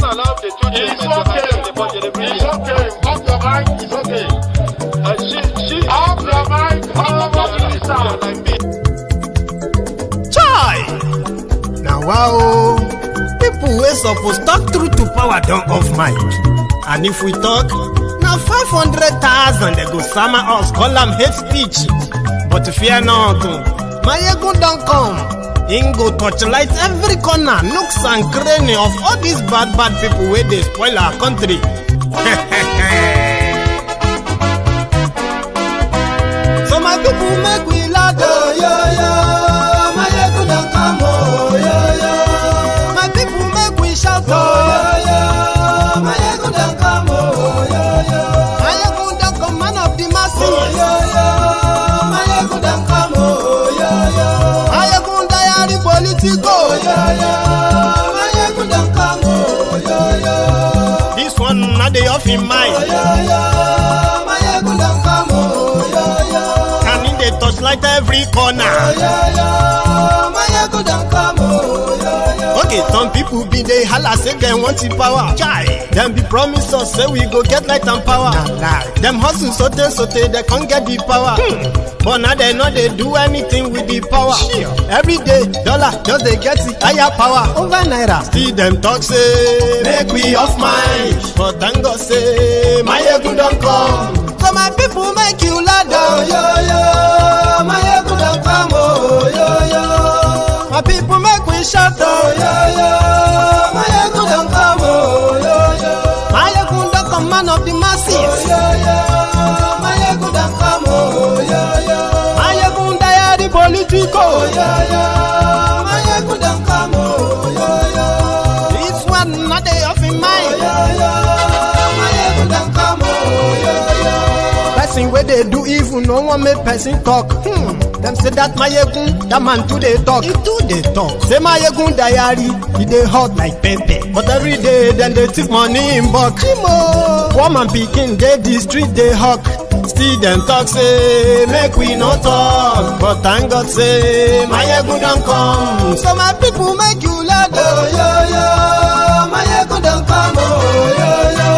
allow the judges to handle the budget every year. It's okay. Off your mind. It's okay. She Off your mind. Off your mind. like me. Chai! Now wow, people wey suppose talk truth to power don't off mic. And if we talk, now 500,000 they go summer us, call them hate speech. But fear not, Maiyegun don't come. Him go torchlight every corner, nooks and cranny of all these bad people where they spoil our country. So my people make we laugh, oh, yo, yo. Maiyegun don't come, oh, yo, yo. My people make we shout, oh, yo, yo. Maiyegun don't come, oh, yo, yo. Maiyegun don't come, man of the masses, oh, yo, yo. Maiyegun don't come, oh, yo, yo. Maiyegun diary politico, yo, yo. Maiyegun don't come, oh, yo, yo. This one not the off in mind, oh, yo, yo. Maiyegun don't come, oh, yo, yo. Can in the touchlight every corner, oh, yo, yo. Maiyegun don't come, oh, yo, yo. Okay, some people be they holla say they want the power. Chai, them be promise us say we go get light and power. Nah. Them hustle sote they can't get the power. But now they know they do anything with the power. Every day, dollar just they get the higher power over naira. Still them talk say make we off mind. But thank God say Maiyegun don't come. So my people make you loud, oh, yo yo. Maiyegun don't come, oh, yo yo. My people make we shout, oh, yo yo. Maiyegun don't come, oh, yo yo. Maiyegun don't come, man of the masses, oh, yo yo. Maiyegun don't come, oh, yo yo. Maiyegun diary politico, oh, yo yo. Maiyegun don't come, oh, yo yo. This one not they off in mind, oh, yo yo. Maiyegun don't come, oh, yo yo. Person where they do evil, no one make person talk. Them say that Maiyegun, that man too they talk. He too they talk. Say Maiyegun diary, he they hot like pepper. But every day, then they take money in bulk. Woman picking, they the street they hawk. Still them talk say, make we no talk. But thank God say, Maiyegun don't come. So my people make you loud, oh, yo, yo. Maiyegun don't come, oh, yo, yo.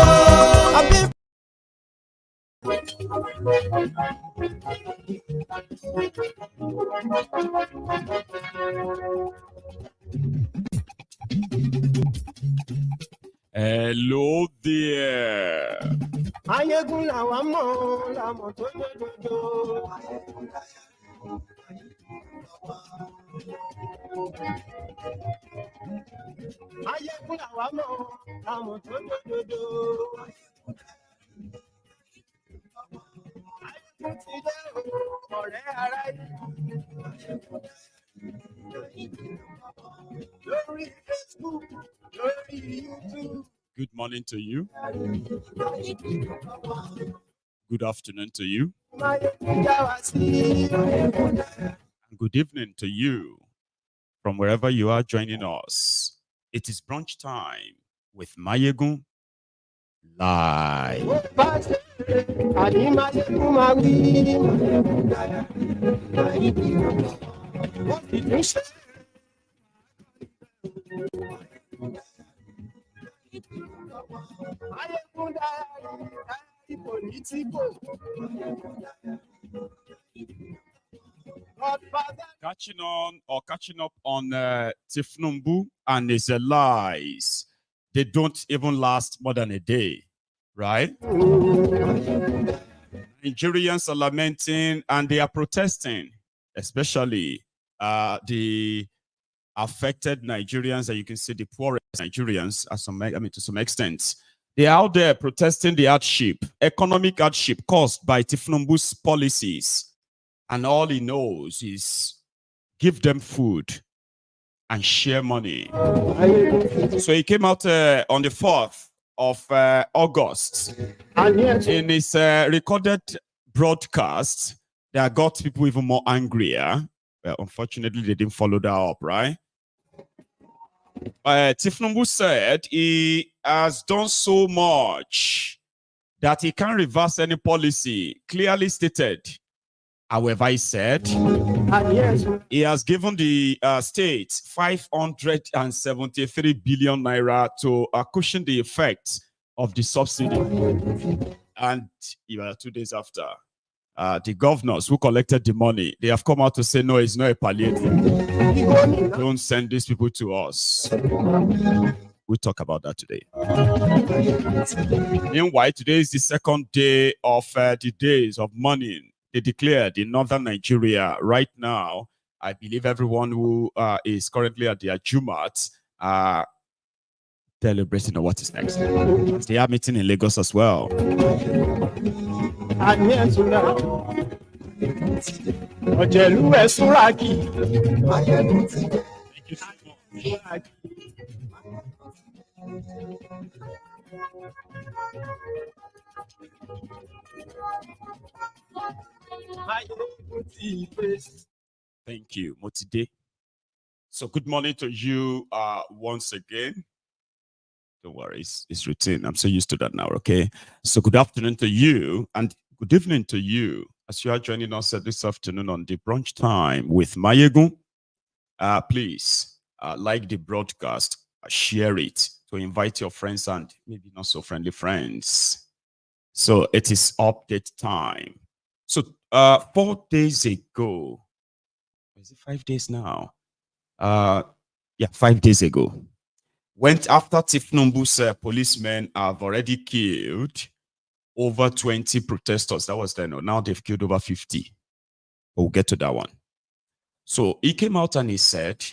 Hello there. Maiyegun làwa mọ̀, làmọ̀ tó dodo. Maiyegun làwa mọ̀, làmọ̀ tó dodo. Maiyegun ti dé o, ọ̀rẹ́ aráyé. Lórí Facebook, lórí YouTube. Good morning to you. Good afternoon to you. And good evening to you from wherever you are joining us. It is brunch time with Maiyegun live. Catching up on Thiefnubu and his lies. They don't even last more than a day, right? Nigerians are lamenting and they are protesting, especially the affected Nigerians, and you can see the poorest Nigerians to some extent. They are out there protesting the hardship, economic hardship caused by Thiefnubu's policies. And all he knows is give them food and share money. So he came out on the 4th of August. In his recorded broadcast that got people even more angrier. Well, unfortunately, they didn't follow that up, right? Thiefnubu said he has done so much that he can't reverse any policy, clearly stated, However, he said he has given the state 573 billion naira to cushion the effects of the subsidy. And 2 days after, the governors who collected the money, they have come out to say, no, it's not a palliative. Don't send these people to us. We'll talk about that today. Meanwhile, today is the second day of the days of mourning. They declared in northern Nigeria right now. I believe everyone who is currently at their Jumat celebrating what is next. They are meeting in Lagos as well. Thank you so much. Thank you, Motide. So good morning to you once again. Don't worry, it's routine. I'm so used to that now, okay? So good afternoon to you and good evening to you as you are joining us this afternoon on the brunch time with Maiyegun. Please like the broadcast, share it to invite your friends and maybe not so friendly friends. So it is update time. So 4 days ago, is it 5 days now? Yeah, 5 days ago. Went after Thiefnubu's policemen have already killed over 20 protesters. That was then. Now they've killed over 50. We'll get to that one. So he came out and he said,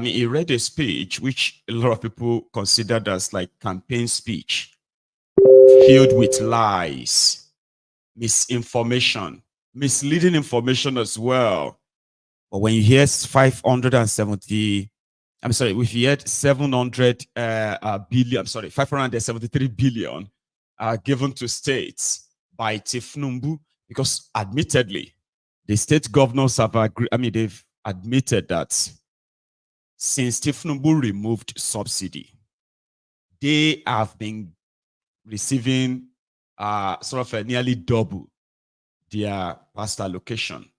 he read a speech which a lot of people considered as like campaign speech, filled with lies, misinformation, misleading information as well. But when you hear if you heard 573 billion given to states by Thiefnubu, because admittedly, the state governors have agreed, they've admitted that since Thiefnubu removed subsidy, they have been receiving nearly double their past allocation.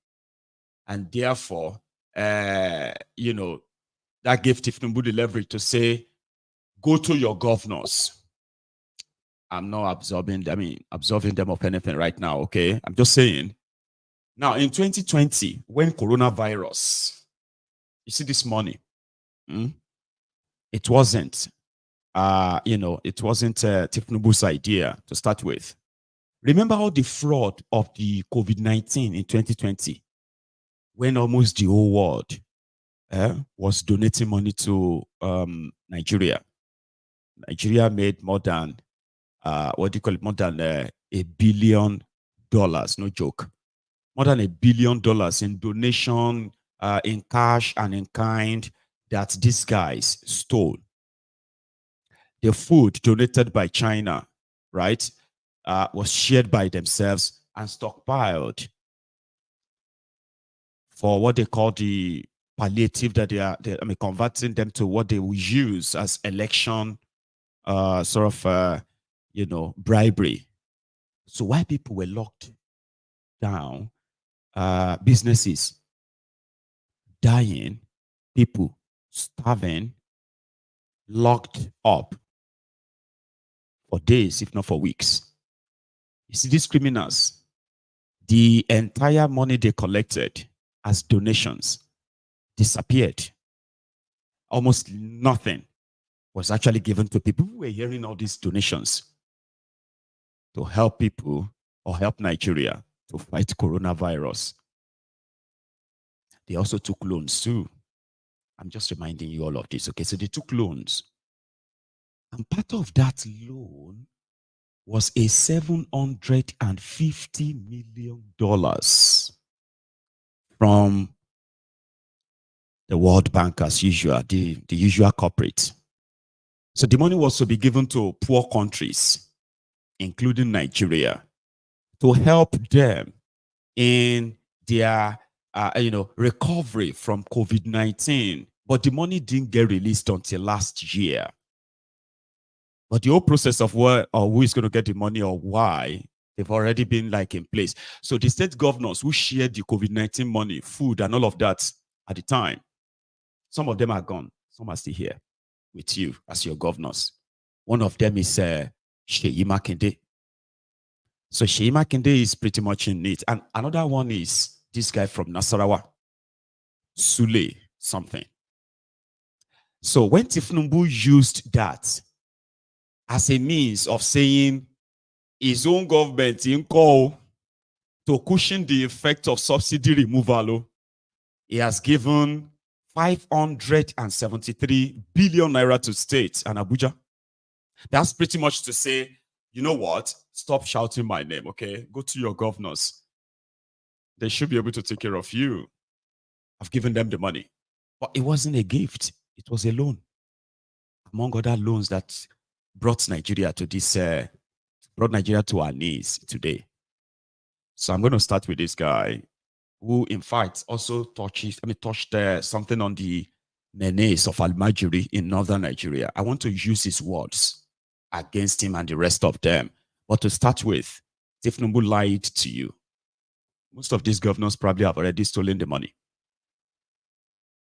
And therefore, that gave Thiefnubu the leverage to say, go to your governors. I'm not absolving them of anything right now, okay? I'm just saying. Now, in 2020, when coronavirus, you see this money, it wasn't, Thiefnubu's idea to start with. Remember all the fraud of the COVID-19 in 2020, when almost the whole world was donating money to Nigeria. Nigeria made more than, more than $1 billion, no joke. More than $1 billion in donation, in cash and in kind that these guys stole. The food donated by China, right, was shared by themselves and stockpiled for what they call the palliative, that they are converting them to what they will use as election bribery. So while people were locked down, businesses dying, people starving, locked up for days, if not for weeks. You see, these criminals, the entire money they collected as donations disappeared. Almost nothing was actually given to people who were hearing all these donations to help people or help Nigeria to fight coronavirus. They also took loans too. I'm just reminding you all of this. Okay, so they took loans. And part of that loan was a $750 million from the World Bank as usual, the usual corporate. So the money was to be given to poor countries, including Nigeria, to help them in their recovery from COVID-19. But the money didn't get released until last year. But the whole process of who is going to get the money or why They've already been like in place. So the state governors who shared the COVID-19 money, food, and all of that at the time, some of them are gone. Some are still here with you as your governors. One of them is Seyi Makinde. So Seyi Makinde is pretty much in it. And another one is this guy from Nassarawa, Sule something. So when Thiefnubu used that as a means of saying his own government in call to cushion the effect of subsidy removal, he has given 573 billion naira to states and Abuja. That's pretty much to say, you know what? Stop shouting my name, okay? Go to your governors. They should be able to take care of you. I've given them the money. But it wasn't a gift. It was a loan. Among other loans that brought Nigeria to this, brought Nigeria to our knees today. So I'm going to start with this guy who, in fact, also touched something on the menace of Al-Majiri in northern Nigeria. I want to use his words against him and the rest of them. But to start with, Thiefnubu lied to you. Most of these governors probably have already stolen the money.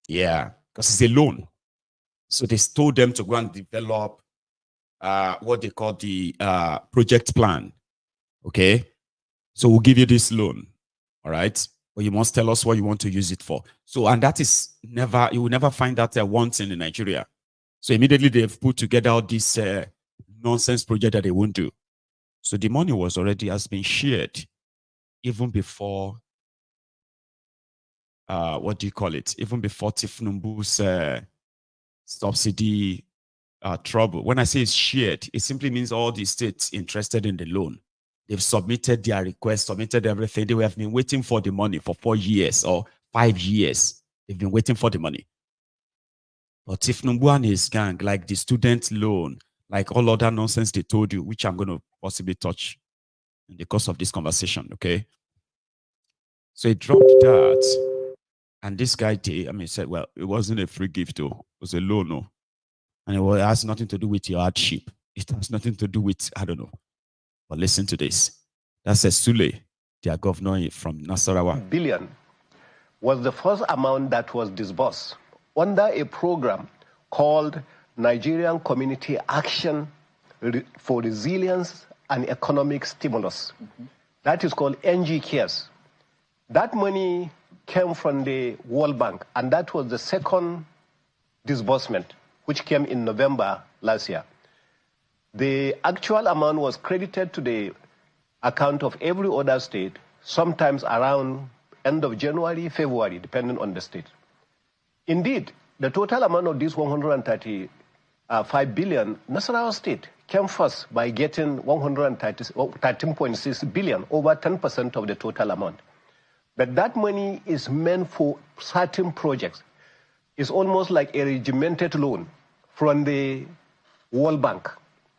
Yeah, because it's a loan. So they told them to go and develop what they call the project plan. Okay? So we'll give you this loan. All right? But you must tell us what you want to use it for. So, and that is never, you will never find that once in Nigeria. So immediately they've put together all this nonsense project that they won't do. So the money has been shared even before, what do you call it? Even before Thiefnubu's subsidy trouble. When I say it's shared, it simply means all the states interested in the loan, they've submitted their request, submitted everything. They have been waiting for the money for 4 years or 5 years. They've been waiting for the money. But Thiefnubu and his gang, like the student loan, like all other nonsense they told you, which I'm going to possibly touch in the course of this conversation, okay? So he dropped that. And this guy, said, well, it wasn't a free gift, though. It was a loan, no. And it has nothing to do with your hardship. It has nothing to do with, I don't know. But listen to this. That's a Sule, their governor from Nassarawa. Billion was the first amount that was disbursed under a program called Nigerian Community Action for Resilience and Economic Stimulus. That is called NGCARES. That money came from the World Bank, and that was the second disbursement, which came in November last year. The actual amount was credited to the account of every other state, sometimes around end of January, February, depending on the state. Indeed, the total amount of this 135 billion, Nassarawa state came first by getting 13.6 billion, over 10% of the total amount. But that money is meant for certain projects. It's almost like a regimented loan from the World Bank.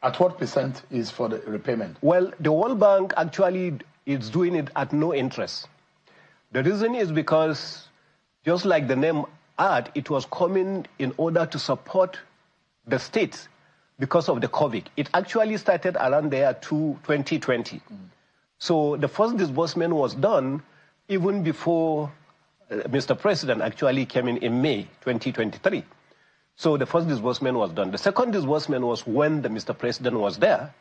At what percent is for the repayment? Well, the World Bank actually is doing it at no interest. The reason is because, just like the name ad, it was coming in order to support the states because of the COVID. It actually started around there to 2020. So the first disbursement was done even before Mr. President actually came in May 2023. So the first disbursement was done. The second disbursement was when the Mr. President was there.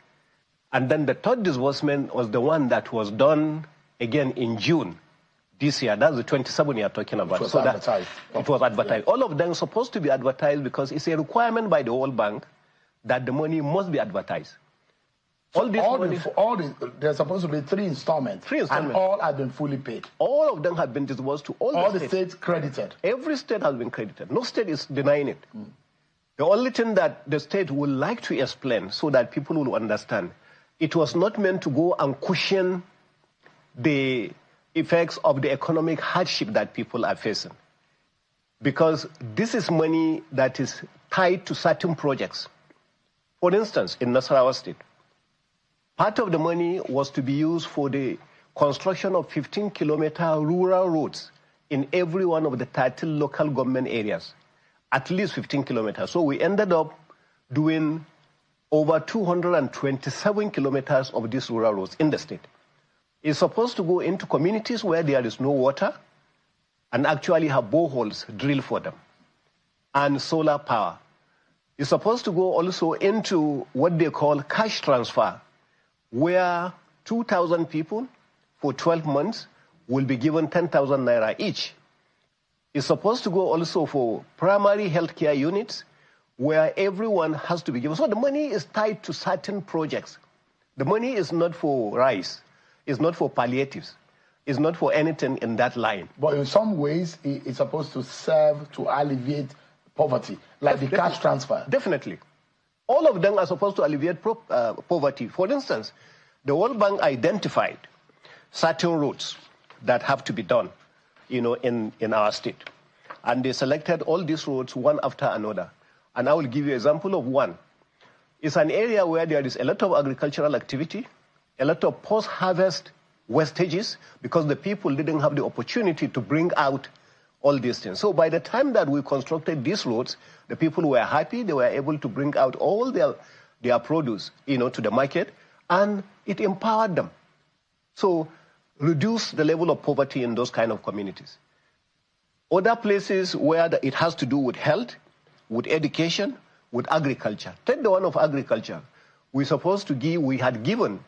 And then the third disbursement was the one that was done again in June this year. That's the 27 you're talking about. It was advertised. It was advertised. Yeah. All of them are supposed to be advertised because it's a requirement by the World Bank that the money must be advertised. So there's supposed to be 3 installments. 3 installments. And all have been fully paid. All of them have been disbursed to all the states credited. Every state has been credited. No state is denying it. The only thing that the state would like to explain so that people will understand, it was not meant to go and cushion the effects of the economic hardship that people are facing. Because this is money that is tied to certain projects. For instance, in Nassarawa State, part of the money was to be used for the construction of 15-kilometer rural roads in every one of the 13 local government areas, at least 15 kilometers. So we ended up doing over 227 kilometers of these rural roads in the state. It's supposed to go into communities where there is no water and actually have boreholes drilled for them and solar power. It's supposed to go also into what they call cash transfer, where 2,000 people for 12 months will be given 10,000 naira each. It's supposed to go also for primary healthcare units, where everyone has to be given. So the money is tied to certain projects. The money is not for rice. It's not for palliatives. It's not for anything in that line. But in some ways, it's supposed to serve to alleviate poverty, like the cash transfer. Definitely. All of them are supposed to alleviate poverty. For instance, the World Bank identified certain routes that have to be done, in our state. And they selected all these roads one after another. And I will give you an example of one. It's an area where there is a lot of agricultural activity, a lot of post-harvest wastages, because the people didn't have the opportunity to bring out all these things. So by the time that we constructed these roads, the people were happy. They were able to bring out all their produce, to the market, and it empowered them. So reduce the level of poverty in those kind of communities. Other places where it has to do with health, with education, with agriculture. Take the one of agriculture. We had given,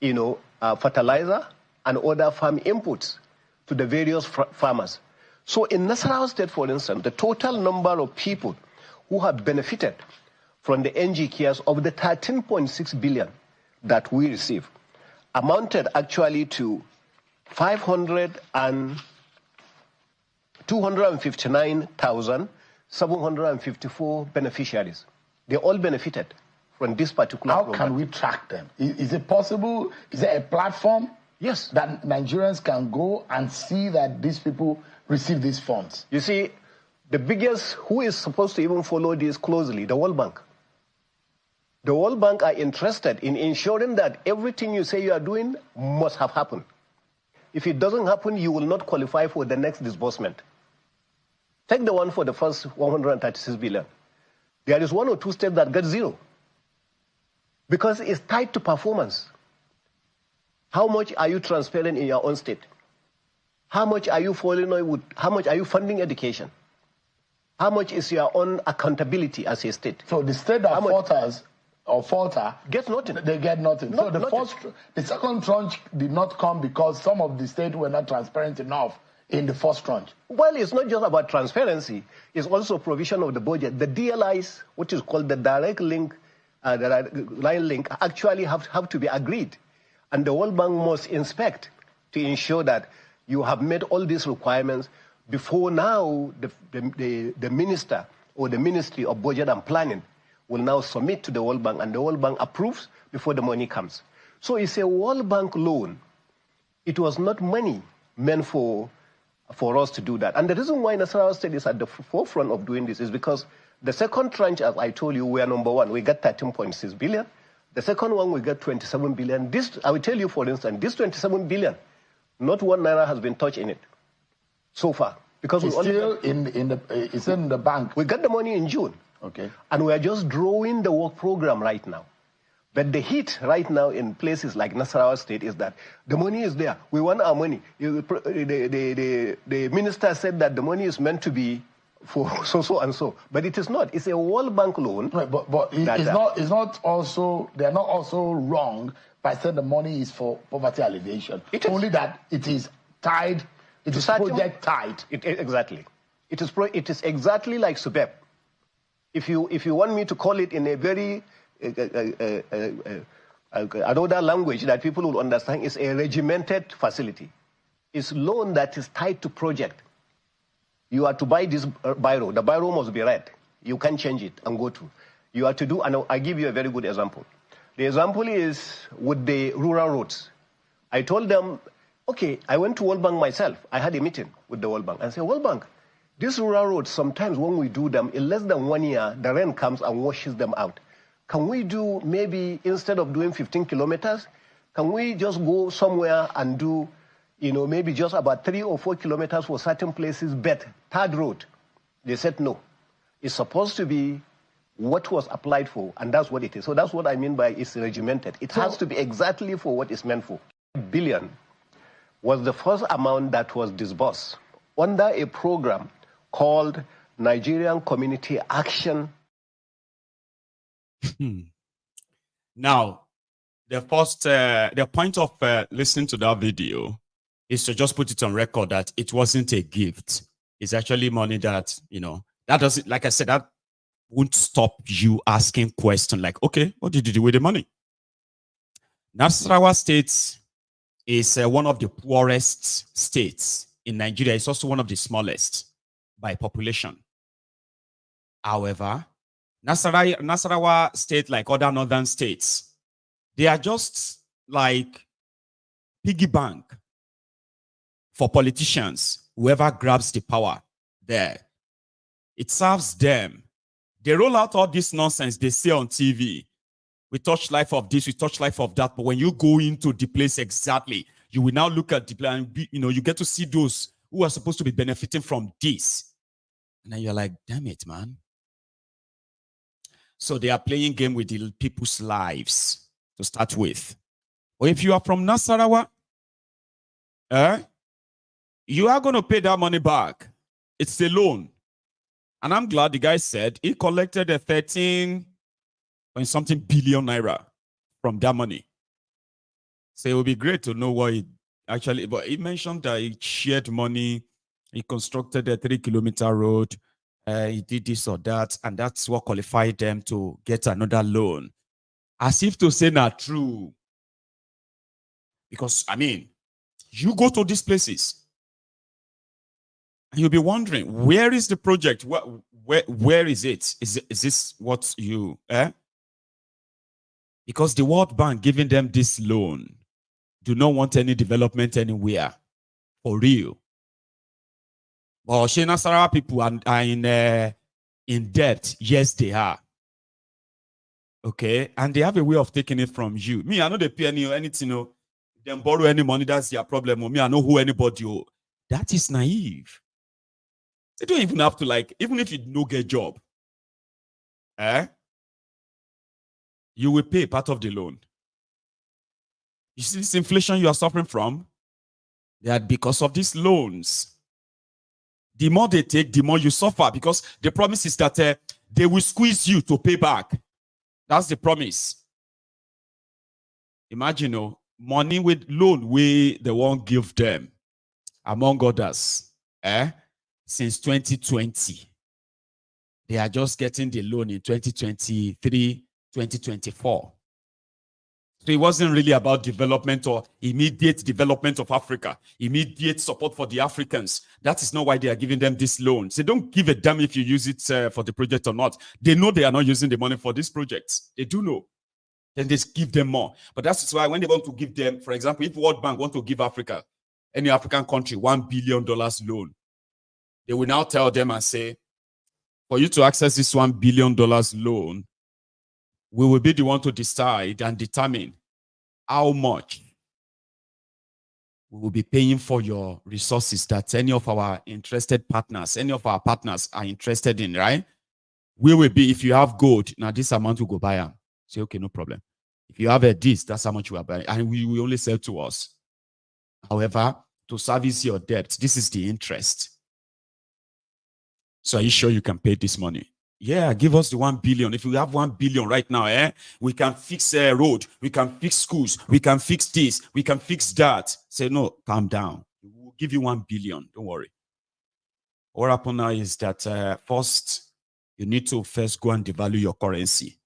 fertilizer and other farm inputs to the various farmers. So in Nassarawa State, for instance, the total number of people who have benefited from the NG cares of the 13.6 billion that we receive amounted actually to 259,754 beneficiaries. They all benefited from this particular program. How can we track them? Is it possible? Is there a platform? Yes. That Nigerians can go and see that these people receive these funds? You see, the biggest, who is supposed to even follow this closely? The World Bank. The World Bank are interested in ensuring that everything you say you are doing must have happened. If it doesn't happen, you will not qualify for the next disbursement. Take the one for the first 136 billion. There is 1 or 2 states that get zero, because it's tied to performance. How much are you transparent in your own state? How much are you how much are you funding education? How much is your own accountability as a state? So the state that falter gets nothing. They get nothing. So the second tranche did not come because some of the states were not transparent enough in the first tranche. Well, it's not just about transparency. It's also provision of the budget. The DLIs, which is called the direct link, line link, actually have to be agreed. And the World Bank must inspect to ensure that you have met all these requirements before now the minister or the Ministry of Budget and Planning will now submit to the World Bank, and the World Bank approves before the money comes. So it's a World Bank loan. It was not money meant for us to do that. And the reason why Nassarawa State is at the forefront of doing this is because the second tranche, as I told you, we are number one. We got 13.6 billion. The second one, we got 27 billion. This, I will tell you, for instance, this 27 billion, not 1 naira has been touched in it so far. Because it's still it's in the bank. We got the money in June. Okay. And we are just drawing the work program right now. But the hit right now in places like Nassarawa State is that the money is there. We want our money. The minister said that the money is meant to be for so and so, but it is not. It's a World Bank loan. Right, but it's not also, they're not also wrong by saying the money is for poverty alleviation. Only that it is tied. It is project tied. Exactly. It is exactly like SUBEP. If you want me to call it in a very another language that people will understand, is a regimented facility. It's loan that is tied to project. You are to buy this biro. The biro must be red. You can't change it and go to. You are to do, and I'll give you a very good example. The example is with the rural roads. I told them, okay, I went to World Bank myself. I had a meeting with the World Bank and said, World Bank, these rural roads, sometimes when we do them, in less than 1 year, the rain comes and washes them out. Can we do, maybe instead of doing 15 kilometers, can we just go somewhere and do, maybe just about 3 or 4 kilometers for certain places, but third road? They said no. It's supposed to be what was applied for, and that's what it is. So that's what I mean by it's regimented. It has to be exactly for what it's meant for. billion was the first amount that was disbursed under a program called Nigerian Community Action. Now, the point of listening to that video is to just put it on record that it wasn't a gift. It's actually money that, that doesn't, like I said, that won't stop you asking questions like, okay, what did you do with the money? Nassarawa State is one of the poorest states in Nigeria. It's also one of the smallest by population. However, Nassarawa State, like other northern states, they are just like piggy bank for politicians, whoever grabs the power there. It serves them. They roll out all this nonsense they say on TV. We touch life of this, we touch life of that. But when you go into the place exactly, you will now look at the plan, and you get to see those who are supposed to be benefiting from this. And then you're like, damn it, man. So they are playing game with the people's lives to start with. Or if you are from Nassarawa, you are going to pay that money back. It's a loan. And I'm glad the guy said he collected a 13-point-something billion naira from that money. So it would be great to know what he actually, but he mentioned that he shared money, he constructed a 3-kilometer road, he did this or that, and that's what qualified them to get another loan. As if to say not true. Because, you go to these places, and you'll be wondering, where is the project? Where is it? Is this what you, Because the World Bank giving them this loan do not want any development anywhere. For real. But Nassarawa people are in debt. Yes, they are. Okay? And they have a way of taking it from you. Me, I know they pay anything, them borrow any money, that's their problem. Me, I know who anybody. That is naive. They don't even have to, even if you don't get a job, you will pay part of the loan. You see this inflation you are suffering from? That because of these loans. The more they take, the more you suffer, because the promise is that they will squeeze you to pay back. That's the promise. Imagine, money with loan they won't give them, among others, since 2020. They are just getting the loan in 2023, 2024. So it wasn't really about development or immediate development of Africa, immediate support for the Africans. That is not why they are giving them these loans. They don't give a damn if you use it for the project or not. They know they are not using the money for these projects. They do know. Then they give them more. But that's why when they want to give them, for example, if World Bank want to give Africa, any African country, $1 billion loan, they will now tell them and say, for you to access this $1 billion loan, we will be the one to decide and determine how much we will be paying for your resources that any of our interested partners, any of our partners are interested in, right? We will be, if you have gold, now this amount will go buy them. Say, okay, no problem. If you have a this, that's how much we are buying. And we will only sell to us. However, to service your debt, this is the interest. So are you sure you can pay this money? Yeah, give us the 1 billion. If we have 1 billion right now, we can fix a road, we can fix schools, we can fix this, we can fix that. Say, no, calm down. We'll give you 1 billion. Don't worry. What happened now is that first, you need to first go and devalue your currency.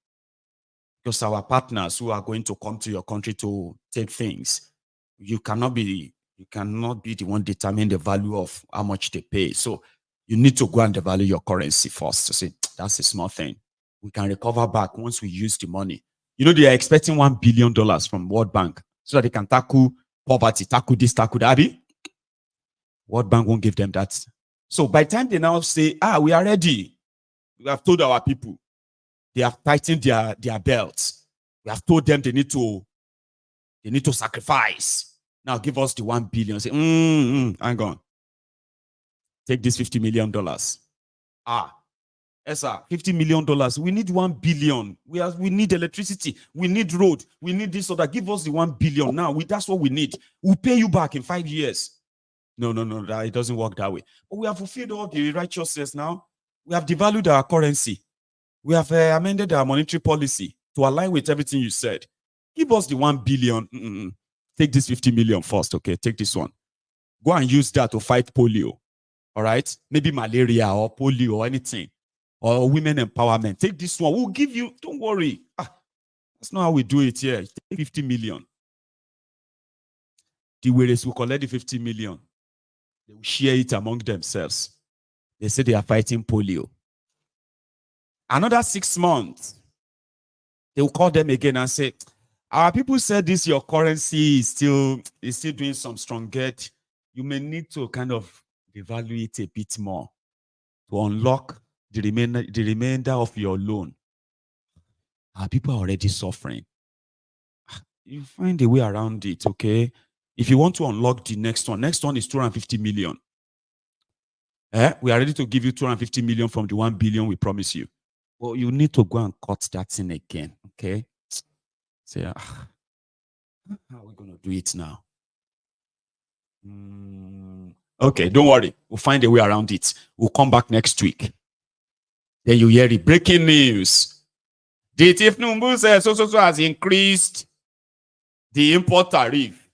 Because our partners who are going to come to your country to take things, you cannot be the one determining the value of how much they pay. So you need to go and devalue your currency first to say, that's a small thing. We can recover back once we use the money. They are expecting $1 billion from World Bank so that they can tackle poverty, tackle this, tackle that. World Bank won't give them that. So by the time they now say, we are ready, we have told our people, they have tightened their belts. We have told them they need to sacrifice. Now give us the 1 billion. Say, hang on. Take this $50 million. Sir, $50 million. We need 1 billion. We need electricity. We need road. We need this or that. Give us the 1 billion now. That's what we need. We'll pay you back in 5 years. No, it doesn't work that way. But we have fulfilled all the righteousness now. We have devalued our currency. We have amended our monetary policy to align with everything you said. Give us the 1 billion. Take this 50 million first, okay? Take this one. Go and use that to fight polio. All right? Maybe malaria or polio or anything. Or women empowerment. Take this one. We'll give you, don't worry. That's not how we do it here. Take 50 million. The Weres will collect the 50 million. They will share it among themselves. They say they are fighting polio. Another 6 months, they will call them again and say, our people said this, your currency is still doing some strong get. You may need to kind of devalue it a bit more to unlock the remainder of your loan. Our people are already suffering. You find a way around it, okay? If you want to unlock the next one is 250 million. We are ready to give you 250 million from the 1 billion we promise you. Well, you need to go and cut that thing again, okay? Say, how are we going to do it now? Okay, don't worry. We'll find a way around it. We'll come back next week. Then you hear it. Breaking news. The Thiefnubu says so has increased the import tariff.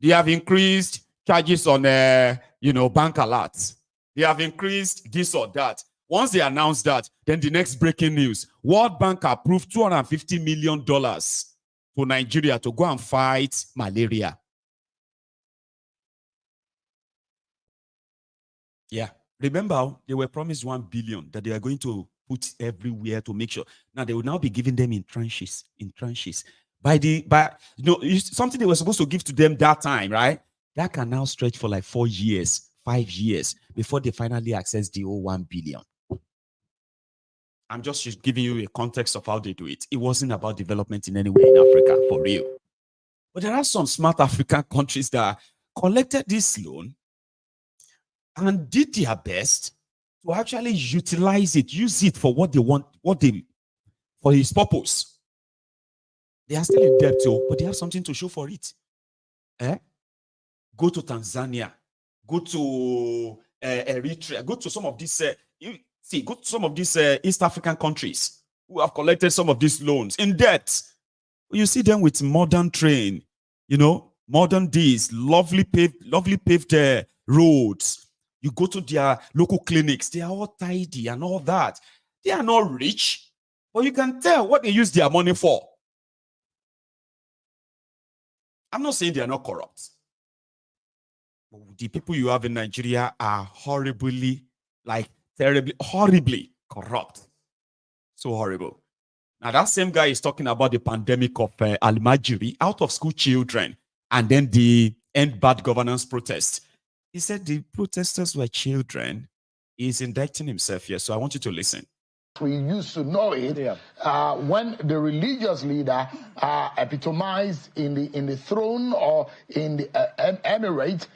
They have increased charges on bank alerts. They have increased this or that. Once they announce that, then the next breaking news. World Bank approved $250 million to Nigeria to go and fight malaria. Yeah. Remember, they were promised 1 billion that they are going to put everywhere to make sure. Now they will now be giving them in tranches. Something they were supposed to give to them that time, right? That can now stretch for like 4 years, 5 years before they finally access the whole 1 billion. I'm just giving you a context of how they do it. It wasn't about development in any way in Africa, for real. But there are some smart African countries that collected this loan and did their best to actually utilize it, use it for what they want, for his purpose. They are still in debt too, but they have something to show for it. Go to Tanzania, go to Eritrea, go to some of these, go to some of these East African countries who have collected some of these loans in debt. You see them with modern train, modern days, lovely paved roads. You go to their local clinics, they are all tidy and all that. They are not rich, but you can tell what they use their money for. I'm not saying they are not corrupt. But the people you have in Nigeria are horribly corrupt. So horrible. Now, that same guy is talking about the pandemic of Almajiri, out of school children, and then the End Bad Governance protest. He said the protesters were children. He's indicting himself here, so I want you to listen. We used to know it when the religious leader epitomized in the throne or in the emirate,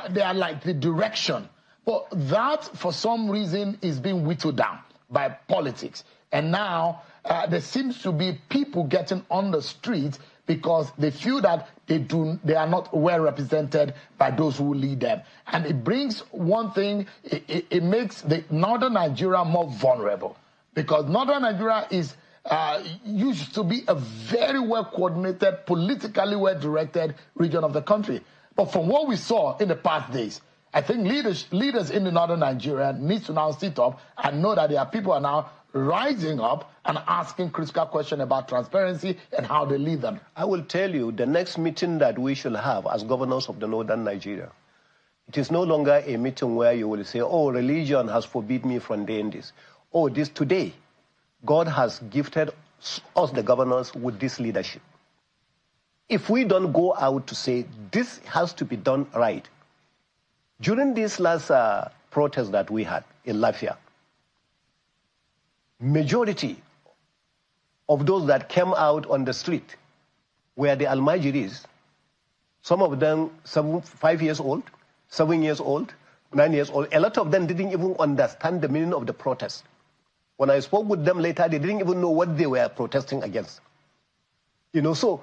they are like the direction. But that, for some reason, is being whittled down by politics. And now there seems to be people getting on the street because they feel that they are not well represented by those who lead them. And it brings one thing, it makes the northern Nigeria more vulnerable. Because northern Nigeria is used to be a very well-coordinated, politically well-directed region of the country. But from what we saw in the past days, I think leaders in the northern Nigeria need to now sit up and know that there are people are now rising up and asking critical questions about transparency and how they lead them. I will tell you, the next meeting that we should have as governors of the northern Nigeria, it is no longer a meeting where you will say, oh, religion has forbidden me from doing this. Oh, this today, God has gifted us, the governors, with this leadership. If we don't go out to say this has to be done right, during this last protest that we had in Lafia, majority of those that came out on the street were the Almajiris. Some of them 5 years old, 7 years old, 9 years old. A lot of them didn't even understand the meaning of the protest. When I spoke with them later, they didn't even know what they were protesting against. So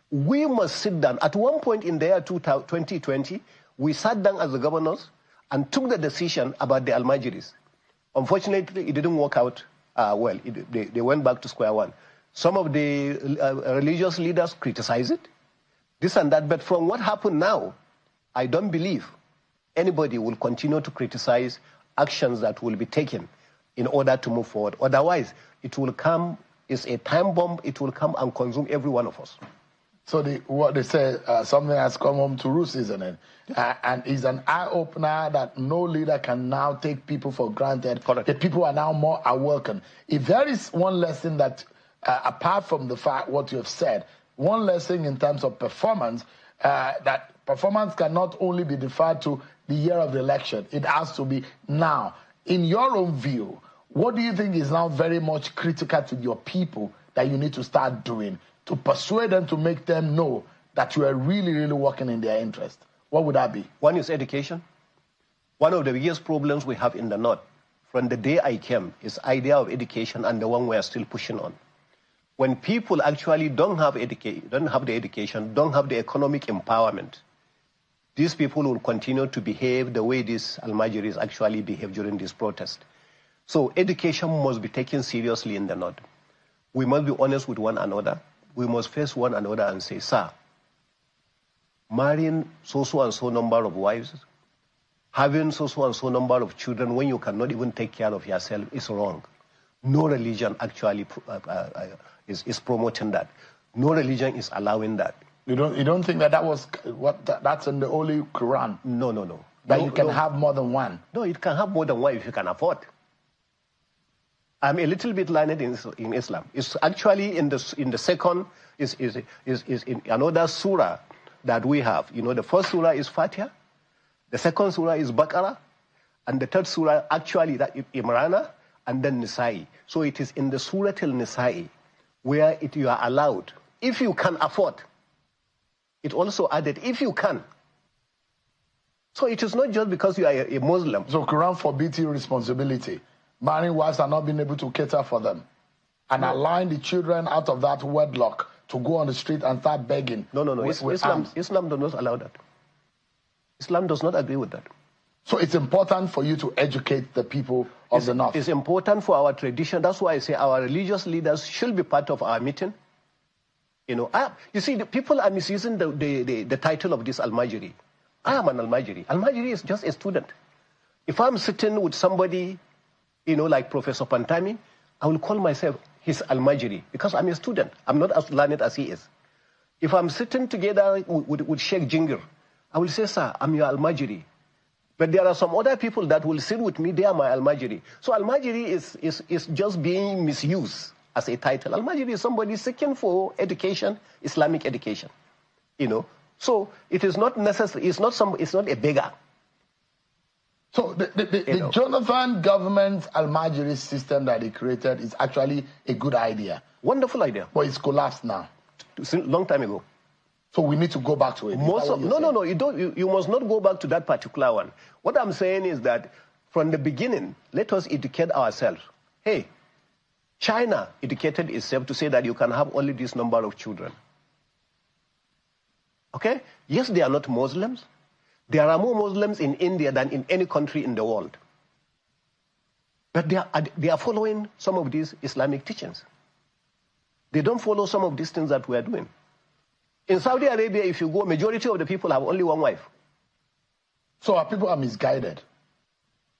we must sit down. At one point in the year 2020, we sat down as the governors and took the decision about the Almajiris. Unfortunately, it didn't work out well. They went back to square one. Some of the religious leaders criticized it, this and that. But from what happened now, I don't believe anybody will continue to criticize actions that will be taken in order to move forward. Otherwise, it will come, it's a time bomb, it will come and consume every one of us. So what they say, something has come home to roost, isn't it? And it's an eye-opener that no leader can now take people for granted. Correct. The people are now more awoken. If there is one lesson that, apart from the fact what you have said, one lesson in terms of performance, that performance cannot only be deferred to the year of the election. It has to be now. In your own view, what do you think is now very much critical to your people that you need to start doing to persuade them, to make them know that you are really, really working in their interest? What would that be? One is education. One of the biggest problems we have in the North, from the day I came, is idea of education, and the one we are still pushing on. When people actually don't have the education, don't have the economic empowerment, these people will continue to behave the way these Almajiris actually behave during this protest. So education must be taken seriously in the North. We must be honest with one another. We must face one another and say, sir, marrying so and so number of wives, having so and so number of children when you cannot even take care of yourself is wrong. No religion actually is promoting that. No religion is allowing that. You don't think that was that's in the Holy Quran? No. That you can have more than one? No, you can have more than one if you can afford. I'm a little bit learned in Islam. It's actually in the second is in another surah that we have. The first surah is Fatiha, the second surah is Baqarah, and the third surah actually that is Imran, and then Nisa'i. So it is in the Surah Al-Nisa'i where you are allowed, if you can afford. It also added, if you can. So it is not just because you are a Muslim. So Quran forbids you responsibility. Marrying wives are not being able to cater for them. And allowing the children out of that wedlock to go on the street and start begging. No. Islam does not allow that. Islam does not agree with that. So it's important for you to educate the people of the North. It's important for our tradition. That's why I say our religious leaders should be part of our meeting. You see, the people are misusing the title of this Almajiri. I am an Almajiri. Almajiri is just a student. If I'm sitting with somebody, like Professor Pantami, I will call myself his Almajiri because I'm a student. I'm not as learned as he is. If I'm sitting together with Sheikh Jingir, I will say, sir, I'm your Almajiri. But there are some other people that will sit with me, they are my Almajiri. So Almajiri is just being misused as a title. Almajiri is somebody seeking for education, Islamic education. So it is not necessary, it's not a beggar. So the Jonathan government Almajiri system that he created is actually a good idea. Wonderful idea. But it's collapsed now. Long time ago. So we need to go back to it. No. You must not go back to that particular one. What I'm saying is that from the beginning, let us educate ourselves. Hey, China educated itself to say that you can have only this number of children. Okay? Yes, they are not Muslims. There are more Muslims in India than in any country in the world. But they are following some of these Islamic teachings. They don't follow some of these things that we are doing. In Saudi Arabia, if you go, majority of the people have only one wife. So our people are misguided.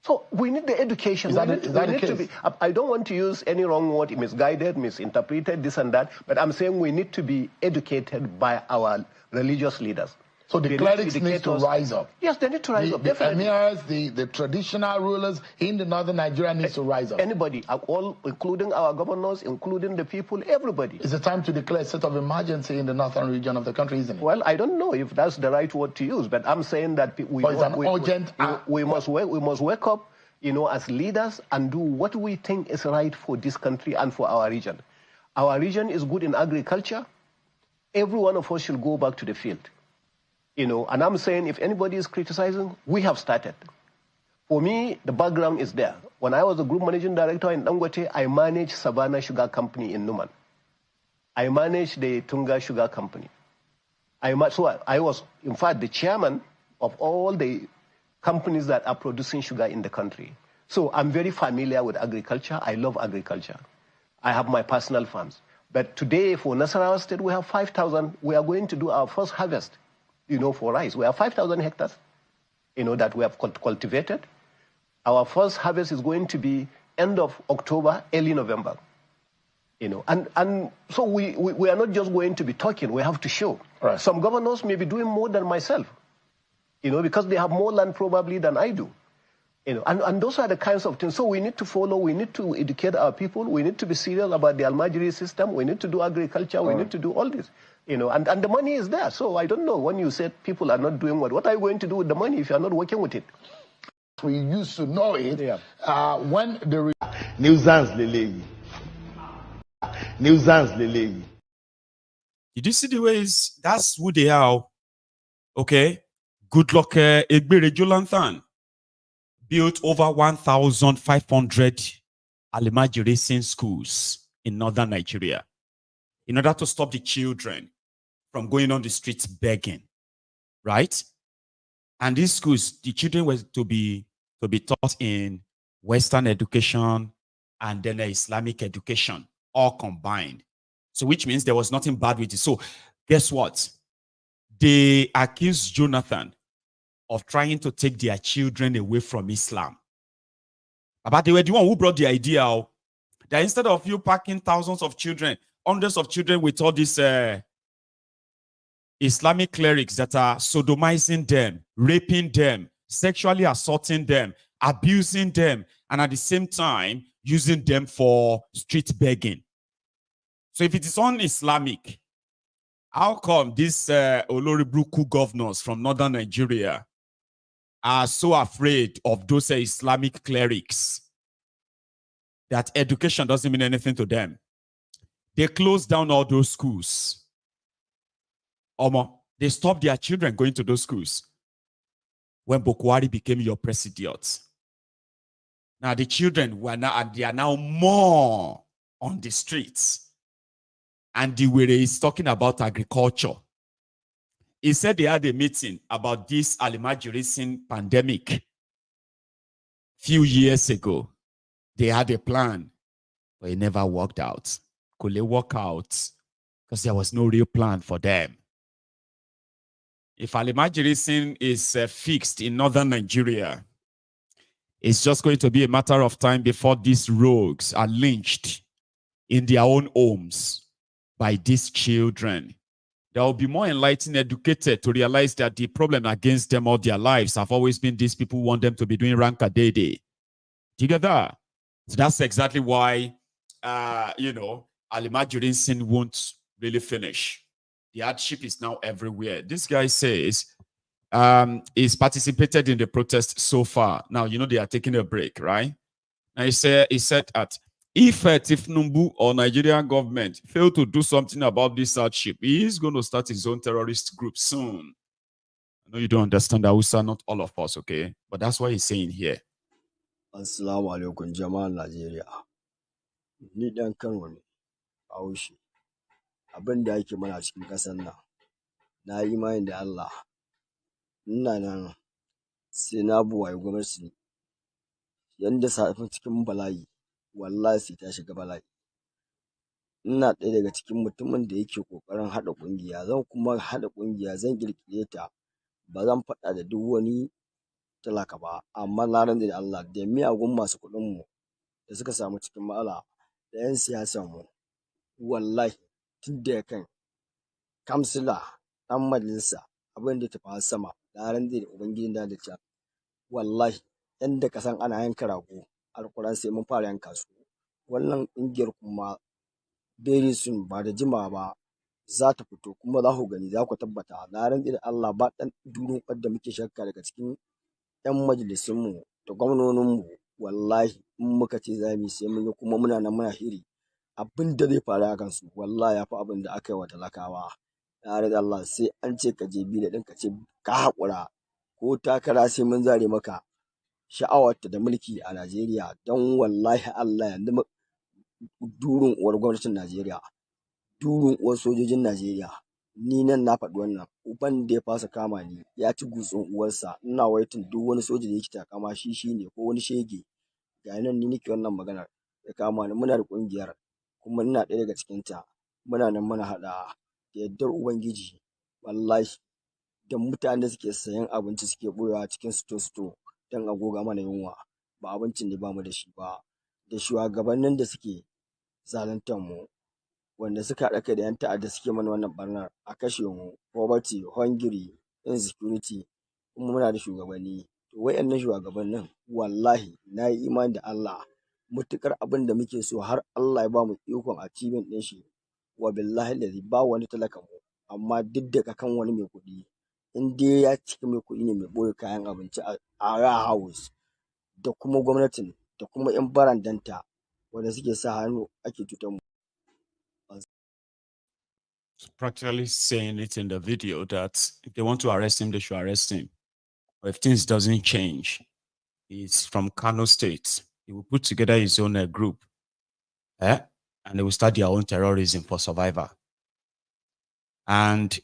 So we need the education. Is that the case? I don't want to use any wrong word, misguided, misinterpreted, this and that, but I'm saying we need to be educated by our religious leaders. So the clerics need to rise up. Yes, they need to rise up. The emirs, the traditional rulers in the northern Nigeria needs to rise up. Anybody, all, including our governors, including the people, everybody. It's a time to declare a state of emergency in the northern region of the country, isn't it? Well, I don't know if that's the right word to use, but I'm saying that we must wake up, as leaders and do what we think is right for this country and for our region. Our region is good in agriculture. Every one of us should go back to the field. And I'm saying if anybody is criticizing, we have started. For me, the background is there. When I was a group managing director in Dangote, I managed Savannah Sugar Company in Numan. I managed the Tunga Sugar Company. I was, in fact, the chairman of all the companies that are producing sugar in the country. So I'm very familiar with agriculture. I love agriculture. I have my personal farms. But today, for Nassarawa State, we have 5,000. We are going to do our first harvest, for rice. We have 5,000 hectares, that we have cultivated. Our first harvest is going to be end of October, early November. And so we are not just going to be talking, we have to show. Right. Some governors may be doing more than myself, because they have more land probably than I do. And those are the kinds of things. So we need to follow, we need to educate our people, we need to be serious about the Almajiri system, we need to do agriculture, we need to do all this. And the money is there. So I don't know, when you said people are not doing what are you going to do with the money if you are not working with it? We used to know it when the nuisance lele. Did you see the ways? That's who they are. Okay. Good luck, Egbere Jolanthan. Built over 1,500 Almajiri schools in northern Nigeria in order to stop the children from going on the streets begging, right? And these schools, the children were to be taught in Western education and then Islamic education, all combined. So which means there was nothing bad with it. So guess what? They accused Jonathan of trying to take their children away from Islam. But they were the one who brought the idea out that instead of you packing thousands of children, hundreds of children with all these Islamic clerics that are sodomizing them, raping them, sexually assaulting them, abusing them, and at the same time using them for street begging. So if it is un-Islamic, how come these Oloribruku governors from northern Nigeria are so afraid of those Islamic clerics that education doesn't mean anything to them? They closed down all those schools. They stopped their children going to those schools when Bokwari became your president. Now the children they are now more on the streets. And the way is talking about agriculture. He said they had a meeting about this Almajiri pandemic few years ago. They had a plan, but it never worked out. Could they work out? Because there was no real plan for them. If Almajiri is fixed in northern Nigeria, it's just going to be a matter of time before these rogues are lynched in their own homes by these children. They will be more enlightened, educated to realize that the problem against them all their lives have always been these people who want them to be doing rank-a-day. Do you get that? So that's exactly why, Almajiri won't really finish. The hardship is now everywhere. This guy says he's participated in the protest so far. Now, they are taking a break, right? And he said that if Thiefnubu or Nigerian government fail to do something about this hardship, he is going to start his own terrorist group soon. I know you don't understand Hausa, not all of us, okay? But that's what he's saying here. Assalamu alaikum jama'an Najeriya. Ni dan Kano ne, Haushi. Abin da yake mana cikin ƙasar nan. Na yi imani da Allah. Ina nan sai na buwaye gwamnati. Yanda safin cikin bala'i, wallahi sai ta shiga bala'i. Ina ɗaya daga cikin mutumin da yake ƙoƙarin haɗa ƙungiya. Zan kuma haɗa ƙungiya, zan ƙirƙire ta. Ba zan faɗa da duk wani talaka ba, amma na rantse da Allah da miyagun masu kuɗin mu da suka samu cikin matsala da 'yan siyasan mu, wallahi tun da kan kamsila ɗan majalisa abin da tafi sama da rantse da ubangijin da ta wallahi yanda ka san ana yanka rago alƙur'an sai mun fara yanka su. Wannan ƙungiyar kuma very soon ba da jima ba za ta fito kuma za ku gani, za ku tabbata. Na rantse da Allah ba ɗan durin da muke shakka daga cikin 'yan majalisunmu da gwamnoninmu, wallahi in muka ce za mu yi sai mun yi, kuma muna nan muna shiri. Abin da zai faru a kansu wallahi ya fi abin da aka yi wa talakawa. Na rantse da Allah sai an ce ka je bi da ɗin ka ce ka haƙura ko takara sai mun zare maka sha'awarta da mulki a Najeriya don wallahi Allah yanzu durin uwar gwamnatin Najeriya, durin uwar sojojin Najeriya. Ni nan na faɗi wannan, uban da ya fasa kama ni ya ci gutsun uwarsa, ina waitin duk wani soja da yake takama shi ne ko wani shege. Ga nan ni nake wannan maganar ya kama ni, muna da ƙungiyar kuma ina ɗaya daga cikinta, muna nan muna haɗa da yardar Ubangiji. Wallahi da mutanen da suke sayan abinci suke ɓoyewa cikin sito don a goga mana yunwa, ba abincin ne ba mu da shi ba, da shugabannin da suke zaluntar mu, wanda suka haɗa kai da 'yan ta'adda suke mana wannan barnar a kashe mu, poverty, hungry, insecurity, kuma muna da shugabanni. To wayannan shugabannin wallahi na yi imani da Allah, mutukar abin da muke so har Allah ya ba mu ikon achievement ɗin shi, wa billahi lazi ba wani talaka mu, amma duk da kan wani mai kuɗi, in dai ya cika mai kuɗi ne mai ɓoye kayan abinci a house, da kuma gwamnatin da kuma 'yan barandanta wanda suke sa hannu ake cutar mu. Practically saying it in the video that if they want to arrest him, they should arrest him. But if things doesn't change, he's from Kano State. He will put together his own group, and they will start their own terrorism for survivor. And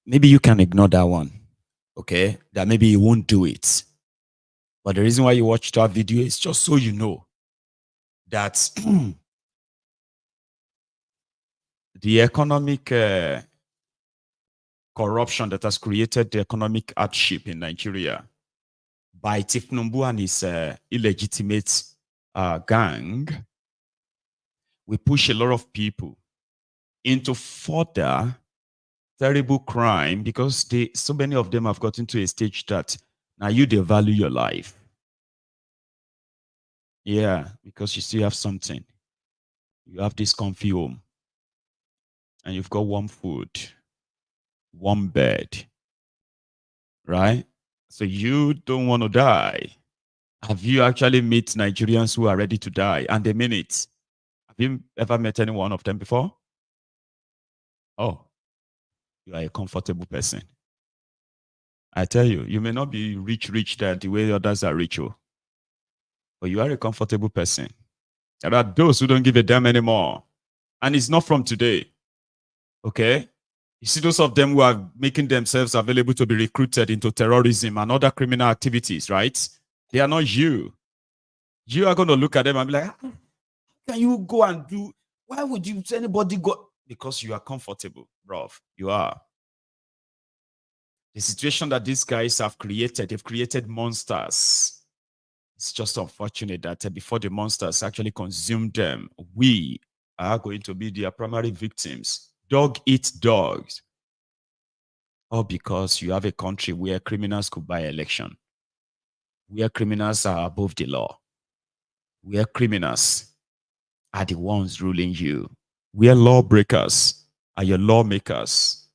maybe you can ignore that one, okay? That maybe he won't do it. But the reason why you watched that video is just so you know that the economic corruption that has created the economic hardship in Nigeria by Thiefnubu and his illegitimate gang, we push a lot of people into further terrible crime because so many of them have gotten to a stage that now they value your life. Yeah, because you still have something. You have this comfy home. And you've got warm food, warm bed, right? So you don't want to die. Have you actually met Nigerians who are ready to die and they mean it? Have you ever met any one of them before? Oh, you are a comfortable person. I tell you, you may not be rich that the way others are rich, but you are a comfortable person. There are those who don't give a damn anymore. And it's not from today. Okay? You see those of them who are making themselves available to be recruited into terrorism and other criminal activities, right? They are not you. You are going to look at them and be like, how can you go and do? Why would you anybody go? Because you are comfortable, bro. You are. The situation that these guys have created, they've created monsters. It's just unfortunate that before the monsters actually consume them, we are going to be their primary victims. Dog eats dogs. All because you have a country where criminals could buy election, where criminals are above the law, where criminals are the ones ruling you, where lawbreakers are your lawmakers.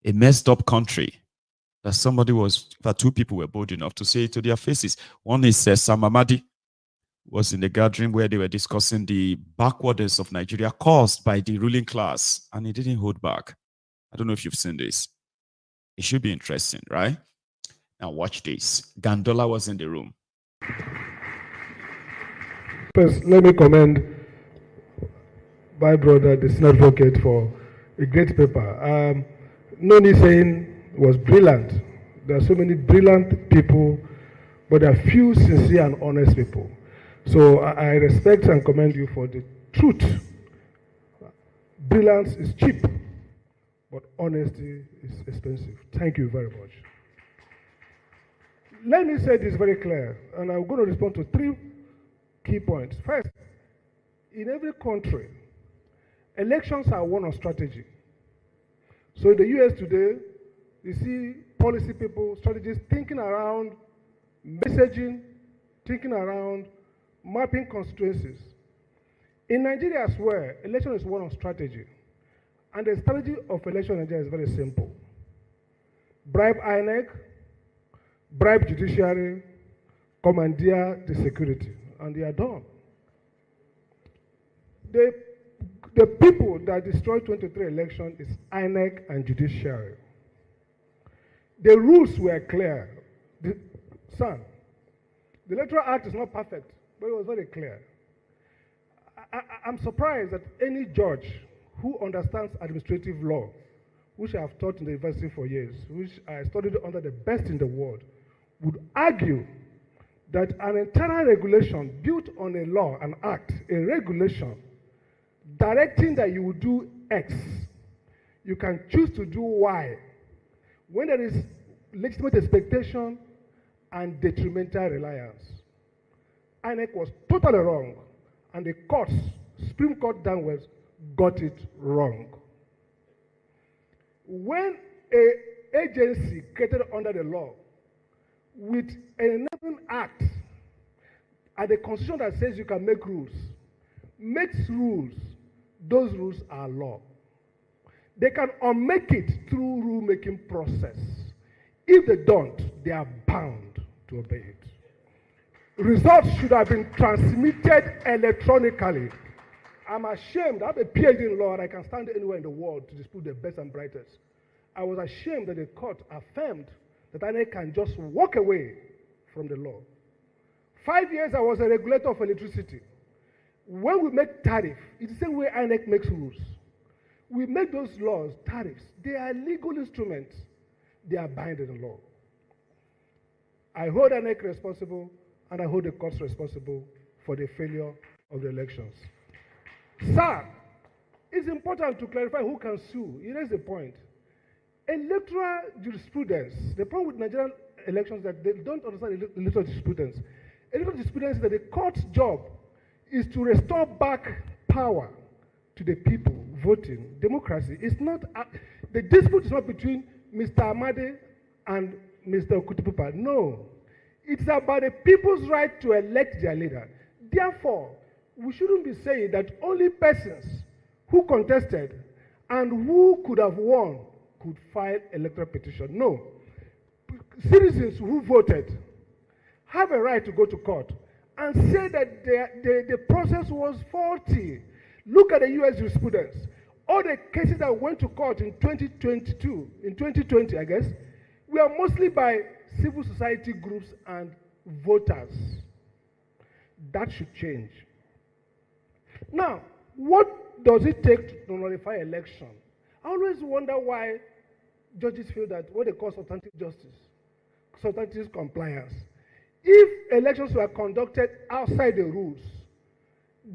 A messed up country that two people were bold enough to say it to their faces. One is Sam Amadi, was in the gathering where they were discussing the backwardness of Nigeria caused by the ruling class, and he didn't hold back. I don't know if you've seen this. It should be interesting, right? Now watch this. Gandola was in the room. First, let me commend my brother, the senior advocate, for a great paper. Noni saying was brilliant. There are so many brilliant people, but there are few sincere and honest people. So I respect and commend you for the truth. Brilliance is cheap, but honesty is expensive. Thank you very much. Let me say this very clear, and I'm going to respond to 3 key points. First, in every country, elections are one of strategy. So in the US today, you see policy people, strategists thinking around messaging, thinking around mapping constituencies. In Nigeria as well, election is one of strategy. And the strategy of election in Nigeria is very simple. Bribe INEC, bribe Judiciary, commandeer the security, and they are done. The people that destroyed 23 election is INEC and Judiciary. The rules were clear. Son, The Electoral Act is not perfect, but it was very clear. I'm surprised that any judge who understands administrative law, which I have taught in the university for years, which I studied under the best in the world, would argue that an entire regulation built on a law, an act, a regulation, directing that you will do X, you can choose to do Y, when there is legitimate expectation and detrimental reliance. INEC was totally wrong, and the courts, Supreme Court downwards, got it wrong. When an agency created under the law with an enabling act and a constitution that says you can make rules, makes rules, those rules are law. They can unmake it through rule-making process. If they don't, they are bound to obey it. Results should have been transmitted electronically. I'm ashamed. I have a PhD in law and I can stand anywhere in the world to dispute the best and brightest. I was ashamed that the court affirmed that INEC can just walk away from the law. 5 years I was a regulator of electricity. When we make tariff, it's the same way INEC makes rules. We make those laws, tariffs. They are legal instruments. They are binding in law. I hold INEC responsible and I hold the courts responsible for the failure of the elections. Sir, it's important to clarify who can sue. Here is the point. Electoral jurisprudence, the problem with Nigerian elections is that they don't understand electoral jurisprudence. Electoral jurisprudence is that the court's job is to restore back power to the people voting. Democracy is not, the dispute is not between Mr. Amadi and Mr. Okutupupa. No. It's about the people's right to elect their leader. Therefore, we shouldn't be saying that only persons who contested and who could have won could file electoral petition. No. Citizens who voted have a right to go to court and say that the process was faulty. Look at the U.S. jurisprudence. All the cases that went to court in 2020, I guess, were mostly by civil society groups and voters. That should change. Now, what does it take to nullify election? I always wonder why judges feel that what they call substantive justice, substantive compliance. If elections were conducted outside the rules,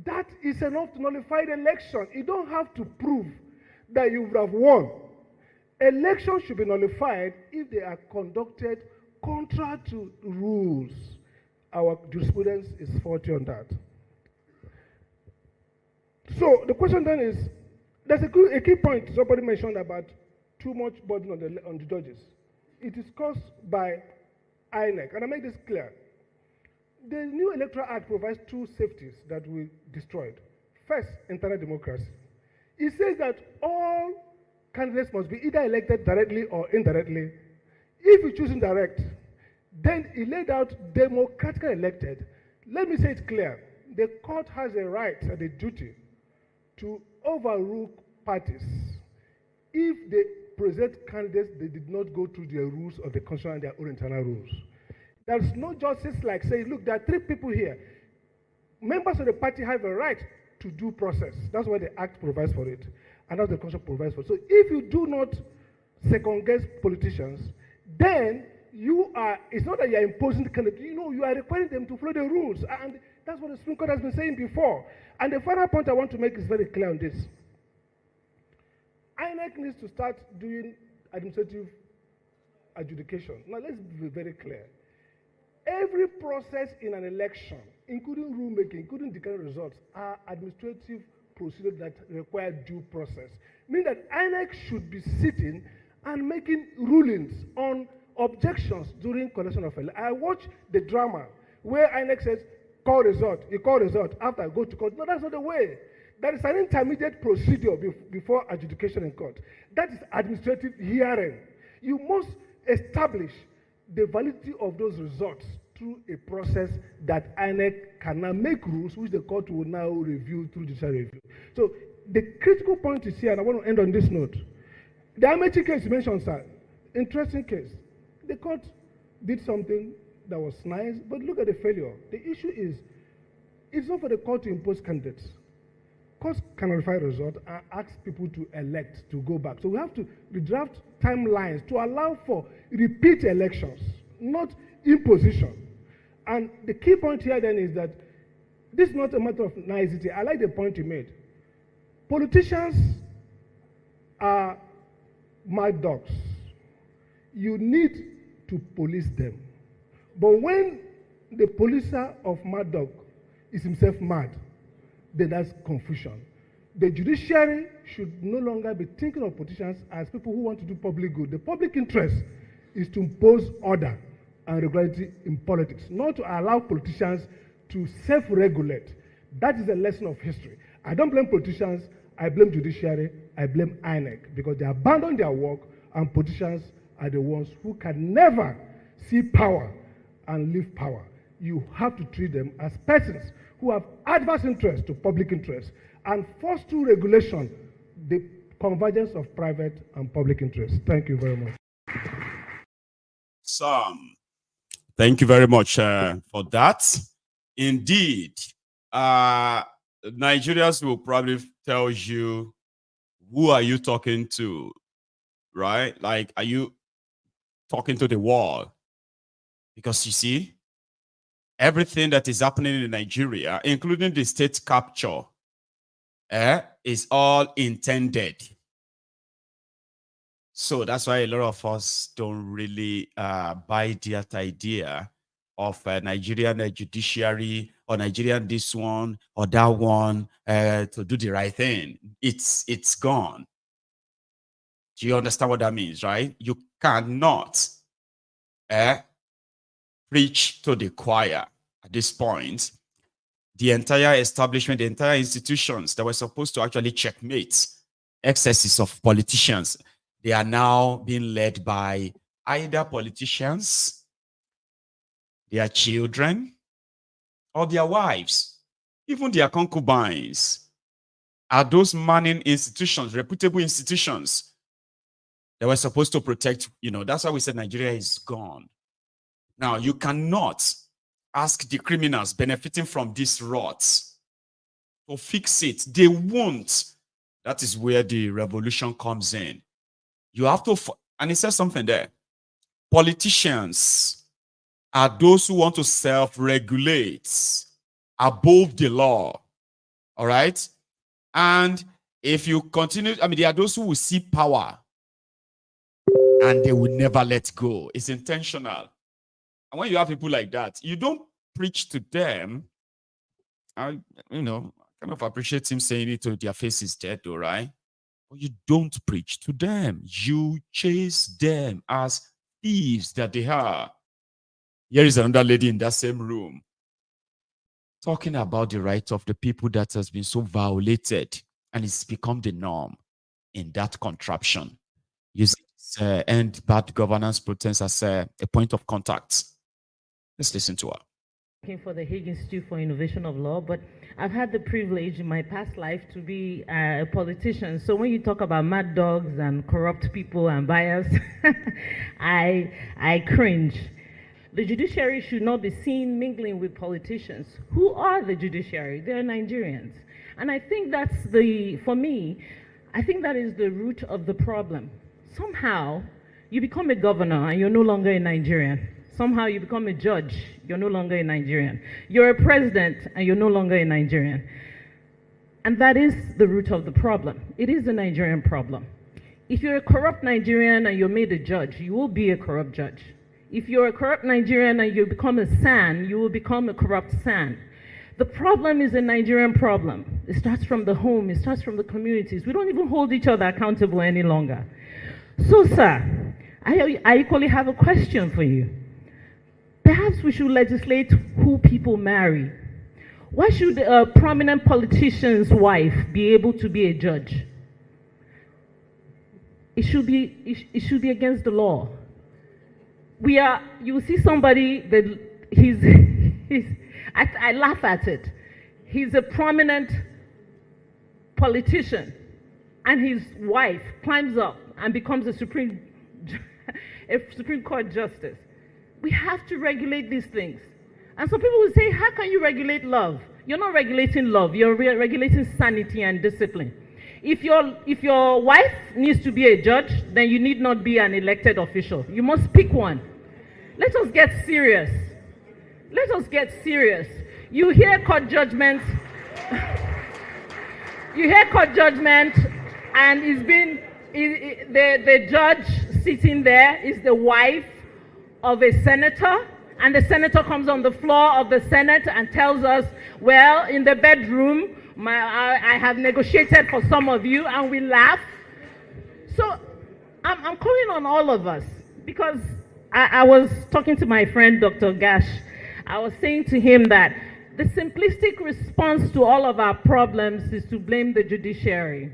that is enough to nullify the election. You don't have to prove that you would have won. Elections should be nullified if they are conducted contrary to rules. Our jurisprudence is faulty on that. So the question then is, there's a key point somebody mentioned about too much burden on the judges. It is caused by INEC, and I make this clear. The new Electoral Act provides two safeties that we destroyed. First, internal democracy. It says that all candidates must be either elected directly or indirectly. If you choose indirect, then it laid out democratically elected. Let me say it clear. The court has a right and a duty to overrule parties if they present candidates that did not go through the rules of the constitution and their own internal rules. There's no justice like saying, look, there are three people here. Members of the party have a right to due process. That's what the Act provides for it. And that's what the Constitution provides for it. So if you do not second-guess politicians, then you are, it's not that you are imposing the candidate, you are requiring them to follow the rules. And that's what the Supreme Court has been saying before. And the final point I want to make is very clear on this. INEC needs to start doing administrative adjudication. Now let's be very clear. Every process in an election, including rulemaking, including declaring results, are administrative procedures that require due process. Meaning that INEC should be sitting and making rulings on objections during collection of elections. I watch the drama where INEC says, call result, you call result, after I go to court. No, that's not the way. There is an intermediate procedure before adjudication in court. That is administrative hearing. You must establish the validity of those results through a process that INEC can now make rules, which the court will now review through judiciary review. So the critical point is here, and I want to end on this note. The Amechi case you mentioned, sir, interesting case. The court did something that was nice, but look at the failure. The issue is, it's not for the court to impose candidates. Courts can verify results and ask people to elect, to go back. So we have to redraft timelines to allow for repeat elections, not imposition. And the key point here then is that this is not a matter of nicety. I like the point you made. Politicians are mad dogs. You need to police them. But when the policer of mad dog is himself mad, then that's confusion. The judiciary should no longer be thinking of politicians as people who want to do public good. The public interest is to impose order and regularity in politics, not to allow politicians to self-regulate. That is a lesson of history. I don't blame politicians, I blame judiciary, I blame INEC, because they abandon their work, and politicians are the ones who can never see power and leave power. You have to treat them as persons who have adverse interest to public interest and force through regulation the convergence of private and public interest. Thank you very much. Sam, thank you very much for that. Indeed, Nigerians will probably tell you, who are you talking to, right? Like, are you talking to the wall? Because you see, everything that is happening in Nigeria, including the state capture, is all intended. So that's why a lot of us don't really buy that idea of Nigerian judiciary or Nigerian this one or that one to do the right thing. It's gone. Do you understand what that means, right? You cannot preach to the choir at this point. The entire establishment, the entire institutions that were supposed to actually checkmate excesses of politicians, they are now being led by either politicians, their children, or their wives, even their concubines. Are those manning institutions, reputable institutions that were supposed to protect, that's why we said Nigeria is gone. Now, you cannot ask the criminals benefiting from these rots to fix it. They won't. That is where the revolution comes in. You have to, and it says something there. Politicians are those who want to self-regulate above the law. All right? And if you continue, there are those who will see power and they will never let go. It's intentional. And when you have people like that, you don't preach to them. I kind of appreciate him saying it to their faces dead, though, right? But you don't preach to them. You chase them as thieves that they are. Here is another lady in that same room talking about the rights of the people that has been so violated, and it's become the norm in that contraption. Using end bad governance protest as a point of contact. Let's listen to her. Working for the Hague Institute for Innovation of Law, but I've had the privilege in my past life to be a politician. So when you talk about mad dogs and corrupt people and bias, I cringe. The judiciary should not be seen mingling with politicians. Who are the judiciary? They're Nigerians. And I think that's for me, I think that is the root of the problem. Somehow, you become a governor and you're no longer a Nigerian. Somehow you become a judge, you're no longer a Nigerian. You're a president and you're no longer a Nigerian. And that is the root of the problem. It is a Nigerian problem. If you're a corrupt Nigerian and you're made a judge, you will be a corrupt judge. If you're a corrupt Nigerian and you become a SAN, you will become a corrupt SAN. The problem is a Nigerian problem. It starts from the home, it starts from the communities. We don't even hold each other accountable any longer. So, sir, I equally have a question for you. Perhaps we should legislate who people marry. Why should a prominent politician's wife be able to be a judge? It should be against the law. You see somebody that I laugh at it. He's a prominent politician, and his wife climbs up and becomes a Supreme Court justice. We have to regulate these things. And some people will say, how can you regulate love? You're not regulating love, you're regulating sanity and discipline. If your wife needs to be a judge, then you need not be an elected official. You must pick one. Let us get serious. Let us get serious. You hear court judgments. You hear court judgment, and the judge sitting there is the wife of a senator, and the senator comes on the floor of the Senate and tells us, well, in the bedroom, I have negotiated for some of you, and we laugh. So I'm calling on all of us, because I was talking to my friend, Dr. Gash. I was saying to him that the simplistic response to all of our problems is to blame the judiciary.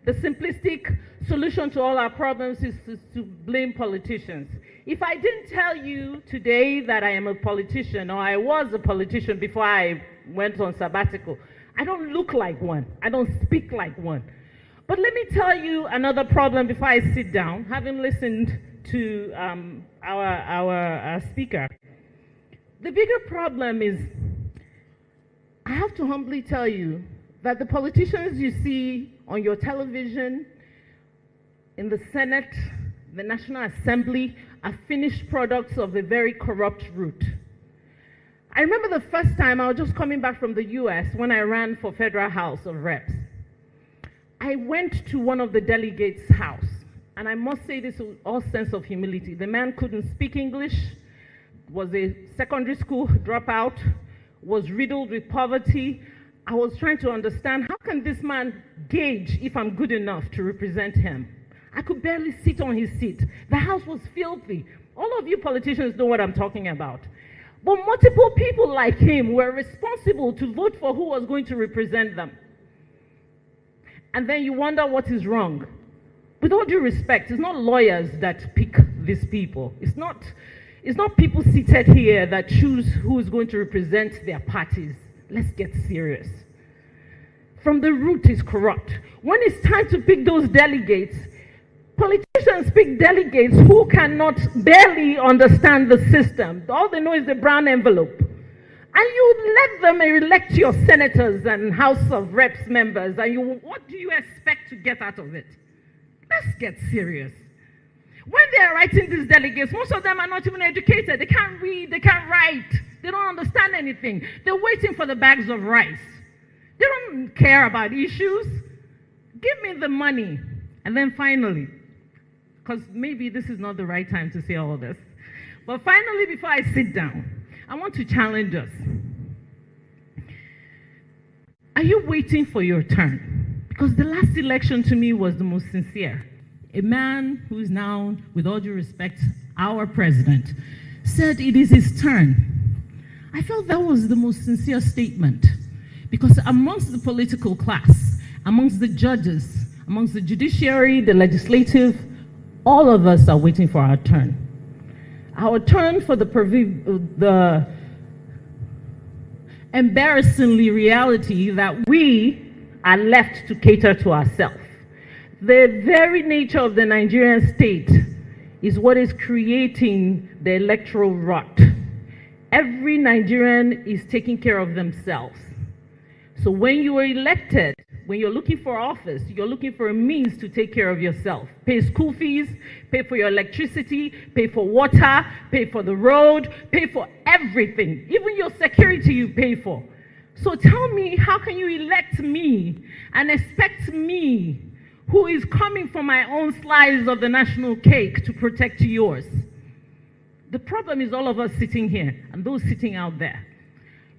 The simplistic solution to all our problems is to blame politicians. If I didn't tell you today that I am a politician, or I was a politician before I went on sabbatical, I don't look like one. I don't speak like one. But let me tell you another problem before I sit down, having listened to our speaker. The bigger problem is, I have to humbly tell you that the politicians you see on your television, in the Senate, the National Assembly, are finished products of a very corrupt route. I remember the first time I was just coming back from the US when I ran for Federal House of Reps. I went to one of the delegates' house, and I must say this with all sense of humility. The man couldn't speak English, was a secondary school dropout, was riddled with poverty. I was trying to understand, how can this man gauge if I'm good enough to represent him? I could barely sit on his seat. The house was filthy. All of you politicians know what I'm talking about. But multiple people like him were responsible to vote for who was going to represent them. And then you wonder what is wrong. With all due respect, it's not lawyers that pick these people. It's not people seated here that choose who is going to represent their parties. Let's get serious. From the root is corrupt. When it's time to pick those delegates, politicians pick delegates who cannot barely understand the system. All they know is the brown envelope. And you let them elect your senators and House of Reps members, and what do you expect to get out of it? Let's get serious. When they're writing these delegates, most of them are not even educated. They can't read, they can't write. They don't understand anything. They're waiting for the bags of rice. They don't care about issues. Give me the money. And then finally, because maybe this is not the right time to say all of this, but finally, before I sit down, I want to challenge us. Are you waiting for your turn? Because the last election to me was the most sincere. A man who is now, with all due respect, our president, said it is his turn. I felt that was the most sincere statement, because amongst the political class, amongst the judges, amongst the judiciary, the legislative, all of us are waiting for our turn. Our turn for the embarrassingly reality that we are left to cater to ourselves. The very nature of the Nigerian state is what is creating the electoral rot. Every Nigerian is taking care of themselves. So when you are elected, when you're looking for office, you're looking for a means to take care of yourself. Pay school fees, pay for your electricity, pay for water, pay for the road, pay for everything. Even your security you pay for. So tell me, how can you elect me and expect me, who is coming for my own slice of the national cake, to protect yours? The problem is all of us sitting here and those sitting out there.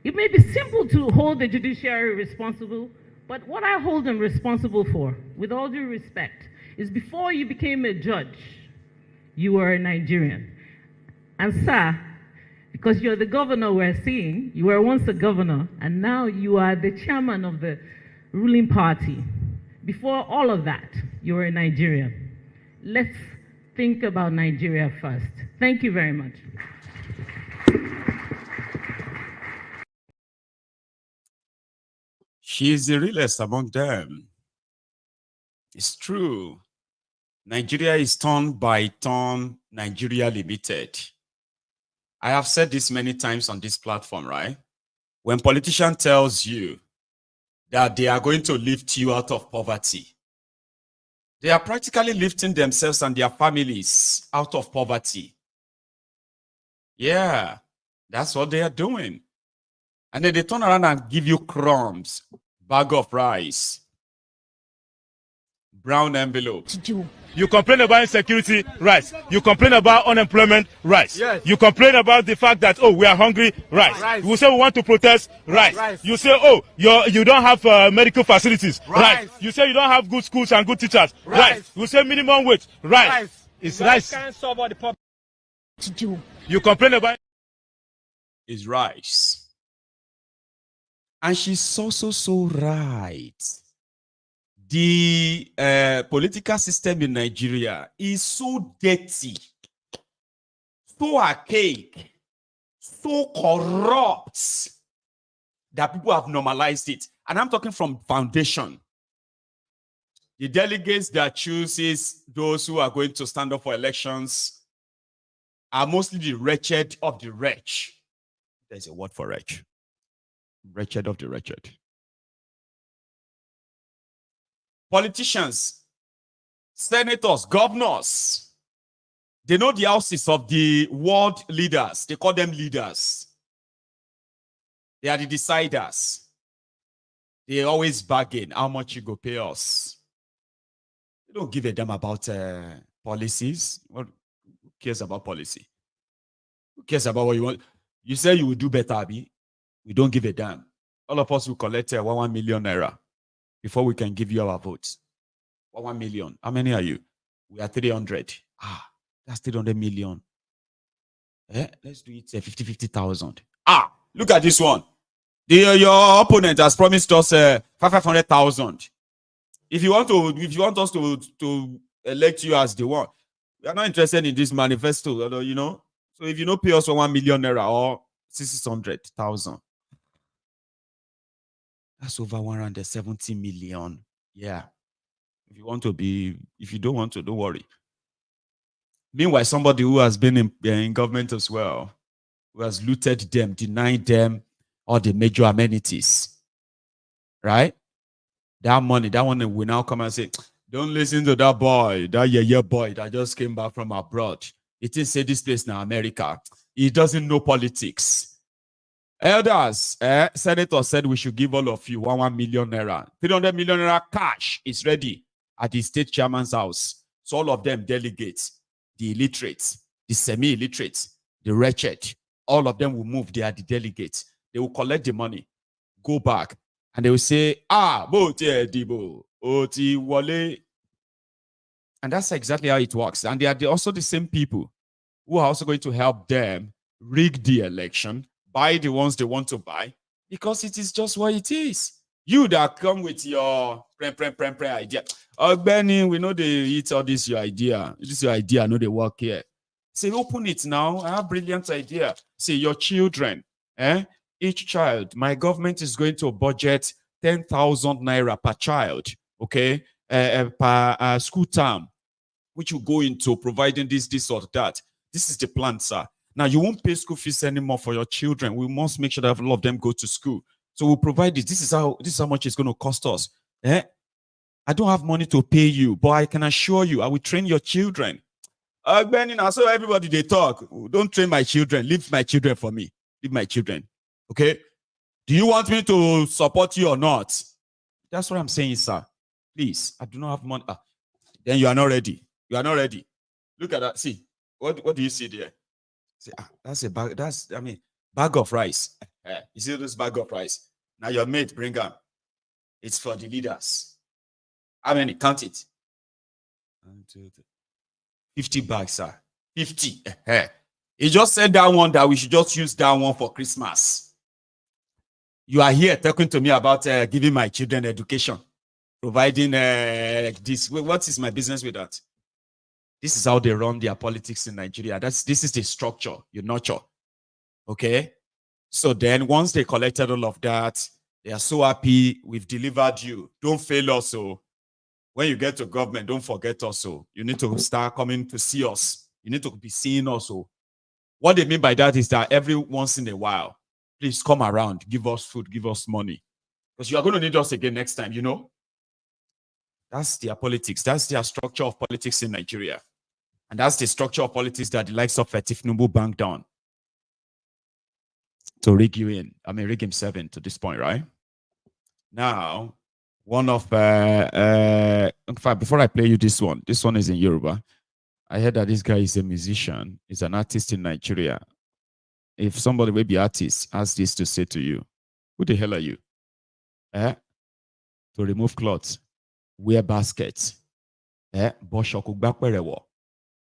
It may be simple to hold the judiciary responsible, but what I hold them responsible for, with all due respect, is before you became a judge, you were a Nigerian. And sir, because you're the governor we're seeing, you were once a governor, and now you are the chairman of the ruling party. Before all of that, you were a Nigerian. Let's think about Nigeria first. Thank you very much. She is the realest among them. It's true. Nigeria is turn by turn Nigeria Limited. I have said this many times on this platform, right? When politician tells you that they are going to lift you out of poverty, they are practically lifting themselves and their families out of poverty. Yeah, that's what they are doing. And then they turn around and give you crumbs, bag of rice, brown envelope. You complain about insecurity, right? You complain about unemployment, right? Yes. You complain about the fact that, oh, we are hungry, right? Right. You say we want to protest, right? Right. You say, oh, you don't have medical facilities, right? You say you don't have good schools and good teachers, right? You say minimum wage, right? It's rice. Can't solve all the problems. You complain about Is rice. And she's so right. The political system in Nigeria is so dirty, so archaic, so corrupt that people have normalized it. And I'm talking from foundation. The delegates that chooses those who are going to stand up for elections are mostly the wretched of the wretched. There's a word for wretched. Wretched of the wretched. Politicians, senators, governors, they know the houses of the world leaders. They call them leaders. They are the deciders. They always bargain how much you go pay us. They don't give a damn about policies. Who cares about policy? Who cares about what you want? You say you will do better, Abi. We don't give a damn. All of us will collect 1 million naira before we can give you our votes. 1 million. How many are you? We are 300. That's 300 million. Let's do it 50,000. Look at this one. Your opponent has promised us 500,000. If you want us to elect you as the one, we are not interested in this manifesto, you know. So if you don't pay us 1 million naira or 600,000, that's over 170 million. Yeah. If you don't want to, don't worry. Meanwhile, somebody who has been in government as well, who has looted them, denied them all the major amenities, right? That money, that one will now come and say, don't listen to that boy, that yeah boy that just came back from abroad. It is say this place now, America. He doesn't know politics. Elders, Senator said we should give all of you 1 million naira. 300 million naira cash is ready at the state chairman's house. So all of them delegates, the illiterates, the semi-illiterates, the wretched, all of them will move. They are the delegates. They will collect the money, go back, and they will say, Dibo, Oti Wale. And that's exactly how it works. And they are also the same people who are also going to help them rig the election, buy the ones they want to buy, because it is just what it is. You that come with your idea. Benny, we know they eat all this your idea. This is your idea, I know they work here. Say, open it now. I have a brilliant idea. Say, your children, each child, my government is going to budget 10,000 naira per child, okay, per school term, which will go into providing this or that. This is the plan, sir. Now, you won't pay school fees anymore for your children. We must make sure that all of them go to school. So we'll provide it. This is how much it's going to cost us. I don't have money to pay you, but I can assure you, I will train your children. Benny, now so everybody they talk. Don't train my children. Leave my children for me. Leave my children. Okay? Do you want me to support you or not? That's what I'm saying, sir. Please, I do not have money. Then you are not ready. You are not ready. Look at that. See, what do you see there? See, that's a bag. Bag of rice. You see this bag of rice? Now your mate bring them. It's for the leaders. How many? Count it. 1, 2, 3. 50 bags, sir. 50. He just said that one that we should just use that one for Christmas. You are here talking to me about giving my children education, providing this. What is my business with that? This is how they run their politics in Nigeria. This is the structure you nurture. Okay? So then once they collected all of that, they are so happy we've delivered you. Don't fail us. So when you get to government, don't forget us. So you need to start coming to see us. You need to be seeing us. So What they mean by that is that every once in a while, please come around, give us food, give us money. Because you are going to need us again next time, you know? That's their politics. That's their structure of politics in Nigeria. And that's the structure of politics that the likes of Thiefnubu banked on to rig you in. I mean, rig himself in to this point, right? Now, one of, in fact, before I play you this one is in Yoruba. I heard that this guy is a musician. He's an artist in Nigeria. If somebody will be artist has this to say to you, who the hell are you? To remove clothes, wear baskets,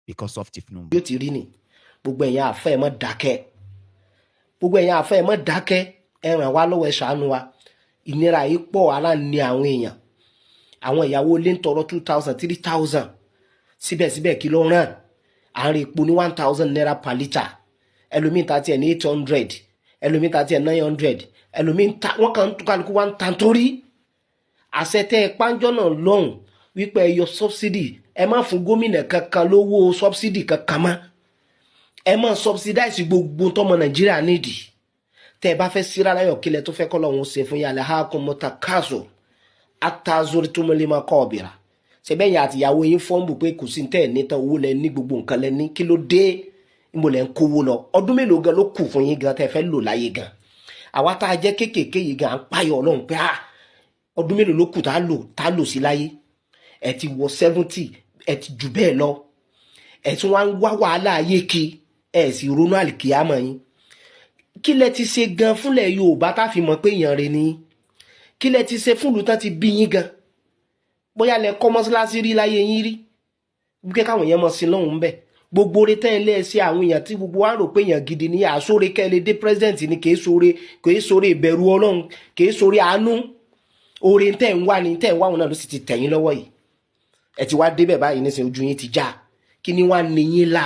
because of Thiefnubu. Yóò ti rí ni gbogbo ẹ̀yin àfẹ́ ẹ má dákẹ́ gbogbo ẹ̀yin àfẹ́ ẹ má dákẹ́ ẹ ràn wá lọ́wọ́ ẹ ṣàánú wa ìnira yìí pọ̀ ara ní àwọn èèyàn àwọn ìyàwó ilé ń tọrọ 2,000 3,000 síbẹ̀síbẹ̀ kí ló ràn àárín epo ní 1,000 naira per litre ẹlòmíì ta tiẹ̀ ní 800 ẹlòmíì ta tiẹ̀ 900 ẹlòmíì ta wọ́n kàn ń kálukú wá ń tan torí àṣẹ tẹ́ ẹ pánjọ́ náà lọ́hùn wípé ẹ yọ subsidy ẹ má fún gómìnà kankan lówó subsidy kankan mọ́ ẹ má subsidize gbogbo tọmọ Nàìjíríà nídìí tẹ́ ẹ bá fẹ́ síra láyọ̀ kílẹ̀ tó fẹ́ kọ́ lọ́hùn ṣe fún yàrá hákùn mọ́tàkásù àtàzórí tó mọ́lẹ́ máa kọ́ ọ̀bìrà ṣẹbẹ́yìn àtìyàwó yín fọ́ǹbù pé kò sí tẹ́ ẹ̀ ní tán owó lẹ ní gbogbo nǹkan lẹ ní kí ló dé níbo lẹ ń kówó lọ ọdún mélòó gan ló kù fún yín gan tẹ́ fẹ́ lò láyé gan àwa tá a jẹ́ kéékèèké yìí gan à ń páyọ̀ Ọlọ́run pé ọdún mélòó ló kù tá a lò sí láyé ẹ ti wọ 70 ẹ ti jù bẹ́ẹ̀ lọ ẹ tún wá ń wá wàhálà ayé kí ẹ sì ronú àlìkìyámọ̀ yín kí lẹ ti ṣe gan fúnlẹ̀ Yorùbá tá fi mọ̀ pé èèyàn rẹ̀ ni kí lẹ ti ṣe fúnlùú tán ti bí yín gan bóyá lẹ kọ́ mọ́sálásí rí láyé yín rí wípé káwọn èèyàn mọ̀ sí lọ́hùn bẹ́ẹ̀ gbogbo oore tẹ́ ẹ lẹ́ẹ̀ṣẹ̀ àwọn èèyàn tí gbogbo wa rò pé èèyàn gidi ní àsóre kẹ́lẹ́ dé president ni kì í sóre ìbẹ̀rù Ọlọ́run kì í sóre àánú oore tẹ́ ń wá ni tẹ́ ń wá wọn náà ló sì ti tẹ̀yìn lọ́wọ́ yìí ẹ ti wá débẹ̀ báyìí nísìnyí ojú yín ti já kí ni wá níyín la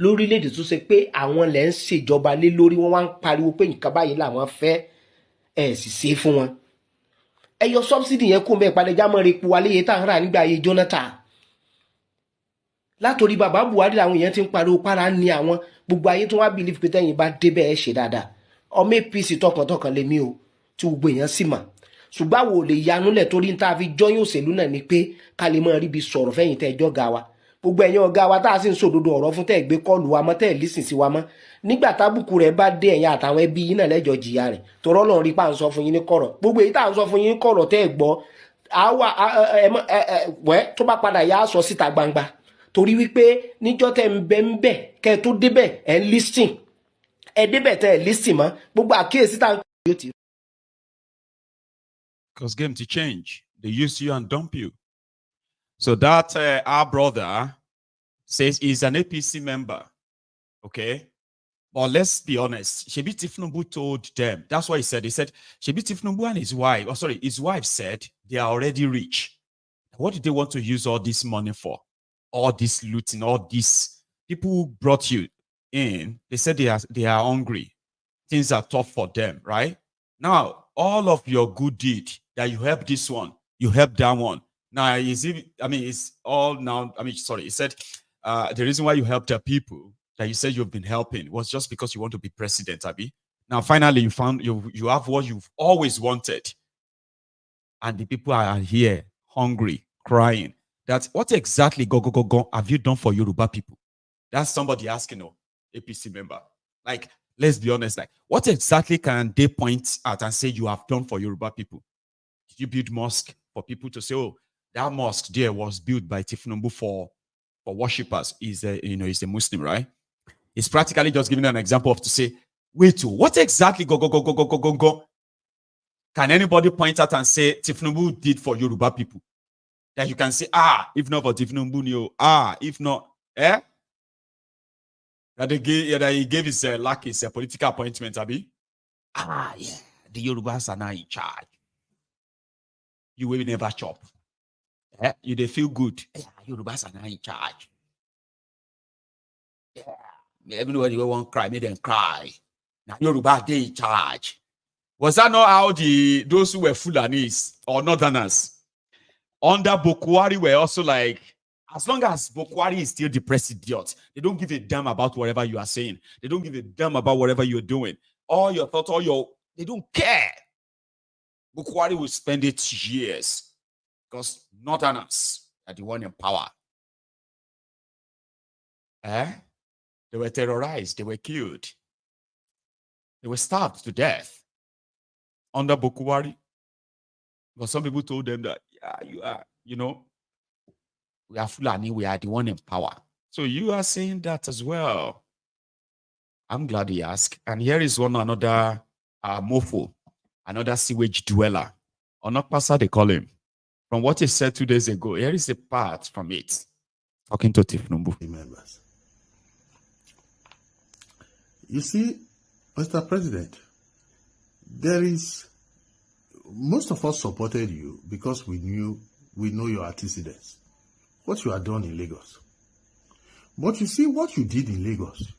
lórílẹ̀‐èdè tó ṣe pé àwọn lẹ́ ń ṣèjọba lé lórí wọn wá ń pariwo pé nǹkan báyìí làwọn fẹ́ ẹ sì ṣe fún wọn ẹ yọ subsidy yẹn kún bẹ́ẹ̀ padà jámọ́ repo aléyé tá à ń rà nígbà ayé Jonathan látòrí bàbá Buhari làwọn èèyàn ti ń pariwo para ní àwọn gbogbo ayé tó wá believe pé tẹ́yìn bá débẹ̀ ẹ ṣe dáadáa ọmọ APC tọkàntọkàn lèmi o tí gbogbo èèyàn sì mà ṣùgbọ́n àwọn ò lè yanúlẹ̀ torí ń tá a fi jọ́yìn òṣèlú náà ni pé ká lè máa ríbi sọ̀rọ̀ fẹ́yìn tẹ́ ẹjọ́ ga wa gbogbo ẹ̀yin ọ̀gá wa tá a sì ń sòdodo ọ̀rọ̀ fún tẹ́ ẹ̀ gbé kọ́ọ̀lù wa mọ́ tẹ́ ẹ̀ lísìn sí wa mọ́ nígbà tábùkù rẹ̀ bá dé ẹ̀yin àtàwọn ẹbí yín náà lẹ́jọ́ jìyà rẹ̀ torọ́ Ọlọ́run rí pa à ń sọ fún yín ní kọ̀rọ̀ gbogbo èyí tá à ń sọ fún yín ní kọ̀rọ̀ tẹ́ ẹ̀ gbọ́ wẹ́ tó bá padà yá sọ síta gbangba torí wípé níjọ́ tẹ́ ń bẹ kẹ́ ẹ tó débẹ̀ ẹ̀ ń lísìn ẹ débẹ̀ tẹ́ ẹ̀ lísìn mọ́ gbogbo àkíyèsí tá à ń kọ́ ti. Because game to change. They use you and dump you. So that our brother says he's an APC member. Okay? But let's be honest. Seyi Thiefnubu told them. That's what he said. He said, Seyi Thiefnubu and his wife, his wife said they are already rich. What do they want to use all this money for? All this looting, all this. People who brought you in, they said they are hungry. Things are tough for them, right? Now, all of your good deed, that you help this one, you help that one. Now, it's all now, he said the reason why you helped the people that you said you've been helping was just because you want to be president, Abi. Now, finally, you found you have what you've always wanted. And the people are here, hungry, crying. That's what exactly go have you done for Yoruba people? That's somebody asking, APC member. Like, let's be honest, like, what exactly can they point at and say you have done for Yoruba people? Did you build mosque for people to say, oh, that mosque there was built by Thiefnubu for worshippers? He's a Muslim, right? He's practically just giving an example of to say, wait, what exactly go can anybody point out and say Thiefnubu did for Yoruba people? That you can say, if not for Thiefnubu, if not, that he gave his his political appointment, Abi. Yeah, the Yorubas are now in charge. You will never chop. You they feel good. Yorubas are now in charge. Yeah, everybody will want cry, make them cry. Now Yoruba they in charge. Was that not how those who were Fulanis or Northerners under Bokwari were also like, As long as Bokwari is still the president, they don't give a damn about whatever you are saying. They don't give a damn about whatever you're doing. All your thoughts, they don't care. Bokwari will spend it years because Northerners are the one in power. They were terrorized. They were killed. They were starved to death under Bokwari. But some people told them that, yeah, you are, we are Fulani, we are the one in power. So you are saying that as well. I'm glad he asked. And here is another mofo, another sewage dweller. Onokpasa, they call him. From what he said 2 days ago, here is a part from it. Talking to Thiefnubu. Members. You see, Mr. President, most of us supported you because we know your antecedents, what you had done in Lagos. But you see what you did in Lagos.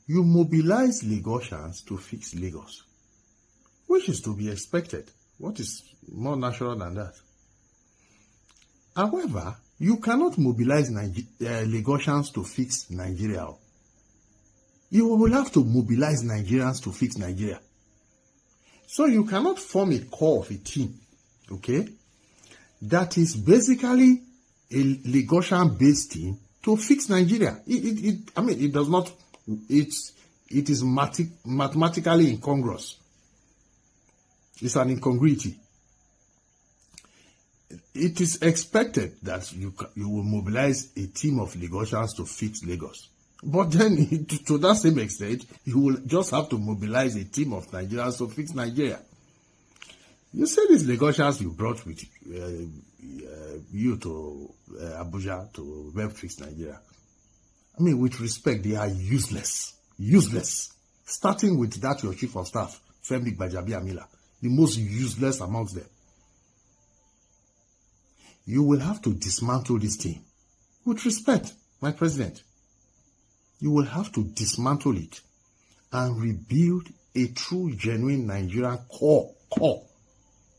You mobilized Lagosians to fix Lagos, which is to be expected. What is more natural than that? However, you cannot mobilize Lagosians to fix Nigeria. You will have to mobilize Nigerians to fix Nigeria. So you cannot form a core of a team, okay, that is basically a Lagosian-based team to fix Nigeria. It does not. It is mathematically incongruous. It's an incongruity. It is expected that you will mobilize a team of Lagosians to fix Lagos. But then, to that same extent, you will just have to mobilize a team of Nigerians to fix Nigeria. You say these Lagosians you brought with you to Abuja to help fix Nigeria. With respect, they are useless. Useless. Starting with that your chief of staff, Femi Gbajabiamila, the most useless amongst them. You will have to dismantle this team. With respect, my president. You will have to dismantle it and rebuild a true, genuine Nigerian core.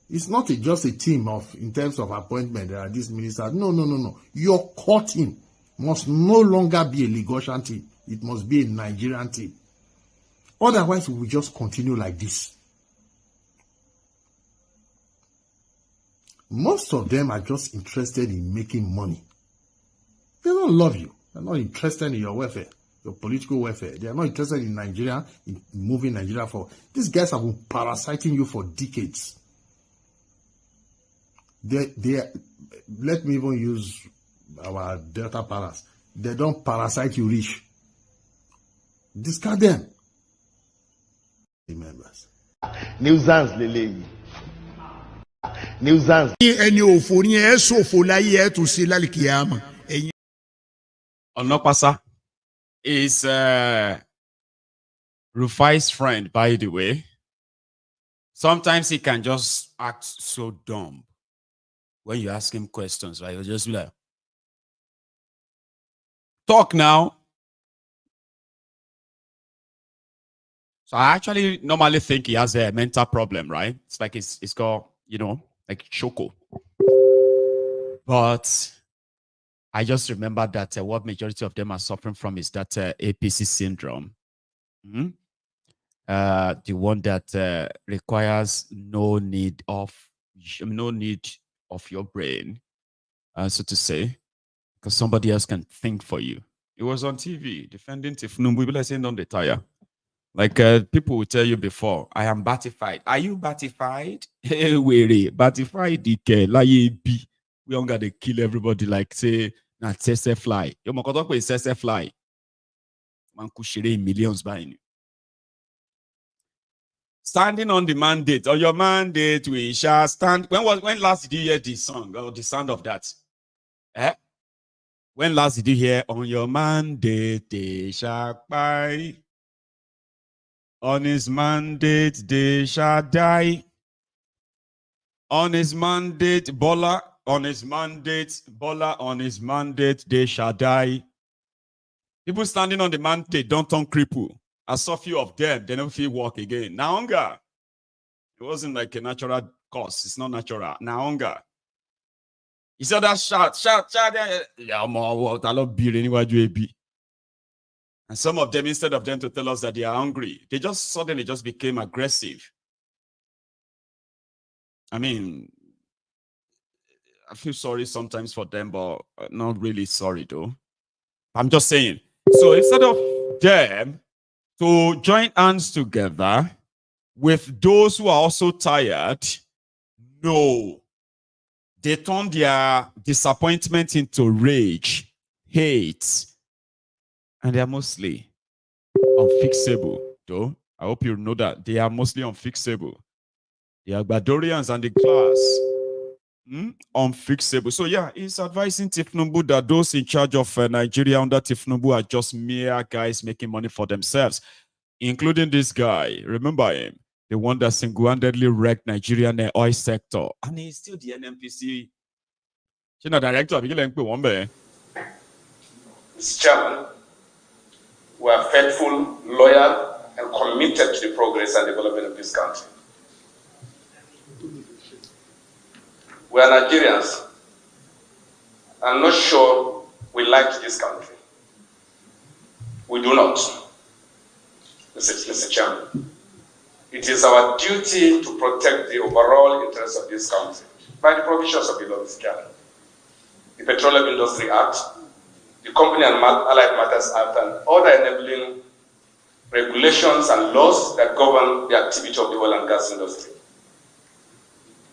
It's not just a team in terms of appointment. There are these ministers. No. Your core team must no longer be a Lagosian team. It must be a Nigerian team. Otherwise, we will just continue like this. Most of them are just interested in making money. They don't love you. They're not interested in your welfare. Your political welfare. They are not interested in Nigeria, in moving Nigeria forward. These guys have been parasiting you for decades. Let me even use our Delta Palace. They don't parasite you rich. Discard them. Members. Nuisance lele. Nuisance. Ẹni òfò ni ẹ ṣòfò láyé ẹ tún ṣe lálìkìyàmá. Onokpasa is Rufai's friend, by the way. Sometimes he can just act so dumb when you ask him questions, right? He'll just be like, talk now. So I actually normally think he has a mental problem, right? It's like it's got, like choco. But I just remember that what majority of them are suffering from is that APC syndrome. The one that requires no need of your brain, so to say, because somebody else can think for you. It was on TV defending Thiefnubu. People are saying don't they tire. Like people will tell you before, I am batified. Are you batified? Hey, weary. Batified, we don't gotta kill everybody like say na tese fly. Yo mokoto is tese fly. Man kushire millions buying you. Standing on the mandate. On your mandate, we shall stand. When last did you hear the song or the sound of that? When last did you hear on your mandate they shall buy? On his mandate they shall die. On his mandate, Bola. On his mandate, Bola. On his mandate they shall die. People standing on the mandate don't turn cripple. I saw few of them, they don't feel walk again. Now hunger. It wasn't like a natural cause. It's not natural. Now hunger. He said that shout. Yeah, I love beer anyway, AB. And some of them, instead of them to tell us that they are hungry, they just suddenly just became aggressive. I mean, I feel sorry sometimes for them, but not really sorry though. I'm just saying. So instead of them to join hands together with those who are also tired, no. They turn their disappointment into rage, hate, and they are mostly unfixable, though. I hope you know that. They are mostly unfixable. The Agbadorians and the class, unfixable. So yeah, he's advising Thiefnubu that those in charge of Nigeria under Thiefnubu are just mere guys making money for themselves, including this guy. Remember him? The one that single-handedly wrecked Nigerian oil sector. And he's still the NNPC director. Mr. Chairman, we are faithful, loyal, and committed to the progress and development of this country. We are Nigerians. I'm not sure we like this country. We do not, Mr. Chairman. It is our duty to protect the overall interests of this country by the provisions of the law, Mr. Chairman. The Petroleum Industry Act, the Company and Allied Matters Act, and other enabling regulations and laws that govern the activity of the oil and gas industry.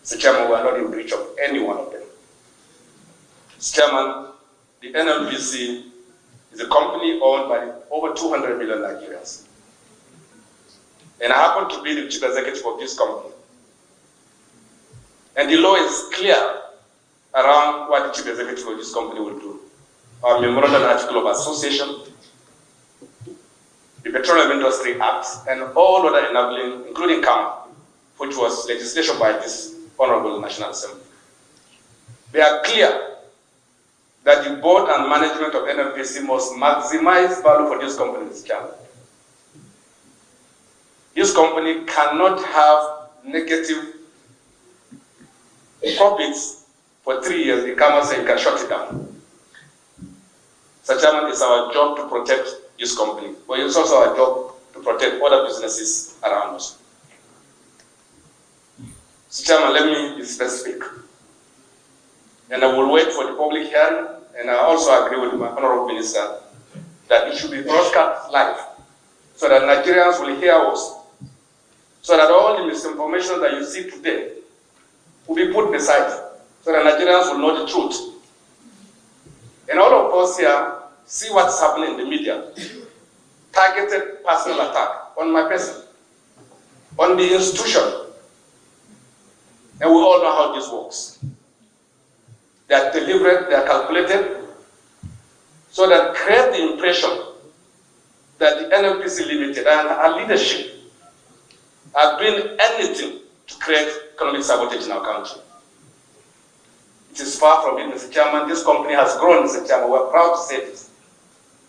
Mr. Chairman, we are not in breach of any one of them. Mr. Chairman, the NNPC is a company owned by over 200 million Nigerians. And I happen to be the chief executive of this company. And the law is clear around what the chief executive of this company will do. Our memorandum article of association, the Petroleum Industry Act, and all other enabling, including CAMA, which was legislation by this Honorable National Assembly. They are clear that the board and management of NNPC must maximize value for this company, Mr. Chairman. This company cannot have negative profits for 3 years. The CAMA say you can shut it down. Mr. Chairman, it's our job to protect this company, but it's also our job to protect other businesses around us. Mr. Chairman, let me be specific. And I will wait for the public hearing, and I also agree with my Honorable Minister that it should be broadcast live so that Nigerians will hear us, so that all the misinformation that you see today will be put beside, so that Nigerians will know the truth. And all of us here see what's happening in the media. Targeted personal attack on my person, on the institution. And we all know how this works. They are deliberate, they are calculated, so that create the impression that the NNPC Limited and our leadership are doing anything to create economic sabotage in our country. It is far from it, Mr. Chairman. This company has grown, Mr. Chairman. We're proud to say this.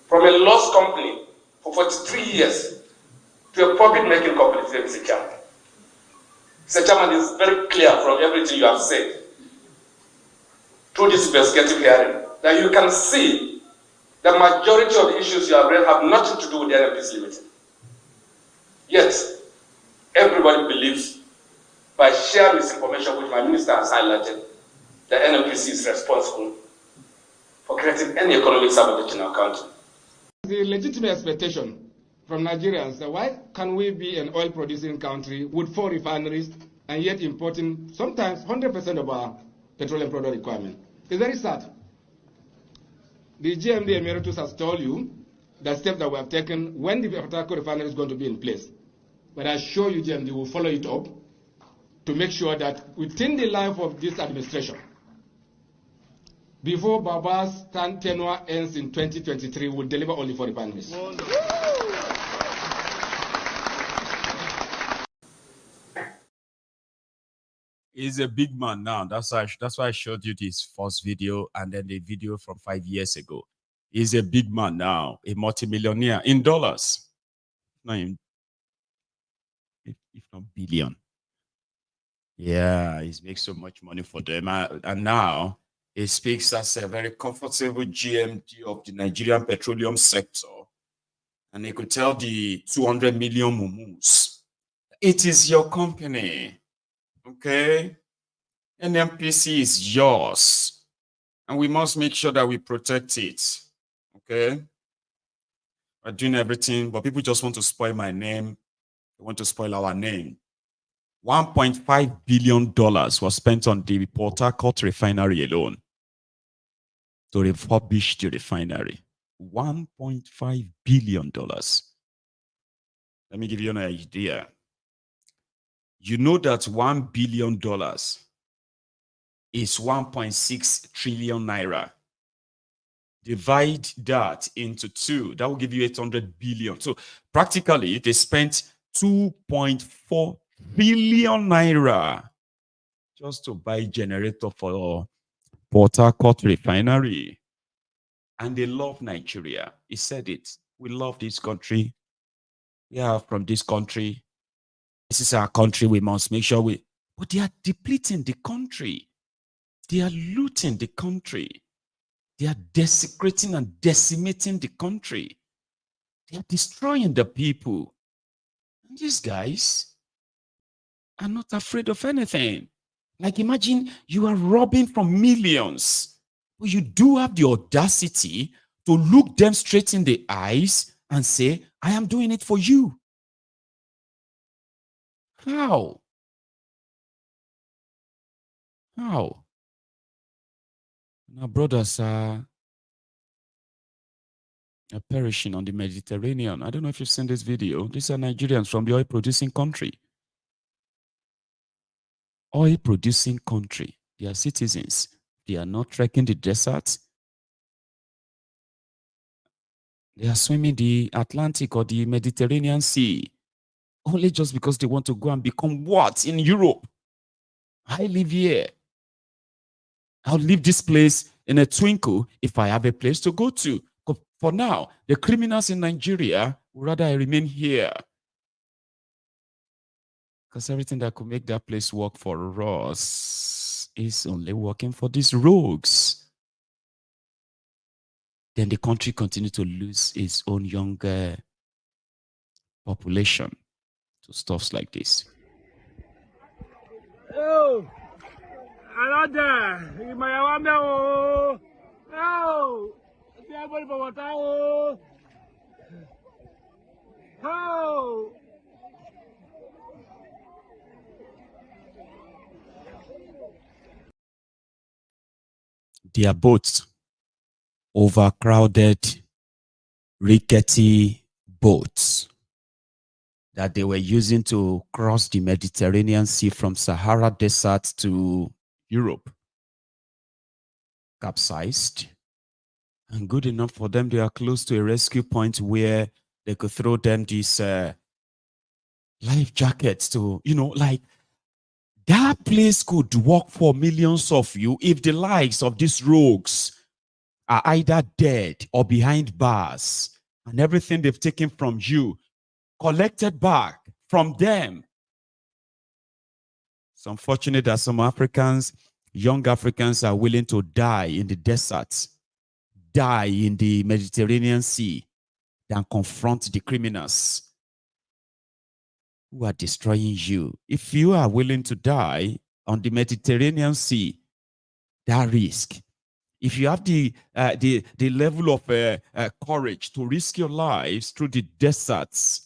From a loss company for 43 years to a profit-making company today, Mr. Chairman. Mr. Chairman, it is very clear from everything you have said through this investigative hearing that you can see the majority of the issues you have read have nothing to do with the NNPC Limited. Yet, everybody believes, by sheer misinformation which my minister has highlighted, the NNPC is responsible for creating any economic sabotage in our country. The legitimate expectation from Nigerians that why can we be an oil-producing country with 4 refineries and yet importing sometimes 100% of our petroleum product requirement? It's very sad. The GMD Emeritus has told you the steps that we have taken when the Port Harcourt refinery is going to be in place. But I assure you, GMD will follow it up to make sure that within the life of this administration, before Baba's tenure ends in 2023, we'll deliver only 4 refineries. He's a big man now. That's why I showed you this first video and then the video from 5 years ago. He's a big man now, a multimillionaire in dollars, not in, if not billion. Yeah, he's makes so much money for them, and now He speaks as a very comfortable GMD of the Nigerian petroleum sector. And he could tell the 200 million mumus, it is your company, okay? NMPC is yours. And we must make sure that we protect it, okay? We're doing everything, but people just want to spoil my name. They want to spoil our name. $1.5 billion was spent on the Port Harcourt refinery alone to refurbish the refinery. $1.5 billion. Let me give you an idea. You know that $1 billion is 1.6 trillion naira. Divide that into 2. That will give you 800 billion. So practically, they spent 2.4 billion naira just to buy generator for Port Harcourt refinery. And they love Nigeria. He said it. We love this country. We are from this country. This is our country. We must make sure we... But they are depleting the country. They are looting the country. They are desecrating and decimating the country. They are destroying the people. And these guys are not afraid of anything. Like imagine you are robbing from millions, but you do have the audacity to look them straight in the eyes and say, I am doing it for you. How? How? Our brothers are perishing on the Mediterranean. I don't know if you've seen this video. These are Nigerians from the oil-producing country. Oil-producing country. They are citizens. They are not trekking the desert. They are swimming the Atlantic or the Mediterranean Sea. Only just because they want to go and become what in Europe? I live here. I'll leave this place in a twinkle if I have a place to go to. But for now, the criminals in Nigeria would rather I remain here. Because everything that could make that place work for us is only working for these rogues. Then the country continues to lose its own younger population to stuffs like this. Oh, another. You might want to. Oh, everybody for what? Oh. Their boats, overcrowded, rickety boats that they were using to cross the Mediterranean Sea from Sahara Desert to Europe, capsized. And good enough for them, they are close to a rescue point where they could throw them these life jackets to, like, that place could work for millions of you if the likes of these rogues are either dead or behind bars, and everything they've taken from you collected back from them. It's unfortunate that some Africans, young Africans, are willing to die in the deserts, die in the Mediterranean Sea, than confront the criminals who are destroying you. If you are willing to die on the Mediterranean Sea, that risk. If you have the level of courage to risk your lives through the deserts,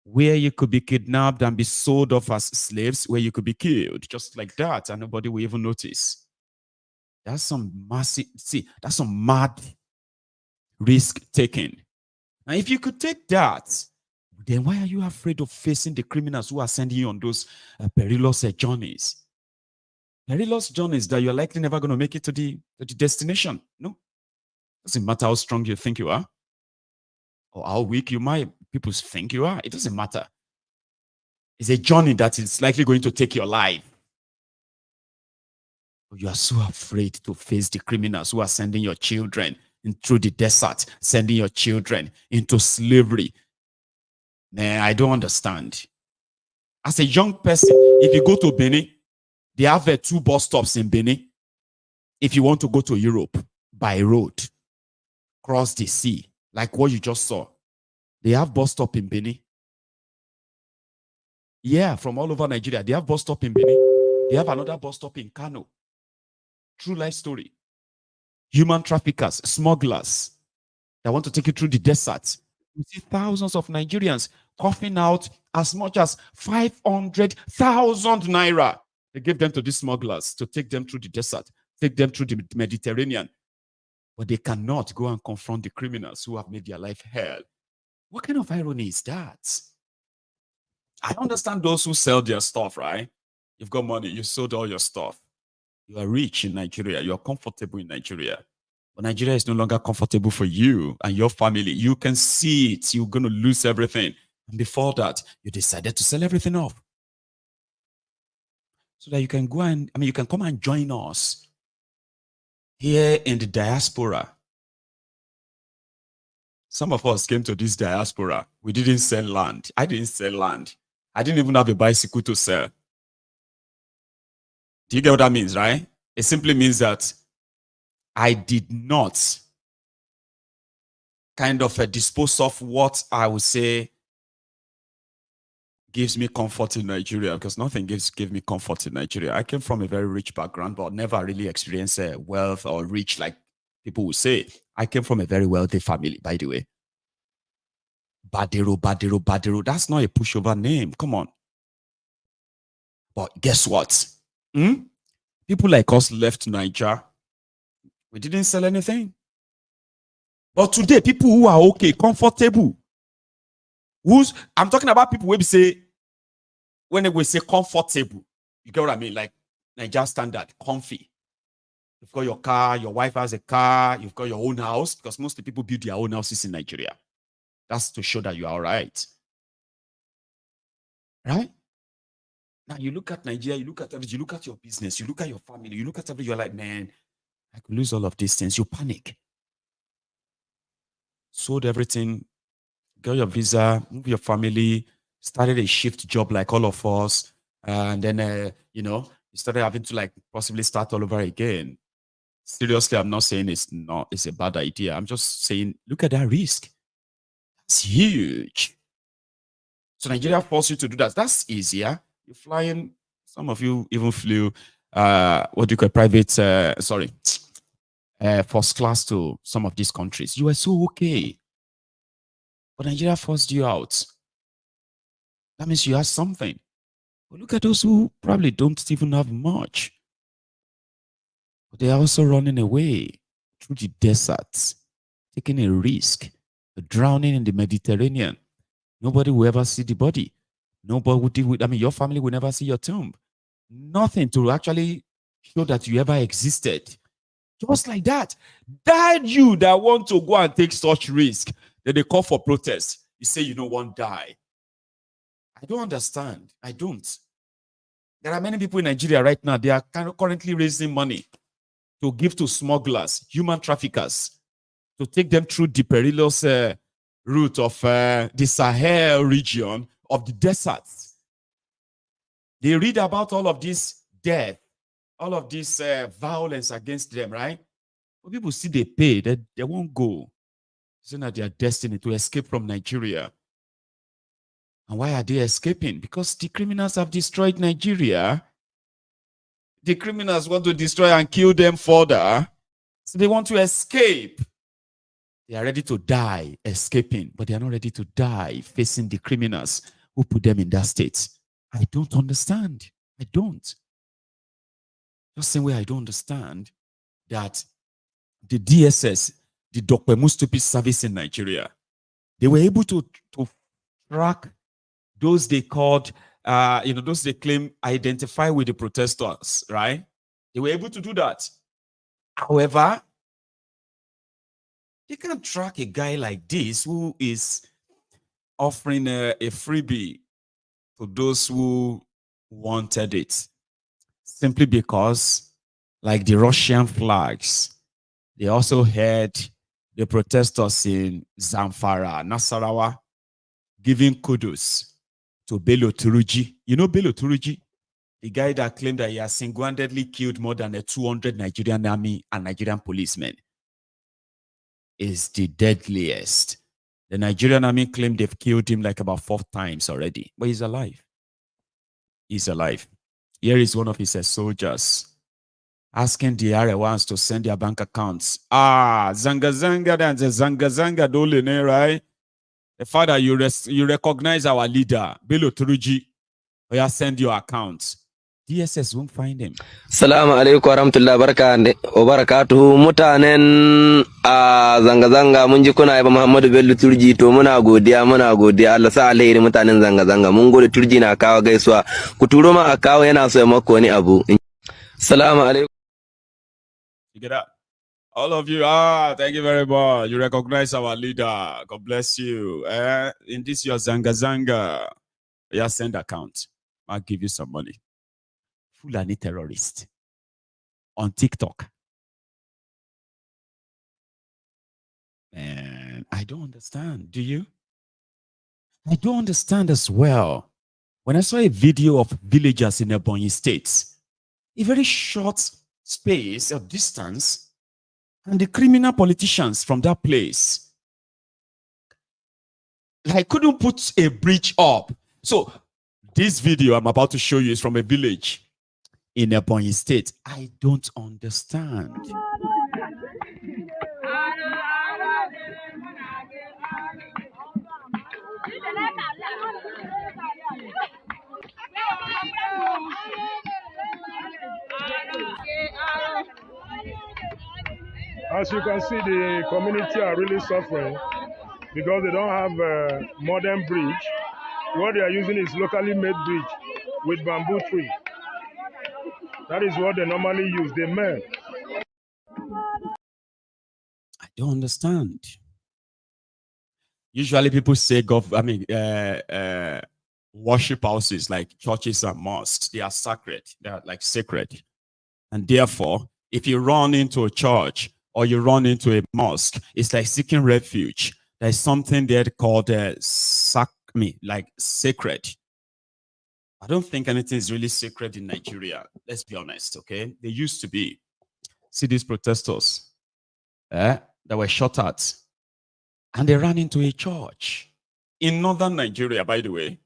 where you could be kidnapped and be sold off as slaves, where you could be killed just like that, and nobody will even notice. That's some massive, that's some mad risk taking. Now, if you could take that, then why are you afraid of facing the criminals who are sending you on those perilous journeys? Perilous journeys that you're likely never going to make it to the destination. No. Doesn't matter how strong you think you are or how weak you might people think you are. It doesn't matter. It's a journey that is likely going to take your life. But you are so afraid to face the criminals who are sending your children through the desert, sending your children into slavery. Nah, I don't understand. As a young person, if you go to Benin, they have 2 bus stops in Benin. if you want to go to Europe by road, cross the sea, like what you just saw, they have bus stop in Benin. Yeah, from all over Nigeria. They have bus stop in Benin. They have another bus stop in Kano. True life story. Human traffickers, smugglers that want to take you through the desert. You see thousands of Nigerians coughing out as much as 500,000 naira. They give them to these smugglers to take them through the desert, take them through the Mediterranean. But they cannot go and confront the criminals who have made their life hell. What kind of irony is that? I understand those who sell their stuff, right? You've got money, you sold all your stuff. You are rich in Nigeria, you are comfortable in Nigeria. But Nigeria is no longer comfortable for you and your family. You can see it, you're going to lose everything. And before that, you decided to sell everything off. So that you can go and, you can come and join us here in the diaspora. Some of us came to this diaspora. We didn't sell land. I didn't sell land. I didn't even have a bicycle to sell. Do you get what that means, right? It simply means that I did not kind of dispose of what I would say gives me comfort in Nigeria, because nothing gives me comfort in Nigeria. I came from a very rich background, but never really experienced wealth or rich like people would say. I came from a very wealthy family, by the way. Badero. That's not a pushover name. Come on. But guess what? People like us left Nigeria. We didn't sell anything. But today, people who are okay, comfortable. I'm talking about people who say, when we say comfortable, you get what I mean? Like Nigeria standard, comfy. You've got your car, your wife has a car, you've got your own house, because most of the people build their own houses in Nigeria. That's to show that you are all right. Right? Now you look at Nigeria, you look at everything, you look at your business, you look at your family, you look at everything, you're like, man, I could lose all of these things. You panic. Sold everything, got your visa, moved your family, started a shift job like all of us, and then, you started having to possibly start all over again. Seriously, I'm not saying it's a bad idea. I'm just saying, look at that risk. That's huge. So Nigeria forced you to do that. That's easier. You're flying. Some of you even flew, what do you call private, first class to some of these countries. You were so okay. But Nigeria forced you out. That means you have something. But look at those who probably don't even have much. But they are also running away through the deserts, taking a risk, drowning in the Mediterranean. Nobody will ever see the body. Nobody will deal with, your family will never see your tomb. Nothing to actually show that you ever existed. Just like that. That you that want to go and take such risk, that they call for protest. You say you don't want to die. I don't understand. I don't. There are many people in Nigeria right now, they are currently raising money to give to smugglers, human traffickers, to take them through the perilous route of the Sahel region of the deserts. They read about all of this death, all of this violence against them, right? But people see they pay, they won't go. It's not their destiny to escape from Nigeria. And why are they escaping? Because the criminals have destroyed Nigeria. The criminals want to destroy and kill them further. So they want to escape. They are ready to die escaping, but they are not ready to die facing the criminals who put them in that state. I don't understand. I don't. Just the same way I don't understand that the DSS, the Dokwemustupi service in Nigeria, they were able to track those they called, those they claim identify with the protesters, right? They were able to do that. However, they can't track a guy like this who is offering a freebie to those who wanted it. Simply because, like the Russian flags, they also had the protesters in Zamfara, Nassarawa, giving kudos to Bello Turuji. You know Bello Turuji? the guy that claimed that he has single-handedly killed more than 200 Nigerian army and Nigerian policemen, is the deadliest. The Nigerian army claimed they've killed him like about 4 times already, but he's alive. He's alive. Here is one of his soldiers asking the Arewans to send their bank accounts. Zanga and the Zanga dole, right? The father, you recognize our leader, Bello Turuji. Or send your accounts. DSS won't find him. Assalamu alaikum warahmatullahi wabarakatuh. Mutanen zanga-zanga mun ji kuna yaba Muhammadu Bello Turji, to muna godiya Allah sa alheri mutanen zanga-zanga mun gode. Turji na kawo gaisuwa, ku turo ma a kawo yana so ya mako wani abu. Assalamu alaikum. You get that? All of you, thank you very much. You recognize our leader. God bless you. In this your zanga-zanga, send account. I'll give you some money. Fulani terrorist on TikTok. Man, I don't understand. Do you? I don't understand as well. When I saw a video of villagers in Ebonyi State, a very short space of distance, and the criminal politicians from that place, like, couldn't put a bridge up. So this video I'm about to show you is from a village in Ebonyi State. I don't understand. As you can see, the community are really suffering because they don't have a modern bridge. What they are using is locally made bridge with bamboo tree. That is what they normally use, the men. I don't understand. Usually people say, worship houses like churches and mosques, they are sacred. They are like sacred. And therefore, if you run into a church or you run into a mosque, it's like seeking refuge. There's something there called like sacred. I don't think anything is really sacred in Nigeria. Let's be honest, okay? They used to be. See these protesters that were shot at, and they ran into a church in northern Nigeria, by the way.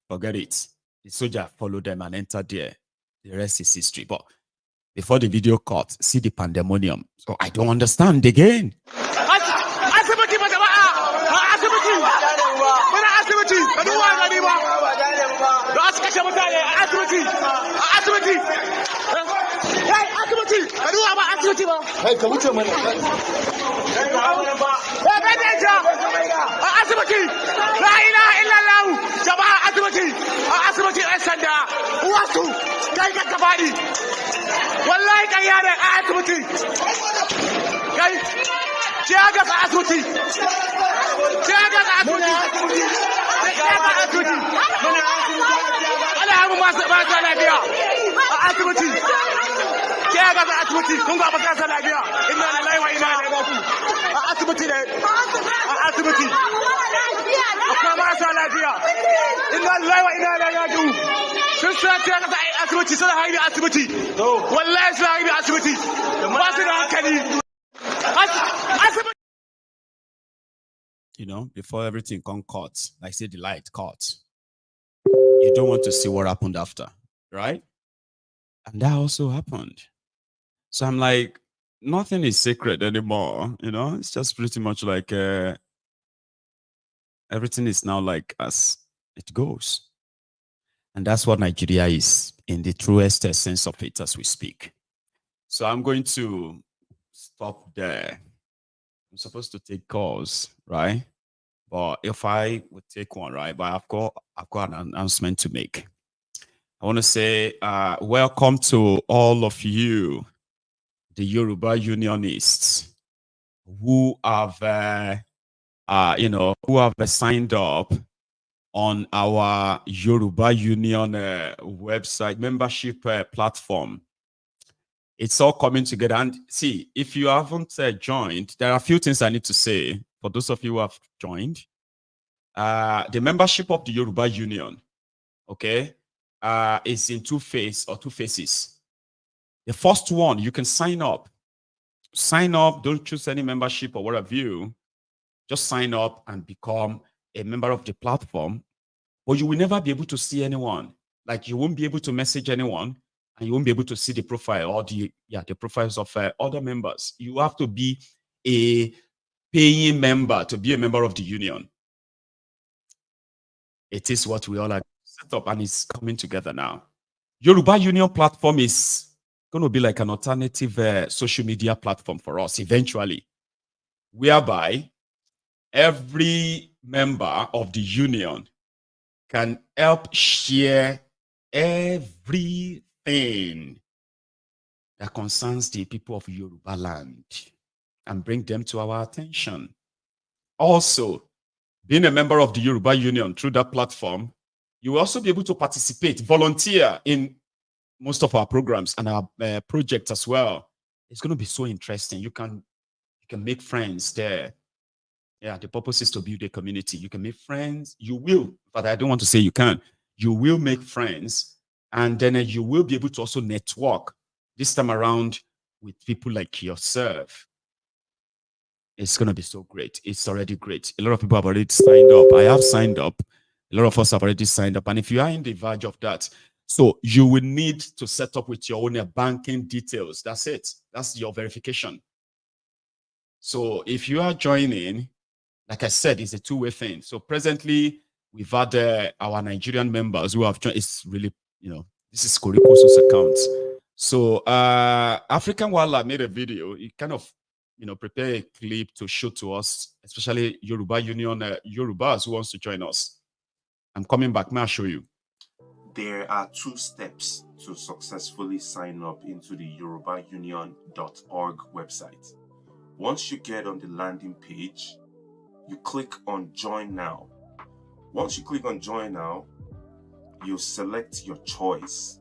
Forget it. The soldier followed them and entered there. The rest is history. But before the video cut, see the pandemonium. So I don't understand again. You know, before everything come caught, like say the light caught, you don't want to see what happened after, right? And that also happened. So I'm like, nothing is sacred anymore. You know, it's just pretty much like everything is now like as it goes. And that's what Nigeria is in the truest sense of it as we speak. So I'm going to stop there. I'm supposed to take calls, right? But if I would take one, right? But I've got an announcement to make. I want to say welcome to all of you, the Yoruba Unionists, who have, who have signed up on our Yoruba Union website membership platform. It's all coming together. And see, if you haven't joined, there are a few things I need to say for those of you who have joined. The membership of the Yoruba Union, okay? is in two phases. The first one, you can sign up. Sign up, don't choose any membership or whatever you. Just sign up and become a member of the platform. But you will never be able to see anyone. Like you won't be able to message anyone, and you won't be able to see the profile or the profiles of other members. You have to be a paying member to be a member of the union. It is what we all are set up, and it's coming together now. Yoruba Union platform is going to be like an alternative social media platform for us eventually, whereby every member of the union can help share everything that concerns the people of Yoruba land and bring them to our attention. Also, being a member of the Yoruba Union through that platform, you will also be able to participate, volunteer in most of our programs and our projects as well. It's going to be so interesting. You can make friends there. Yeah, the purpose is to build a community. You can make friends. You will, but I don't want to say you can. You will make friends, and then you will be able to also network this time around with people like yourself. It's going to be so great. It's already great. A lot of people have already signed up. I have signed up. A lot of us have already signed up. And if you are in the verge of that, so you will need to set up with your own banking details. That's it. That's your verification. So if you are joining, like I said, it's a two-way thing. So presently, we've had our Nigerian members who have joined. It's really, this is Korikoso's account. So African Wala made a video. He kind of, prepare a clip to show to us, especially Yoruba Union Yorubas who wants to join us. I'm coming back. May I show you? There are 2 steps to successfully sign up into the yorubaunion.org website. Once you get on the landing page, you click on Join Now. Once you click on Join Now, you select your choice.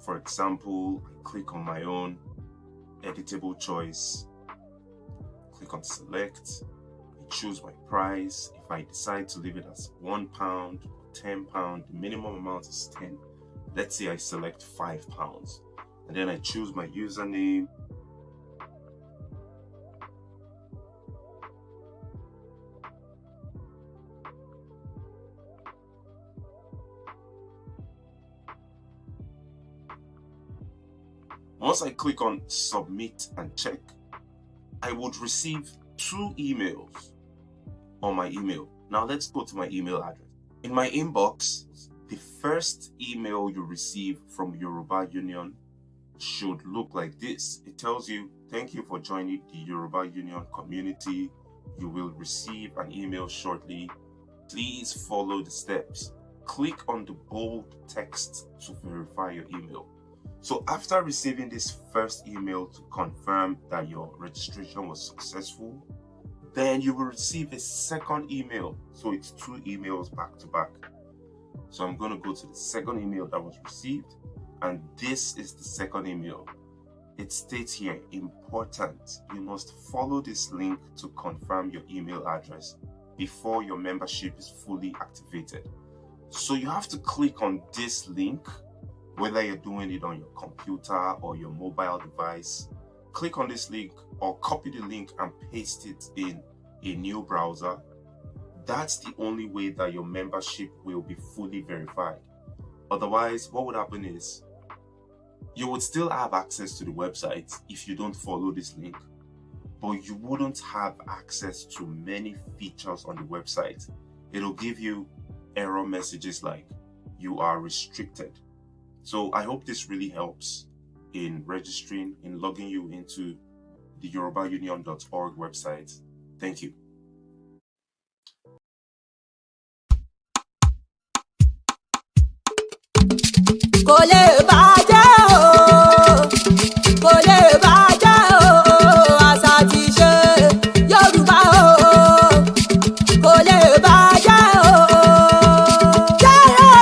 For example, I click on my own editable choice. Click on Select. I choose my price. If I decide to leave it as £1 or £10, the minimum amount is 10. Let's say I select £5, and then I choose my username. Once I click on Submit and check, I would receive 2 emails on my email. Now let's go to my email address. In my inbox, the first email you receive from Yoruba Union should look like this. It tells you, thank you for joining the Yoruba Union community. You will receive an email shortly. Please follow the steps. Click on the bold text to verify your email. So after receiving this first email to confirm that your registration was successful, then you will receive a second email. So it's 2 emails back to back. So I'm going to go to the second email that was received, and this is the second email. It states here, important, you must follow this link to confirm your email address before your membership is fully activated. So you have to click on this link, whether you're doing it on your computer or your mobile device. Click on this link or copy the link and paste it in a new browser. That's the only way that your membership will be fully verified. Otherwise, what would happen is you would still have access to the website if you don't follow this link, but you wouldn't have access to many features on the website. It'll give you error messages like you are restricted. So I hope this really helps in registering, in logging you into the yorubaunion.org website. Thank you. Kò lè bàjẹ́ o, kò lè bàjẹ́ o, àṣà àti ìṣe Yorùbá o, kò lè bàjẹ́ o. Jẹ́rọ̀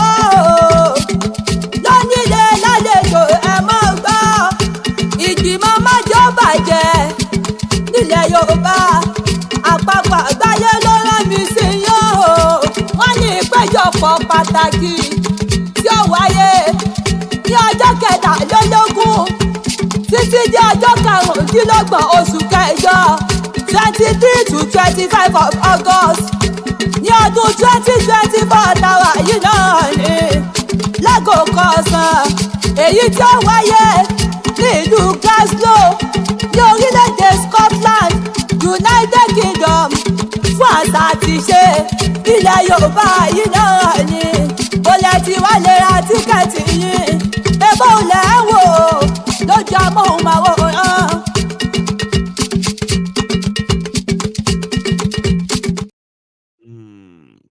o, lónílé lálejò ẹ mọ́ gbọ́, ìgbìmọ̀ májò bàjẹ́ nílẹ̀ Yorùbá, àpapọ̀ àgbáyé ló rán mi sí yín o, wọ́n ní ìpéjọpọ̀ pàtàkì títí di ọjọ́ karùndínlọ́gbọ̀n oṣù kẹjọ 23 to 25 of August ní ọdún 2024 tàwa yìí náà ni lágòókò ọ̀sán èyí tí ó wáyé ní ìlú Glasgow ní orílẹ̀-èdè Scotland United Kingdom fún àṣà àti ìṣe ilẹ̀ Yorùbá yìí náà ni olè tí wá lè ra tíkẹ́ẹ̀tì yìí ebó lẹ̀ ń wò lójú amóhùnmáwòrán.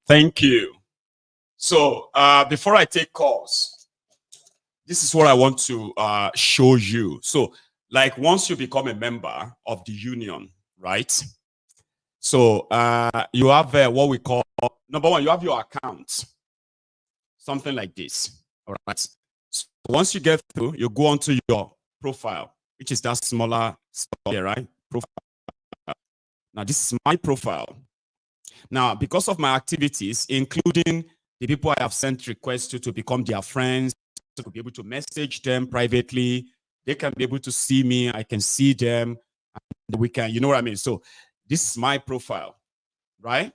Thank you. So before I take calls, this is what I want to show you. So like once you become a member of the union, right? So you have what we call, number one, you have your account, something like this, all right? So once you get through, you go onto your profile, which is that smaller stuff here, right? Profile. Now this is my profile. Now, because of my activities, including the people I have sent requests to become their friends, to be able to message them privately, they can be able to see me, I can see them, and we can, you know what I mean? So this is my profile, right?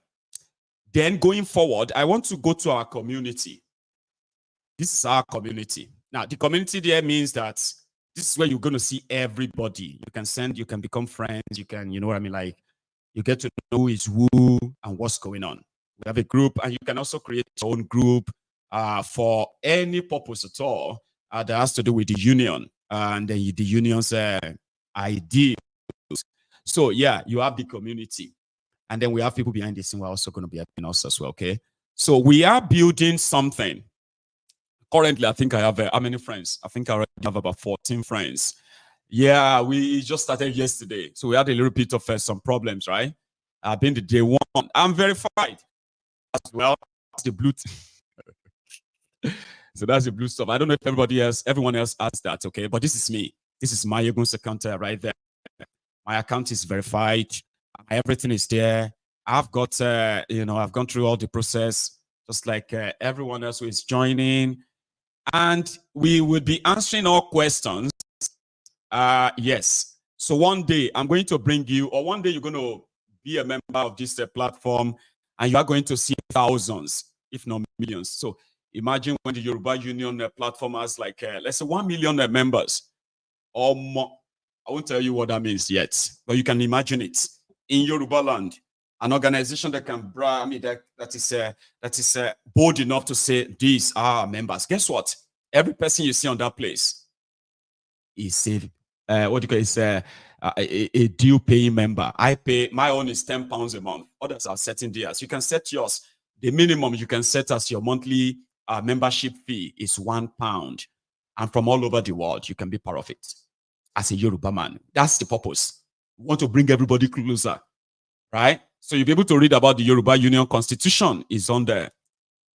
Then going forward, I want to go to our community. This is our community. Now, the community there means that this is where you're going to see everybody. You can send, you can become friends, you can, you know what I mean? Like, you get to know who is who and what's going on. We have a group, and you can also create your own group for any purpose at all that has to do with the union and the union's ideas. So yeah, you have the community, and then we have people behind the scene who are also going to be helping us as well. Okay, so we are building something. Currently, I think I have how many friends? I think I already have about 14 friends. Yeah, we just started yesterday, so we had a little bit of some problems, right? I've been the day one. I'm verified as well. That's the blue. So that's the blue stuff. I don't know if everyone else has that, okay? But this is me. This is Maiyegun's account right there. My account is verified. Everything is there. I've got, I've gone through all the process, just like everyone else who is joining, and we will be answering all questions. Yes. So one day I'm going to bring you, or one day you're going to be a member of this platform, and you are going to see thousands, if not millions. So imagine when the Yoruba Union platform has like, let's say 1 million members or more. I won't tell you what that means yet, but you can imagine it in Yoruba land, an organization that can brag, that is bold enough to say these are our members. Guess what? Every person you see on that place is a due paying member. I pay, my own is £10 a month. Others are setting theirs. You can set yours. The minimum you can set as your monthly membership fee is £1. And from all over the world, you can be part of it as a Yoruba man. That's the purpose. We want to bring everybody closer, right? So you'll be able to read about the Yoruba Union Constitution is on there,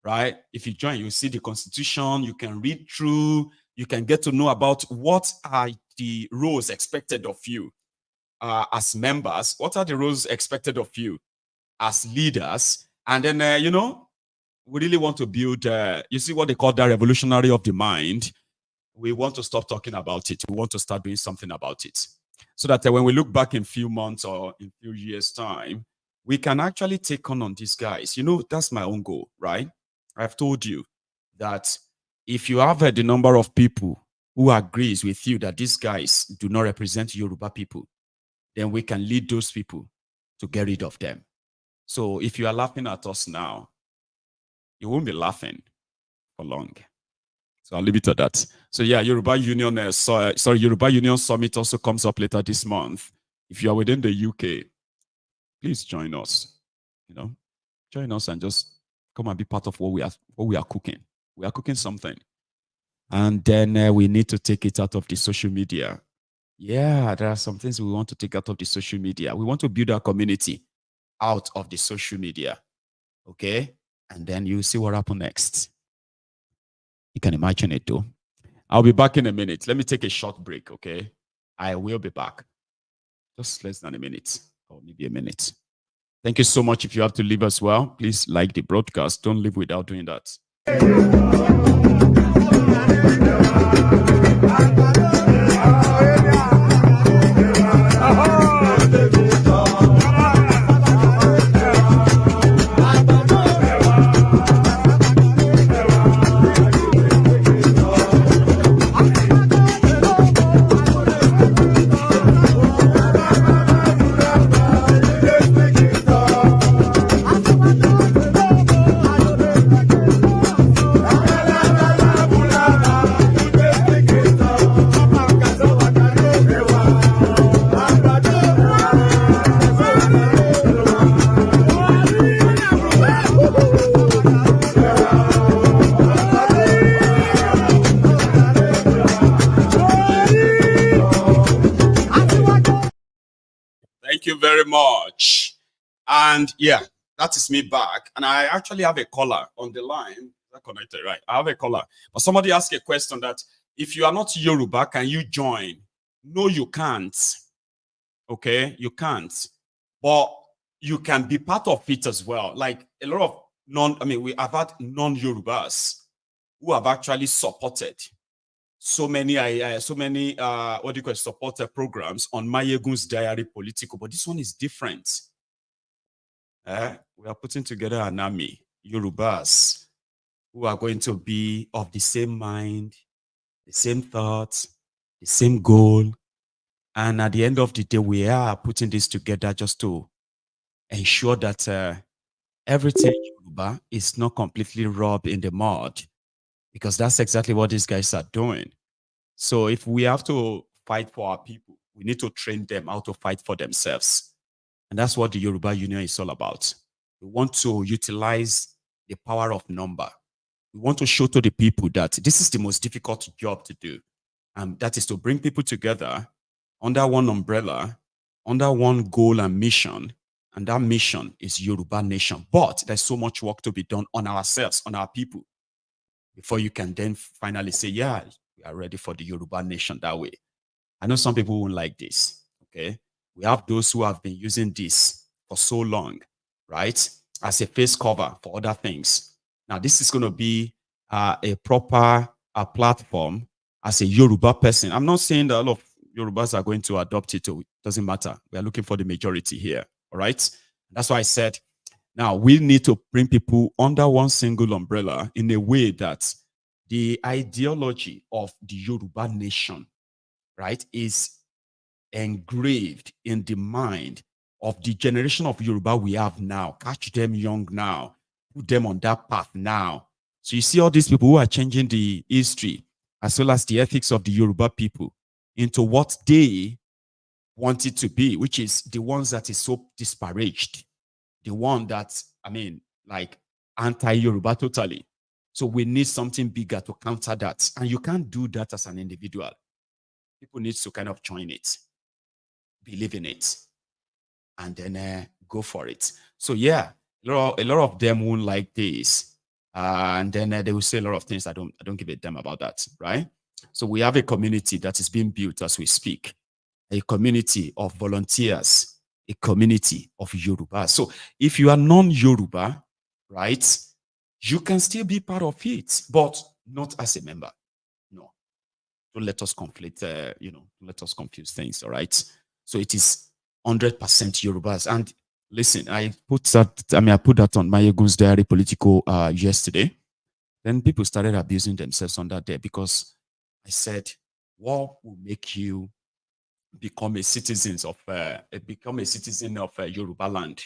right? If you join, you see the Constitution. You can read through. You can get to know about what are the roles expected of you as members. What are the roles expected of you as leaders? And then, we really want to build, you see what they call that revolutionary of the mind. We want to stop talking about it. We want to start doing something about it. So that when we look back in a few months or in a few years' time, we can actually take on these guys. That's my own goal, right? I've told you that if you have the number of people who agrees with you that these guys do not represent Yoruba people, then we can lead those people to get rid of them. So if you are laughing at us now, you won't be laughing for long. So I'll leave it at that. So yeah, Yoruba Union, Yoruba Union Summit also comes up later this month. If you are within the UK, please join us. Join us and just come and be part of what we are cooking. We are cooking something. And then we need to take it out of the social media. Yeah, there are some things we want to take out of the social media. We want to build our community out of the social media. Okay? And then you see what happens next. You can imagine it though. I'll be back in a minute. Let me take a short break, okay? I will be back. Just less than a minute, or maybe a minute. Thank you so much. If you have to leave as well, please like the broadcast. Don't leave without doing that. very much. And yeah, that is me back. And I actually have a caller on the line. Is that connected? Right. I have a caller. But somebody asked a question that if you are not Yoruba, can you join? No, you can't. Okay, you can't. But you can be part of it as well. Like a lot of we have had non-Yorubas who have actually supported so many what do you call it, supporter programs on Maiyegun's diary political, but this one is different. We are putting together an army, Yorubas, who are going to be of the same mind, the same thoughts, the same goal. And at the end of the day, we are putting this together just to ensure that everything Yoruba is not completely rubbed in the mud, because that's exactly what these guys are doing. So if we have to fight for our people, we need to train them how to fight for themselves. And that's what the Yoruba Union is all about. We want to utilize the power of number. We want to show to the people that this is the most difficult job to do. And that is to bring people together under one umbrella, under one goal and mission. And that mission is Yoruba Nation. But there's so much work to be done on ourselves, on our people, before you can then finally say, yeah, we are ready for the Yoruba Nation that way. I know some people won't like this, okay? We have those who have been using this for so long, right? As a face cover for other things. Now, this is going to be a proper platform as a Yoruba person. I'm not saying that a lot of Yorubas are going to adopt it. It doesn't matter. We are looking for the majority here, all right? That's why I said, now we need to bring people under one single umbrella in a way that the ideology of the Yoruba nation, right, is engraved in the mind of the generation of Yoruba we have now. Catch them young now, put them on that path now. So you see all these people who are changing the history as well as the ethics of the Yoruba people into what they want it to be, which is the ones that is so disparaged, the one that, like anti-Yoruba totally. So we need something bigger to counter that. And you can't do that as an individual. People need to kind of join it, believe in it, and then go for it. So yeah, a lot of them won't like this. And then they will say a lot of things. I don't give a damn about that, right? So we have a community that is being built as we speak, a community of volunteers, a community of Yoruba. So if you are non-Yoruba, right, you can still be part of it, but not as a member. No, don't let us conflate, don't let us confuse things, all right? So it is 100% Yorubas. And listen, I put that on Maiyegun's diary political yesterday. Then people started abusing themselves on that day because I said, what will make you become a citizen of Yoruba land?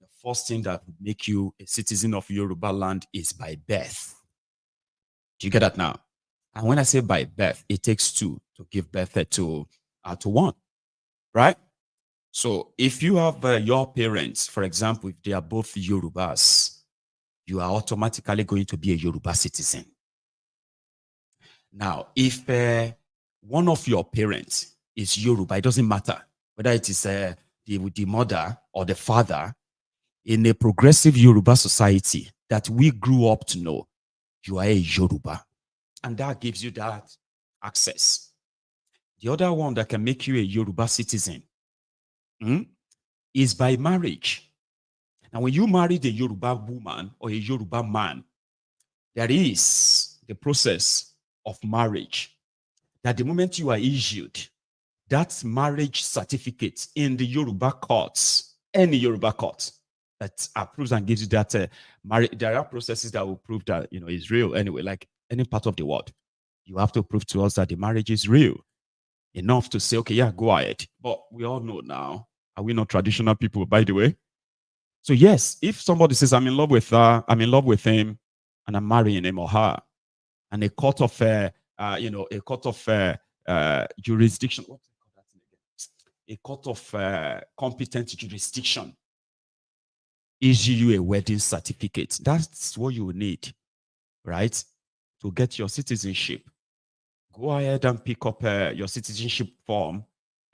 The first thing that would make you a citizen of Yoruba land is by birth. Do you get that now? And when I say by birth, it takes two to give birth to one, right? So if you have your parents, for example, if they are both Yorubas, you are automatically going to be a Yoruba citizen. Now, if one of your parents is Yoruba, it doesn't matter whether it is the mother or the father. In a progressive Yoruba society that we grew up to know, you are a Yoruba. And that gives you that access. The other one that can make you a Yoruba citizen is by marriage. Now, when you marry a Yoruba woman or a Yoruba man, there is the process of marriage. That the moment you are issued that marriage certificate in the Yoruba courts, any Yoruba court that approves and gives you that marriage, there are processes that will prove that it's real anyway, like any part of the world. You have to prove to us that the marriage is real enough to say, okay, yeah, go ahead. But we all know now, are we not traditional people, by the way? So yes, if somebody says, I'm in love with her, I'm in love with him, and I'm marrying him or her, and a court of jurisdiction, what do you call that thing again? A court of competent jurisdiction issue you a wedding certificate. That's what you need, right? To get your citizenship. Go ahead and pick up your citizenship form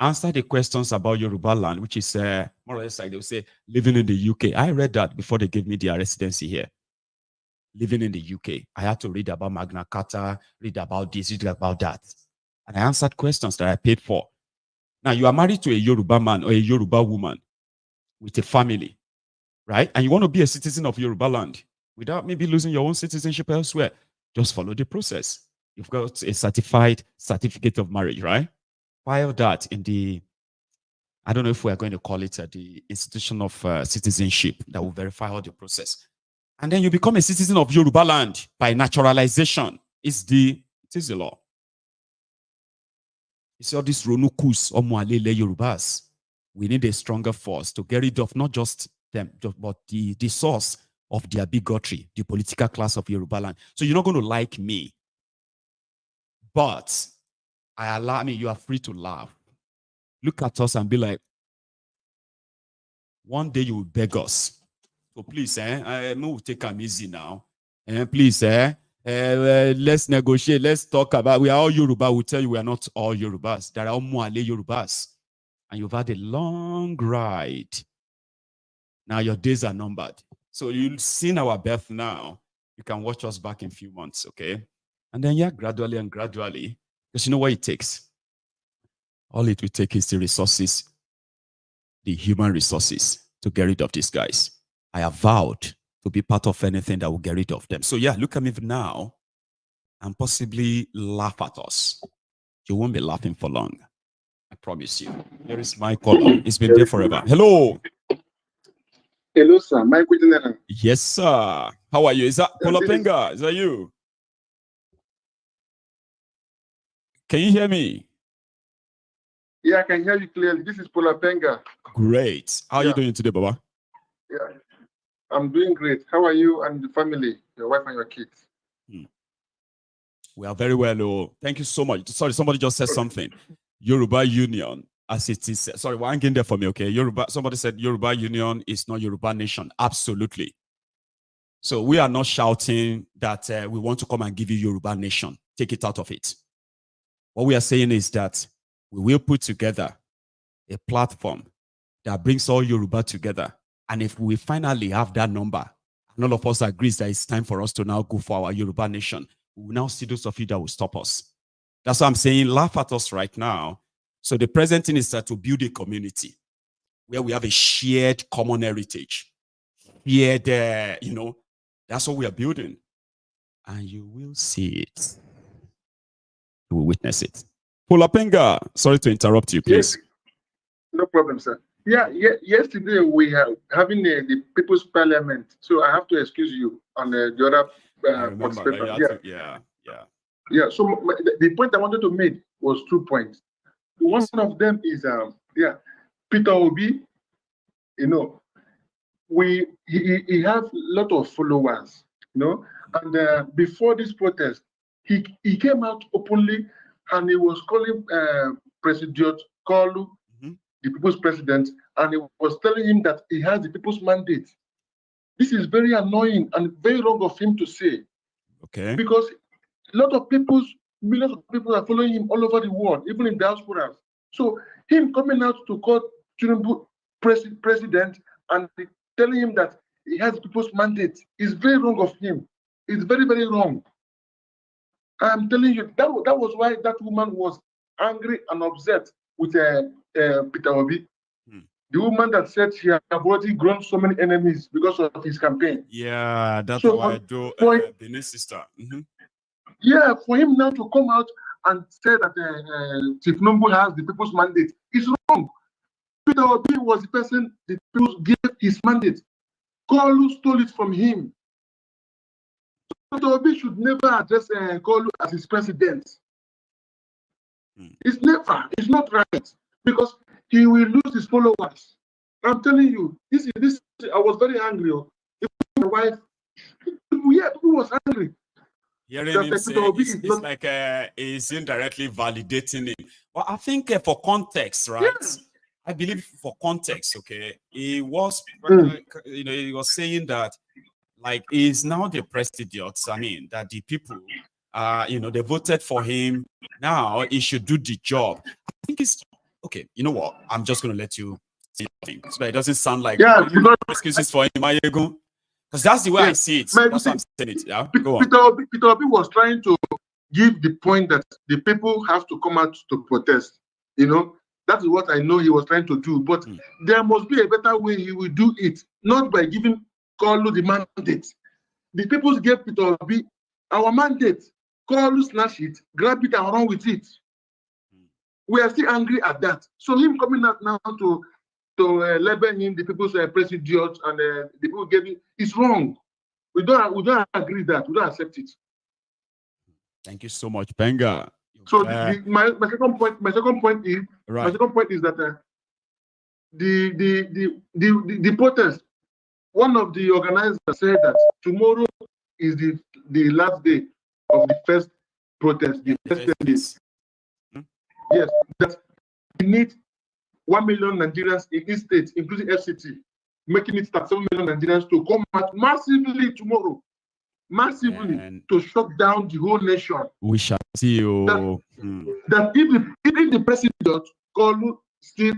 answer the questions about Yoruba land, which is more or less like they'll say living in the UK. I read that before they gave me their residency here. Living in the UK, I had to read about Magna Carta, read about this, read about that. And I answered questions that I paid for. Now, you are married to a Yoruba man or a Yoruba woman with a family, right? And you want to be a citizen of Yoruba land without maybe losing your own citizenship elsewhere. Just follow the process. You've got a certified certificate of marriage, right? File that in the, I don't know if we are going to call it the institution of citizenship that will verify all the process. And then you become a citizen of Yoruba land by naturalization. It is the law. You see all these Ronukus or Mualele Yorubas. We need a stronger force to get rid of not just them, but the source of their bigotry, the political class of Yoruba land. So you're not going to like me. But you are free to laugh. Look at us and be like, one day you will beg us. So please, we'll take them easy now. And please, let's negotiate. Let's talk about, we are all Yoruba. We'll tell you we are not all Yorubas. There are all Muale Yorubas. And you've had a long ride. Now your days are numbered. So you've seen our birth now. You can watch us back in a few months, okay? And then, gradually and gradually, because you know what it takes? All it will take is the resources, the human resources to get rid of these guys. I have vowed to be part of anything that will get rid of them. So look at me now and possibly laugh at us. You won't be laughing for long. I promise you. Here is my caller. It's been there forever. Hello. Hello, sir. Maiyegun. Yes, sir. How are you? Is that Polapenga? Is that you? Can you hear me? Yeah, I can hear you clearly. This is Polapenga. Great. How are you doing today, Baba? Yeah, I'm doing great. How are you and the family, your wife and your kids? We are very well. Oh, thank you so much. Sorry, somebody just said something. Yoruba Union, as it is. Sorry, one in there for me, okay? Somebody said Yoruba Union is not Yoruba Nation. Absolutely. So we are not shouting that we want to come and give you Yoruba Nation. Take it out of it. What we are saying is that we will put together a platform that brings all Yoruba together. And if we finally have that number, and all of us agrees that it's time for us to now go for our Yoruba Nation, we will now see those of you that will stop us. That's why I'm saying laugh at us right now. So the present thing is that to build a community where we have a shared common heritage. Shared, that's what we are building. And you will see it. You will witness it. Polapenga, sorry to interrupt you, please. Yes. No problem, sir. Yesterday we are having the People's Parliament, so I have to excuse you on the other participant. So the point I wanted to make was 2 points. One of them is Peter Obi. He has a lot of followers. And before this protest, he came out openly and he was calling President Kalu the people's president, and he was telling him that he has the people's mandate. This is very annoying and very wrong of him to say. Okay. Because millions of people are following him all over the world, even in diasporas. So him coming out to call Thiefnubu president and telling him that he has the people's mandate is very wrong of him. It's very, very wrong. I'm telling you, that was why that woman was angry and upset with Peter Obi. The woman that said she had already grown so many enemies because of his campaign. Yeah, that's why I do Benin sister. Yeah, for him now to come out and say that Thiefnubu has the people's mandate is wrong. Peter Obi was the person the people gave his mandate. Kalu stole it from him. Peter Obi should never address Kalu as his president. It's not right, because he will lose his followers. I'm telling you, this I was very angry. My wife, who was angry. Hearing him say it's like he's indirectly validating him. Well, I think for context, right? Yeah. I believe for context, okay, he was, he was saying that, like, he's now the president. I mean, that the people, they voted for him. Now he should do the job. I think it's Okay, you know what? I'm just going to let you say something so that it doesn't sound like excuses for Maiyegun. Because that's the way I see it. That's why I'm saying it. Yeah, go on. Peter Obi was trying to give the point that the people have to come out to protest. You know, that is what I know he was trying to do. But there must be a better way he will do it, not by giving Kolu the mandate. The people gave Peter Obi our mandate. Kolu snatch it, grab it, and run with it. We are still angry at that. So him coming out now to label him the people's president and the people gave him is wrong. We don't agree that. We don't accept it. Thank you so much, Benga. So my second point is that the protest. One of the organizers said that tomorrow is the last day of the first protest. The first 10 days. Yes, that we need 1 million Nigerians in each state, including FCT, making it 7 million Nigerians to come out massively tomorrow. Massively to shut down the whole nation. We shall see you. That if the president Kolu still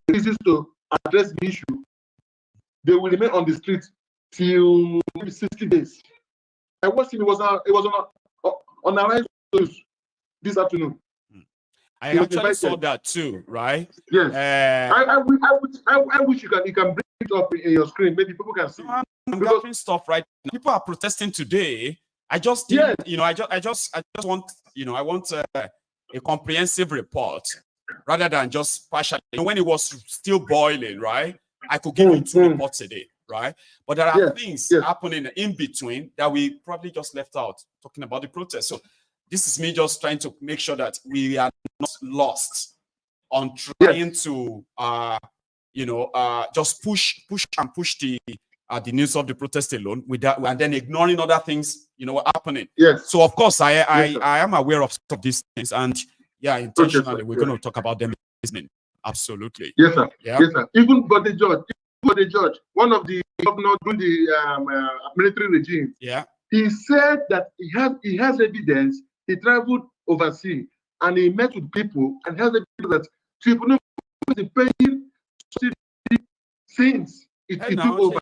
refuses to address the issue, they will remain on the street till maybe 60 days. I watched it. It was on Arise this afternoon. I actually saw that too, right? Yes. I wish you can bring it up in your screen. Maybe people can see. I'm gathering stuff right now. People are protesting today. I just want, I want a comprehensive report rather than just partial. When it was still boiling, right? I could give you 2 reports a day, right? But there are things happening in between that we probably just left out talking about the protest. So this is me just trying to make sure that we are not lost on trying to, just push the news of the protest alone with that, and then ignoring other things, happening. Yes. So of course, I am aware of some of these things, and intentionally we're going to talk about them listening. Absolutely. Yes, sir. Yeah. Yes, sir. Even for the judge, one of the governors during the military regime. Yeah. He said that he has evidence. He traveled overseas and he met with people and has evidence that Thiefnubu is paying since it took over.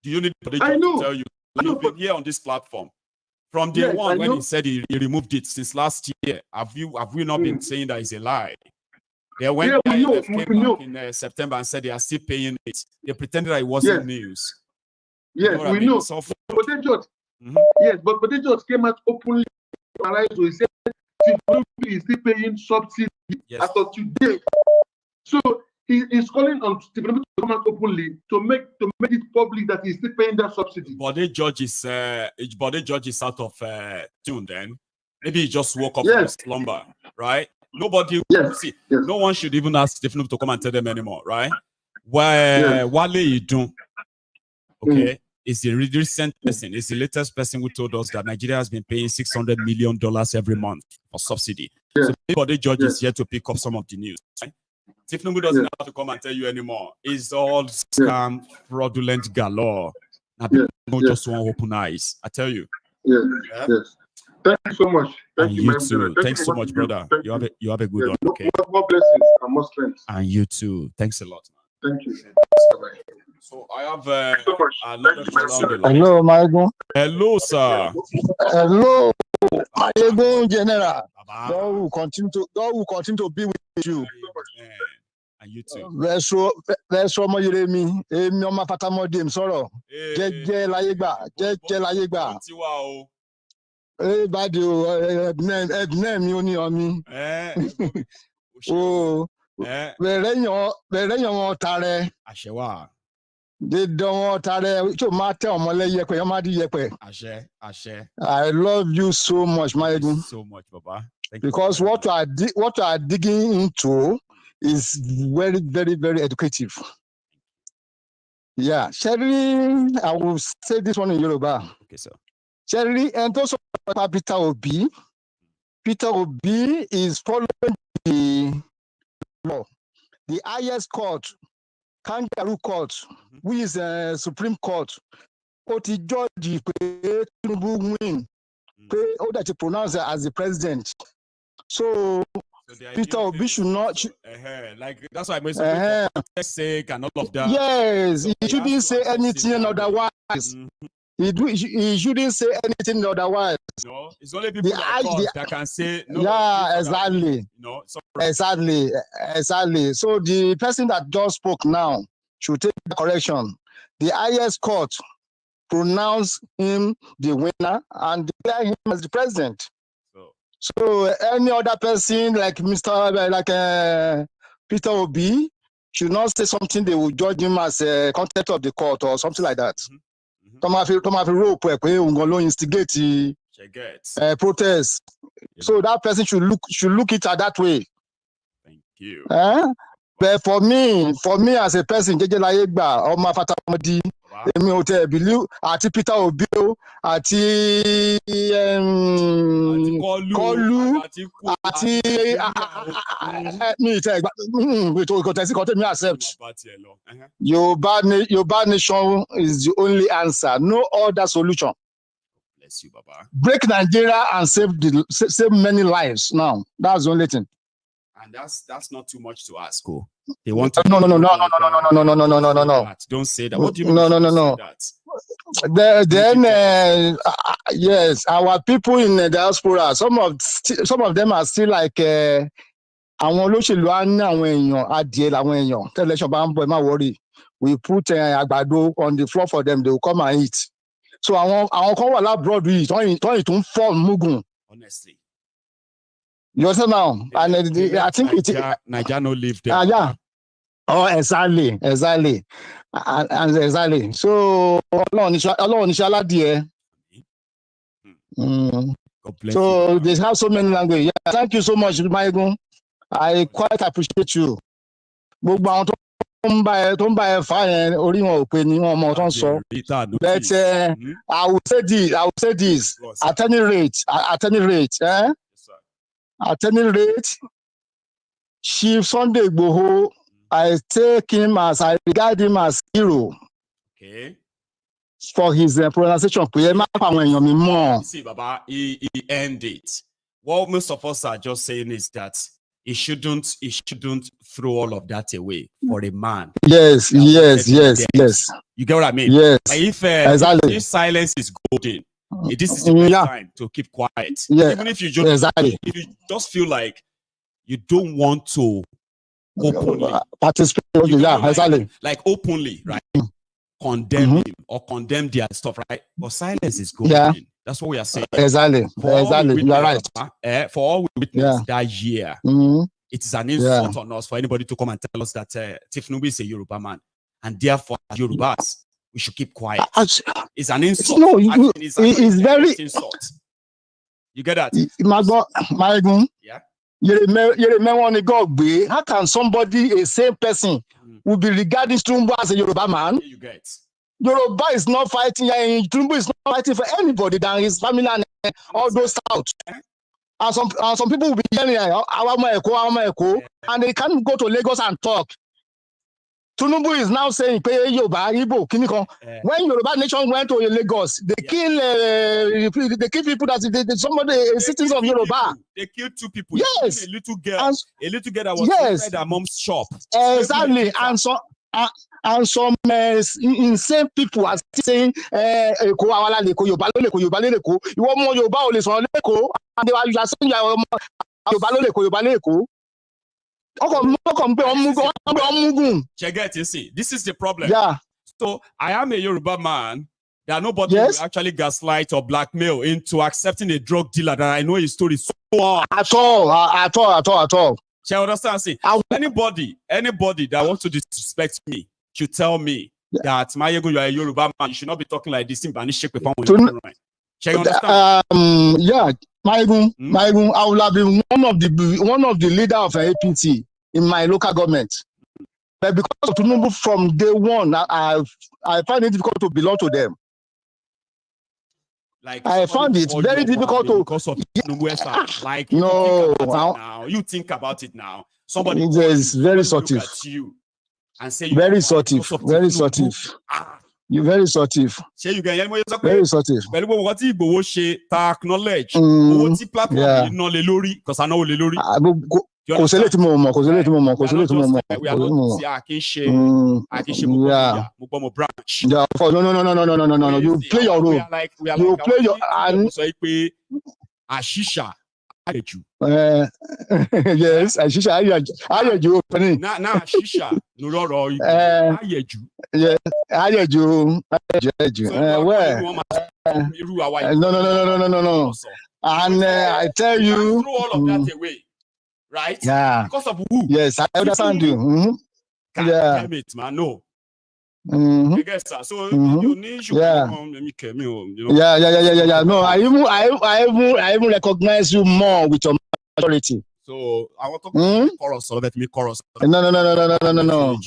Do you need the judge to tell you? You've been here on this platform from day one when he said he removed it since last year. Have we not been saying that it's a lie? They went came back in September and said they are still paying it. They pretended that it wasn't news. Yes, we know. But the judge, but the judge came out openly. So he said Thiefnubu is still paying subsidy as of today. So he is calling on Thiefnubu to come out openly to make it public that he's still paying that subsidy. But the judge is out of tune. Then maybe he just woke up from slumber, right? Nobody see. No one should even ask Thiefnubu to come and tell them anymore, right? Wale you do, okay? Is the recent person, is the latest person who told us that Nigeria has been paying $600 million every month for subsidy. So the judge is here to pick up some of the news. Right? Thiefnubu doesn't have to come and tell you anymore. It's all scam, fraudulent galore. Now people don't just want open eyes. I tell you. Yes. Thank you so much. Thank you too. Thanks so much, brother. You have a good one. Okay. More blessings and more strength. And you too. Thanks a lot, man. Thank you. So I have another caller. Hello, Maiyegun. Hello, sir. Hello, Maiyegun General. God will continue to be with you. And you too. Verso ọmọ Yeremi, èmi ọmọ Fatamode m sọ̀rọ̀. Jẹ́jẹ́ láyé gbà. Badi o, ẹ̀dùnẹ́ mi ó ní ọmí. Bẹ̀rẹ̀ yan wọn tarẹ̀. Àṣẹwà. Dédé wọn tarẹ̀ tí o máa tẹ ọmọ lẹ́yẹpẹ̀, yọ máa di yẹpẹ̀. Àṣẹ. I love you so much, Maiyegun. So much, Baba. Because what you are digging into is very, very, very educative. Yeah, Sherry, I will say this one in Yoruba. Okay, sir. Sherry, and also Peter Obi. Peter Obi is following the law. The highest court, Kangaroo Court, which is the Supreme Court. What the judge Thiefnubu win, that you pronounce as the president. So Peter Obi should not. Like that's why I'm saying for sake and all of that. Yes, he shouldn't say anything otherwise. He shouldn't say anything otherwise. No, it's only people like us that can say no. Yeah, exactly. No, exactly. So the person that just spoke now should take the correction. The highest court pronounced him the winner and declare him as the president. So any other person like Peter Obi should not say something they will judge him as a contempt of the court or something like that. Instigate protest. So that person should look it at that way. Thank you. But for me as a person, believe àti Peter Obi àti Kọlu àti me accept. Yoruba nation is the only answer. No other solution. Bless you, Baba. Break Nigeria and save many lives. Now that's the only thing. And that's not too much to ask. They want to no. Don't say that. What do you mean? No. Then yes, our people in the diaspora, some of them are still like àwọn olóṣèlú á ní àwọn èèyàn adìẹ làwọn èèyàn tẹlẹsọ bá ń bọ̀ ẹ má worry, we put àgbàdo on the floor for them, they will come and eat. So àwọn kan wà lábroad yìí tọ́yìn tó ń fọ́ mugun. Honestly. You understand now? And I think Nigeria no live there. Yeah. Oh, exactly. And exactly. So, Allah inshallah. So they have so many languages. Yeah, thank you so much, Maiyegun. I quite appreciate you. But I will say this. At any rate, At any rate, Chief Sunday Igboho, I regard him as hero. Okay. For his pronunciation. See, Baba, he ended. What most of us are just saying is that he shouldn't throw all of that away for a man. Yes. You get what I mean? Yes. But if silence is golden, this is the best time to keep quiet. Yeah. Even if you just feel like you don't want to openly participate, like openly, right? Condemn him or condemn their stuff, right? But silence is golden. Yeah. That's what we are saying. Exactly. You're right. For all we witnessed that year, it is an insult on us for anybody to come and tell us that Thiefnubu is a Yoruba man, and therefore Yorubas, we should keep quiet. It's an insult. No, it's very insult. You get that? Maiyegun. Yeah. How can somebody, a same person, will be regarding Thiefnubu as a Yoruba man? You get. Yoruba is not fighting. Thiefnubu is not fighting for anybody than his family and all those out. And some people will be yelling, and they can't go to Lagos and talk. Thiefnubu is now saying, when Yoruba nation went to Lagos, they kill people that somebody citizens of Yoruba. They killed 2 people. Yes, a little girl that was inside her mom's shop. Exactly, and some insane people are saying, and they are saying Check it, you see. This is the problem. Yeah. So I am a Yoruba man that nobody will actually gaslight or blackmail into accepting a drug dealer that I know his story so much. At all. Shall I understand? See, anybody that wants to disrespect me should tell me that Maiyegun, you are a Yoruba man. You should not be talking like this in Bani Shake with Shall you understand? Yeah. Maiyegun, I will have been one of the leader of APC in my local government. But because of Thiefnubu from day one, I find it difficult to belong to them. Like I found it very difficult to because of Thiefnubu. Like you think about it now. Somebody is very sortive. You and say very sortive. You're very sortive. Very sortive. What Igboho acknowledge? Because I know Kò sílẹ̀ tí mo mọ̀, kò sílẹ̀ tí mo mọ̀, kò sílẹ̀ tí mo mọ̀. We are not Akínshe Gbogbo Mo branch. Yeah, no. You play your role. You play your Ashisha Ayeju. Yes, Ashisha Ayeju. Na Ashisha Nuroro Ayeju. Yeah, Ayeju. Where? No. And I tell you, throw all of that away, right? Yeah. Because of who? Yes, I understand you. God damn it, man. No. I guess so. So you need to Yeah. No, I even recognize you more with your maturity. So I want to chorus, so let me chorus. No.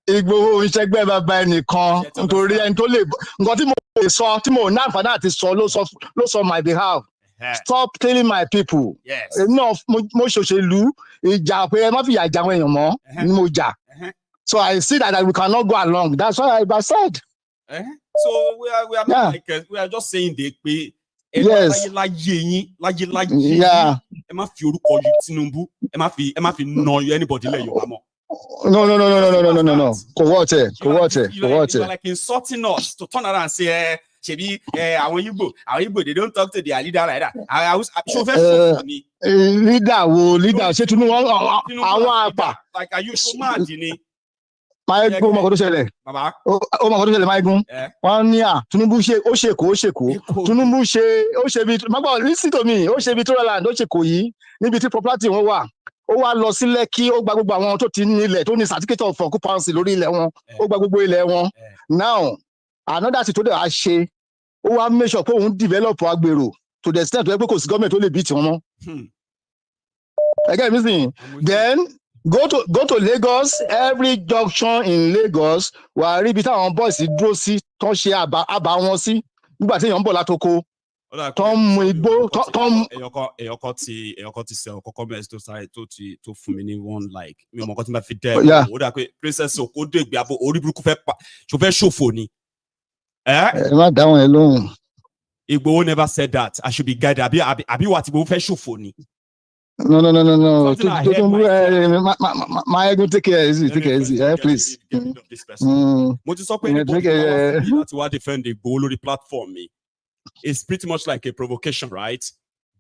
Igboho ìṣẹ́gbẹ́ bàbá ẹnìkan nítorí ẹni tó lè nǹkan tí mo lè sọ tí mo ní àǹfààní àti sọ ló sọ my behalf. Stop killing my people. No, mo ṣòṣèlú ìjà pé ẹ má fi ìyà jà àwọn èèyàn mọ́ ni mo jà. So I see that we cannot go along. That's why I said. So we are not like we are just saying they pay. Yes. Yeah. Ẹ má fi orúkọ Tinubu. Ẹ má fi no anybody lẹ Yorùbá mọ́. No. Go You're like insulting us to turn around and say, Shebi, àwọn Igbo, they don't talk to their leader like that. Leader, ṣé Tinubu àwọn àpà. Like, are you so mad, ni? Maiyegun ọmọ kan tó ṣẹlẹ̀. Bàbá. Ó mọ kan tó ṣẹlẹ̀ Maiyegun. Wọ́n ní Tinubu ó ṣèkó. Tinubu ó ṣe bí magbọ́ listen to me, ó ṣe bí Toraland, ó ṣèkó yìí níbi tí property wọn wà. Ó wá lọ sí Lẹ́kì, ó gba gbogbo àwọn tó ti ní ilẹ̀ tó ní certificate of occupancy lórí ilẹ̀ wọn. Ó gba gbogbo ilẹ̀ wọn. Now, another thing tó dẹ̀ wá ṣe, ó wá make sure pé òun develop agbèrò to the extent pé kò sí government tó lè beat wọn mọ́. Again, listen. Then go to Lagos. Every junction in Lagos wà á rí ibi táwọn boys dúró sí tó ṣe àbá wọn sí nígbà tí èèyàn ń bọ̀ látoko. Tó ń mu igbó tó ń. Èèyàn kan ti sẹ ọkọ comments tó sáré tó fún mi ní one like mi ò mọ̀ nǹkan tí mo fi dẹ́ ó dà pé princess Okodo ìgbé abo orí burúkú fẹ́ ṣòfò ni. Ẹ má dá wọn lóhùn. Igboho never said that I should be guided àbí wà tí Igboho fẹ́ ṣòfò ni. No. Maiyegun, take care easy. Please. Mo ti sọ pé láti wá defend Igboho lórí platform mi. It's pretty much like a provocation, right?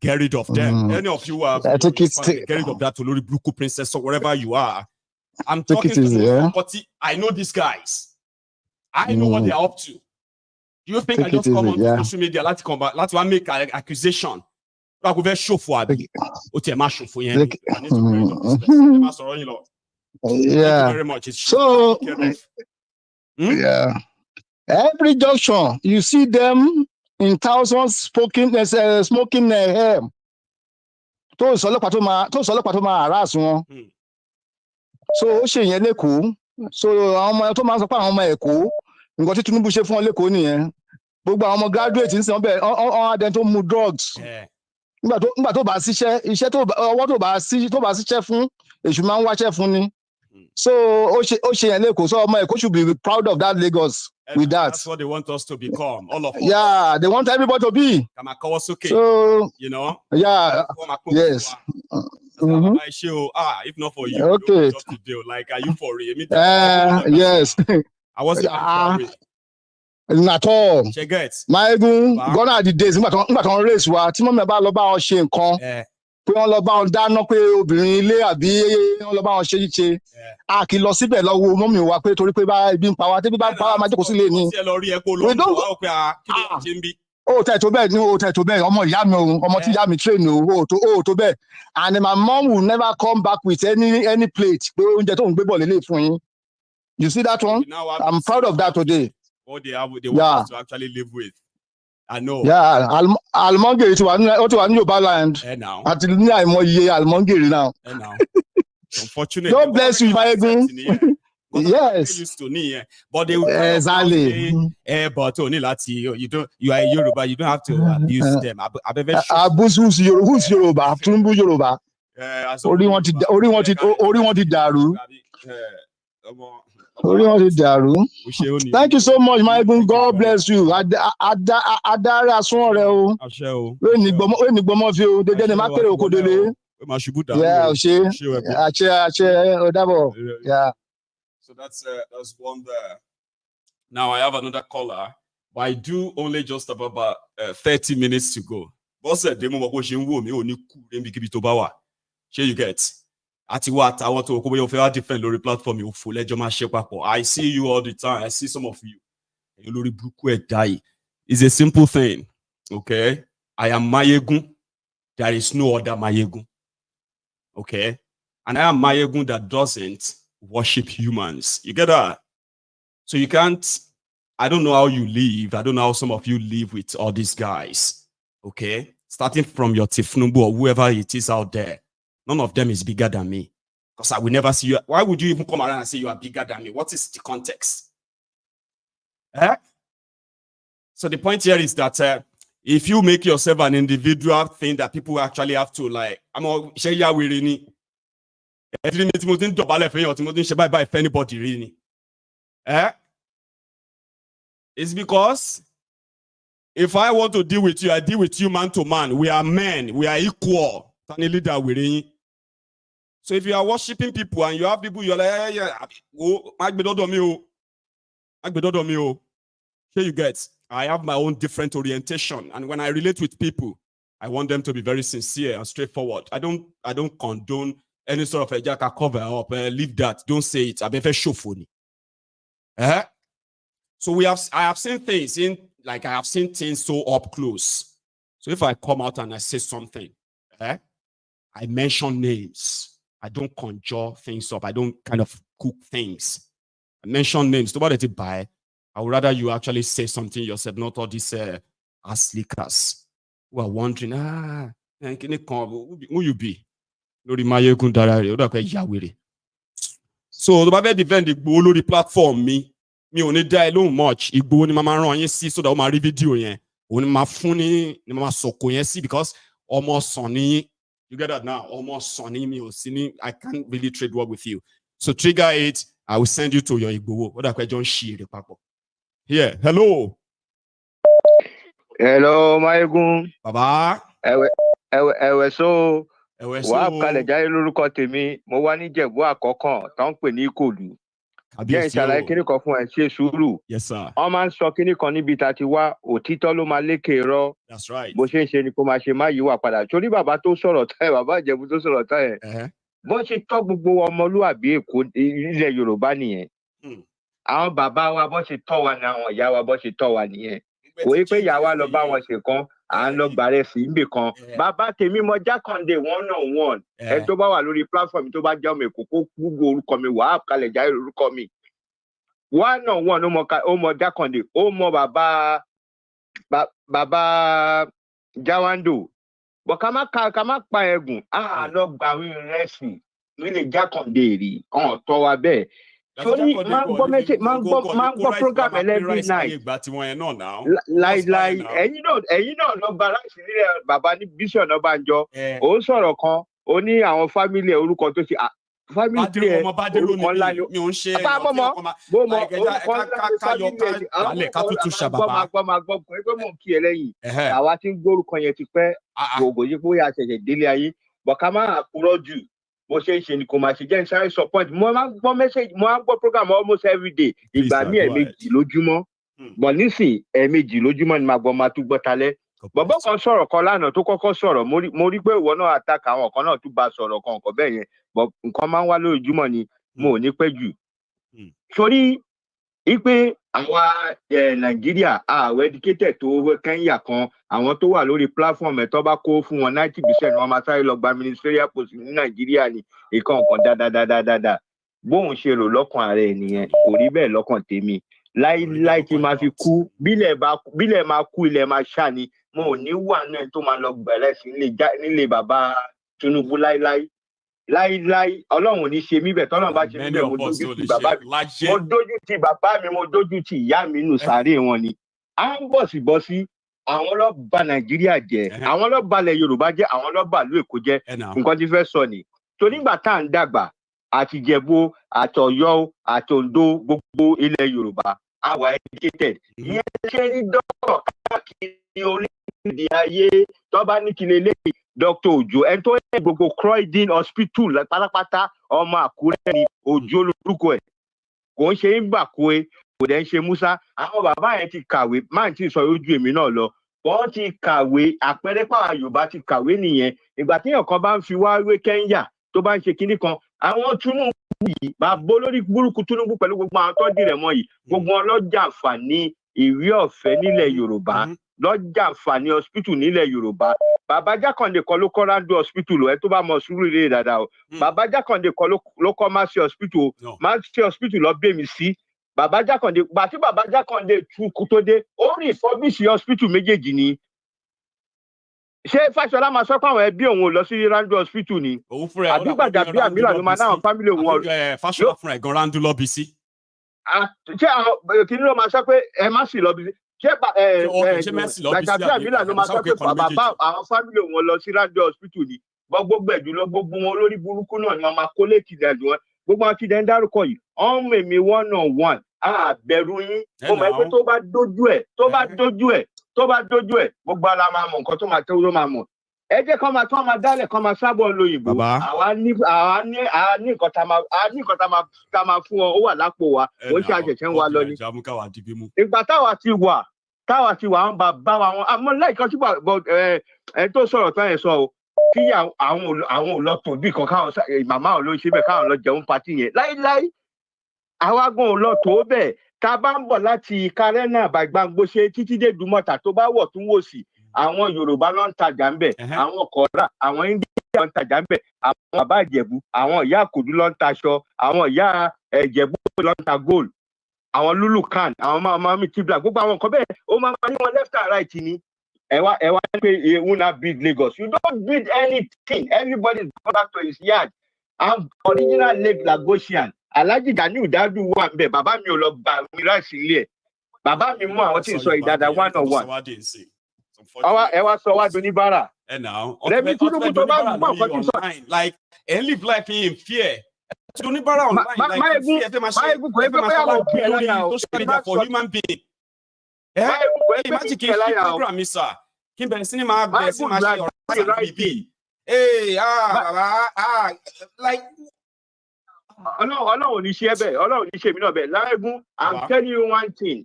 Get rid of them. Any of you are get rid of that to Lori Bruku Princess or wherever you are. I'm talking to you, but I know these guys. I know what they're up to. Do you think I just come on social media? Let's make an accusation. I go very show for Abi. Yeah. Thank you very much. So, yeah. Every junction, you see them in thousands smoking hair. Tó ìsọlọ́pàá tó máa harass wọn. So ó ṣe yẹn lẹ́kọ̀ọ́. So àwọn ọmọ tó máa ń sọ pé àwọn ọmọ Èkó nǹkan tí Tinubu ṣe fún wọn lẹ́kọ̀ọ́ nìyẹn. Gbogbo àwọn ọmọ graduate ń sìn ọbẹ̀ ọ̀hún tó mu drugs. Nígbà tó bá ṣiṣẹ́ iṣẹ́ ọwọ́ tó bá ṣiṣẹ́ fún èṣù máa ń wáṣẹ́ fún ni. So ó ṣe yẹn lẹ́kọ̀ọ́. So ọmọ Èkó should be proud of that Lagos. With that, that's what they want us to become, all of us. Yeah, they want everybody to be. So, you know. Yeah. Yes. If not for you, okay. Like, are you for real? Yes. I wasn't at all. Maiyegun, gone are the days. Nígbà tó ń race wa, tí mọ́mí bá lọ bá wọn ṣe nǹkan. Pé wọ́n lọ bá wọn dáná pé obìnrin ilé àbí wọ́n lọ bá wọn ṣe. A kì í lọ síbẹ̀ lọ wo mọ́mì wa pé torí pé bá ibi ń pa wá tẹ́bí bá ń pa wá máa jókòó sílé ni. Ó tẹ̀ tó bẹ́ẹ̀ ọmọ ìyá mi ọmọ tí ìyá mi train ó tó bẹ́ẹ̀. And my mom will never come back with any plate pé oúnjẹ tó ń gbé bọ̀ lélẹ̀ fún yín. You see that one? I'm proud of that today. What they want us to actually live with. I know. Yeah, Almongiri ó ti wà ní Yorùbá land. Àti ní àìmọye Almongiri now. Unfortunately. God bless you, Maiyegun. Yes. Used to me, but they will exactly. But only you are a Yoruba, you don't have to abuse them. Abuse who's Yoruba? Tinubu Yoruba. Orí wọn ti dàrú. Thank you so much, Maiyegun. God bless you. Adare asunre o. We ni gbomo fi o. Dede ni ma kere okodele. Yeah, Odabo. Yeah. So that's one there. Now I have another caller, but I do only just about 30 minutes to go. Boss said demo mo se nwo mi o ni ku nbi kibi to ba wa. Shey you get? Ati what I want to go your fair different lórí platform you full lejo ma se papọ̀. I see you all the time. I see some of you. Lórí buruku e die. It's a simple thing. Okay? I am Maiyegun. There is no other Maiyegun. Okay? And I am Maiyegun that doesn't worship humans. You get that? So you can't, I don't know how you live. I don't know how some of you live with all these guys. Okay? Starting from your Thiefnubu or whoever it is out there. None of them is bigger than me. Because I will never see you. Why would you even come around and say you are bigger than me? What is the context? So the point here is that if you make yourself an individual thing that people actually have to like, anybody really. It's because if I want to deal with you, I deal with you man to man. We are men. We are equal. So if you are worshiping people and you have people, you're like, here you get. I have my own different orientation. And when I relate with people, I want them to be very sincere and straightforward. I don't condone any sort of a jack cover up. Leave that. Don't say it. I be very show funny. So I have seen things I have seen things so up close. So if I come out and I say something, I mention names. I don't conjure things up. I don't kind of cook things. I mention names. Nobody buy. I would rather you actually say something yourself, not all these ass lickers who are wondering, who you be? So the Bible defend the platform me only die alone much. Igbo ni mama ran yin si so that o ma rí video yẹn. O ni ma fún ni mama sọ̀kò yẹn sí because almost sunny. You get that now? Almost sunny me or sinning. I can't really trade well with you. So trigger it. I will send you to your Igbo. What that John share the papo. Here, hello. Hello, Maiyegun. Baba. Ẹ̀wẹ̀ so. Wà á kalẹ̀ jáde lórúkọ tèmi. Mo wá ní Ìjẹ̀bú àkọ́kàn tó ń pè ní Ìkòlù. Jẹ́ ìṣàlàyé kíní kan fún ẹ ṣe sùúrù. Yes, sir. Wọ́n máa ń sọ kíní kan níbi tá a ti wá òtítọ́ ló máa lékè irọ́. That's right. Bó ṣe ń ṣe ni kó máa ṣe má yíwà padà. Torí bàbá tó sọ̀rọ̀ tán ẹ̀ bàbá Ìjẹ̀bú tó sọ̀rọ̀ tán ẹ̀. Bó ṣe tọ́ gbogbo ọmọlúwàbí Èkó ilẹ̀ Yorùbá nìyẹn. Àwọn bàbá wa bó ṣe tọ́ wa ni àwọn ìyá wa bó ṣe tọ́ wa nìyẹn. Kò yí pé ìyá wa lọ bá wọn ṣe kan à ń lọ gbàrẹ sí ibì kan. Bàbá tèmi mọ Jákàndé 1-on-1. Ẹ tó bá wà lórí platform tó bá jẹ́ ọmọ Èkó kó gbogbo orúkọ mi wà á kalẹ̀ jáde orúkọ mi. 1-on-1 ó mọ Jákàndé ó mọ bàbá Jáwándò. Bọ̀ ká má pa ẹ̀gùn á lọ gbàwé rẹ́sì nílé Jákàndé rí ọ̀hún tọ́ wa bẹ́ẹ̀. Sorry, máa gbọ́ program every night. Láíláí, ẹ̀yin náà lọ gba láti nílẹ̀ bàbá ní Bíṣọ̀ Ọbásanjọ́. Ó sọ̀rọ̀ kan, ó ní àwọn fámìlì orúkọ tó ṣe fámìlì tí ẹ orúkọ ńlá ni. Bó mọ orúkọ ńlá ni fámìlì ẹ. Máa gbọ́ pé mò ń kí ẹ lẹ́yìn. Àwa tí ń gbórúkọ yẹn ti pẹ́ gbogbo yìí pé a ṣẹ̀ṣẹ̀ délé ayé. Bọ̀ ká má purọ́ jù. Bó ṣe ń ṣe ni kò máa ṣe jẹ́ ìṣàlẹ̀ support. Mo máa ń gbọ́ message, mo máa ń gbọ́ program almost every day. Ìgbà mi ẹ̀ẹ̀mejì lójúmọ́. Bọ̀ nísìn ẹ̀ẹ̀mejì lójúmọ́ ni máa tún gbọ́ talẹ́. Bọ̀bọ́ kan sọ̀rọ̀ kan lánàá tó kọ́kọ́ sọ̀rọ̀. Mo rí pé ìwọ náà attack àwọn kan náà tún bá sọ̀rọ̀ kan nǹkan bẹ́ẹ̀ yẹn. Bọ̀ nǹkan máa ń wá lójoojúmọ́ ni mo ò ní pẹ́ jù. Torí ipe àwa Nàìjíríà àwọ̀ educated tó Kenya kan àwọn tó wà lórí platform ẹ̀ tó bá kó fún wọn 90% wọn máa sáré lọ gba ministerial post ní Nàìjíríà ni ìkan dáadáa bóun ṣe rò lọ́kàn ààrẹ nìyẹn kò rí bẹ́ẹ̀ lọ́kàn tèmi láíláí tí máa fi kú bílẹ̀ máa kú ilẹ̀ máa ṣá ni mo ò ní wà náà tó máa lọ gbẹ̀rẹ̀ sí nílé bàbá Tinubu láíláí Ọlọ́run ní ṣe mí bẹ́ẹ̀ tọ́lọ́run bá ṣe mí bẹ́ẹ̀ mo dójú ti bàbá mi mo dójú ti ìyá mi nù sàárè wọn ni à ń bọ̀sibọ́sí àwọn ló bà Nàìjíríà jẹ́ àwọn ló bà ilẹ̀ Yorùbá jẹ́ àwọn ló bà ìlú Èkó jẹ́ nǹkan tí fẹ́ sọ ni torí ìgbà tá à ń dàgbà àti Ìjẹ̀bú, àti Ọ̀yọ́, àti Oǹdó, gbogbo ilẹ̀ Yorùbá, àwa educated. Ìyẹn ṣe rí dọ́kítọ̀ káàkiri orílẹ̀-èdè ayé tó bá ní kí leléyìí Dr. Ojo ẹni tó yẹ gbogbo Croydon hospital pátápátá ọmọ Àkúrẹ́ ni Ojo lórúkọ ẹ̀ kò ń ṣe ń bà kó e kò dẹ̀ ń ṣe Musa àwọn bàbá yẹn ti kàwé máa ti sọ ojú èmi náà lọ wọ́n ti kàwé àpẹẹrẹ pàwọn Yorùbá ti kàwé nìyẹn ìgbà téèyàn kan bá ń fi wá wé Kẹ́ńyà tó bá ń ṣe kinní kan àwọn Tinubu yìí bàbá olórí burúkú Tinubu pẹ̀lú gbogbo àwọn tó dìrẹ̀ mọ́ yìí gbogbo wọn lọ́jà àǹfààní ìwé ọ̀fẹ́ nílẹ̀ Yorùbá lọ́jà àǹfààní hospital nílẹ̀ Yorùbá bàbá Jákàndé kan ló kọ́ Rando hospital ẹ tó bá mọ sùúrù rere dáadáa o bàbá Jákàndé kan ló kọ́ Mercy hospital Mercy hospital lọ bẹ̀ mí sí bàbá Jákàndé gbà tí bàbá Jákàndé tukú tó dé ó rí ìfọ́bíṣì hospital méjèèjì ni ṣé Fáṣọlá máa sọ pé àwọn ẹbí òun ò lọ sí Rando hospital ni àbí Gbàjàbí Àmìlà ló máa náwọn fámìlì òun Fáṣọlá fúnra ẹ̀ gan Rando lọ bí sí. ṣé àwọn kìnìún ló máa sọ pé ẹ má sì lọ bí sí ṣé Gbàjàbí Àmìlà ló máa sọ pé bàbá àwọn fámìlì òun lọ sí Rando hospital ni gbogbo ẹ̀dùn gbogbo wọn olórí burúkú náà ni wọn máa kó léèkì dẹ̀dùn wọn gbogbo àwọn tí dẹ̀ ń dárúkọ yìí ọmọ èmi one on one àbẹ̀rù yín mo mọ̀ pé tó bá dójú ẹ̀ gbogbo ara máa mọ̀ nǹkan tó máa tẹ́wọ́ ló máa mọ̀ ẹ jẹ́ kó máa tó máa dálẹ̀ kó máa sábọ̀ lóyìnbó àwa ní nǹkan tá máa fún ọ ó wà lápò wa ó ṣe àṣẹ̀ṣẹ̀ ń wa lọ ni ìgbà táwa ti wà àwọn bàbá wa wọn àmọ́ lẹ́ẹ̀kan tí ẹ tó sọ̀rọ̀ tán ẹ̀ sọ o kí àwọn ò lọ tò bí kan káwọn màmá ò ló ṣe bẹ́ẹ̀ káwọn lọ jẹun pátì yẹn láíláí àwa gan ò lọ tó bẹ́ẹ̀ tá a bá ń bọ̀ láti Kárẹ́nà Àgbàǹgbòṣe títí dé Dùmọ̀tà tó bá wọ̀ tún wò sí àwọn Yorùbá ló ń tajà ń bẹ̀ àwọn kọ̀ọ̀rà àwọn India ló ń tajà ń bẹ̀ àwọn bàbá Ìjẹ̀bú àwọn ìyá Àkòdú ló ń taṣọ àwọn ìyá Ìjẹ̀bú ló ń ta gold àwọn Lulu Khan àwọn máa mi tibla gbogbo àwọn nǹkan bẹ́ẹ̀ ó máa ń ní wọn left and right ni ẹ wá pé una build Lagos you don't build anything everybody go back to his yard I'm original Lake Lagosian Alhaji Ganiu Dadu wà ń bẹ̀ bàbá mi ò lọ gbà mí láìsí ilé ẹ̀ bàbá mi mú àwọn tí ń sọ ìdada one on one ẹ wá sọ wá doníbàárà Rẹ̀mí Tinubu tó bá gbọ́ nǹkan tí ń sọ. like ẹ live life in fear doníbàárà online like fear tẹ́ máa ṣe Máyégún kò ẹgbẹ́ bóyá wọ́n bí ẹ láyà o social media for human being Máyégún kò ẹgbẹ́ imagine kí bí ẹ n fi láyà o program mi sà kí n bẹ̀rẹ̀ sí ni máa ṣe ọ̀rọ̀ bíbí like Ọlọ́run ò ní ṣe bẹ́ẹ̀ Ọlọ́run ò ní ṣe mí náà bẹ́ẹ̀ Máyégún I'm telling you one thing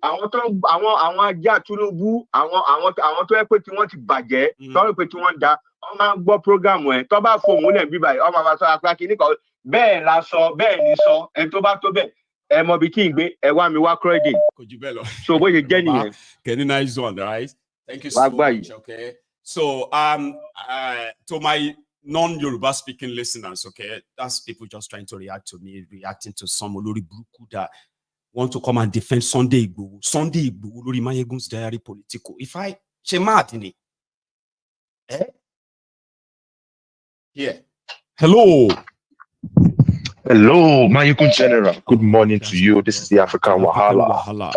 àwọn ajá Tinubu àwọn tó yẹ pé tí wọ́n ti bàjẹ́ tó yẹ pé tí wọ́n da wọ́n máa ń gbọ́ programu ẹ̀ tó bá fòun lẹ̀ bí báyìí ọmọ máa sọ apá kìíní kan bẹ́ẹ̀ la sọ bẹ́ẹ̀ ni sọ ẹ tó bá tó bẹ́ẹ̀ ẹ mọ ibi tí ń gbé ẹ wá mi wá Croydon kò jù bẹ́ẹ̀ lọ so bó ṣe jẹ́ nìyẹn. Kenny nice one right thank you so much okay so to my non-Yoruba speaking listeners, okay, that's people just trying to react to me, reacting to some Olori Buruku that want to come and defend Sunday Igboho, Olori Mayegun's diary political. If I Chematini, yeah. Hello, Maiyegun General. Good morning to you. This is the African Wahala.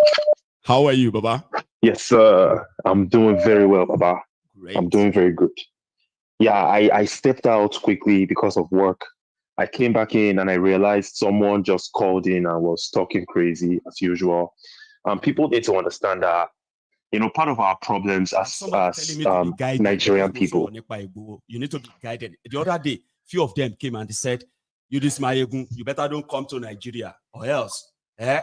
How are you, Baba? Yes, sir. I'm doing very well, Baba. Great. I'm doing very good. Yeah, I stepped out quickly because of work. I came back in and I realized someone just called in and was talking crazy as usual. People need to understand that, part of our problems as Nigerian people. You need to be guided. The other day, few of them came and they said, "You this Maiyegun, you better don't come to Nigeria or else, we'll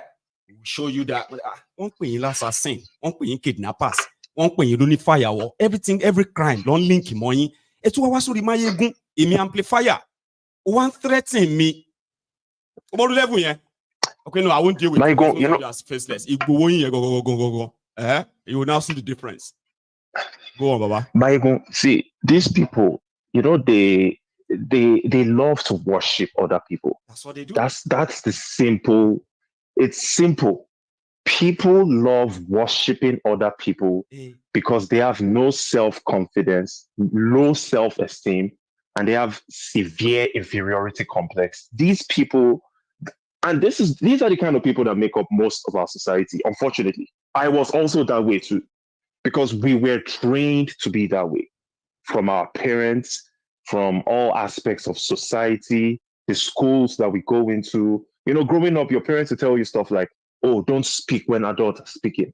show you that one thing assassin, one thing kidnappers, one thing you don't need firewall, everything, every crime, don't link money." It's what was the Maiyegun, me amplifier. One threatening me. What level, yeah? Okay, no, I won't deal with Maiyegun, you as faceless. If go. You will now see the difference. Go on, Baba. Maiyegun, see, these people, they love to worship other people. That's what they do. That's the simple. It's simple. People love worshiping other people because they have no self-confidence, low self-esteem, and they have severe inferiority complex. These people, and these are the kind of people that make up most of our society. Unfortunately, I was also that way too, because we were trained to be that way from our parents, from all aspects of society. the schools that we go into. You know, growing up, your parents will tell you stuff like, oh, don't speak when adults are speaking.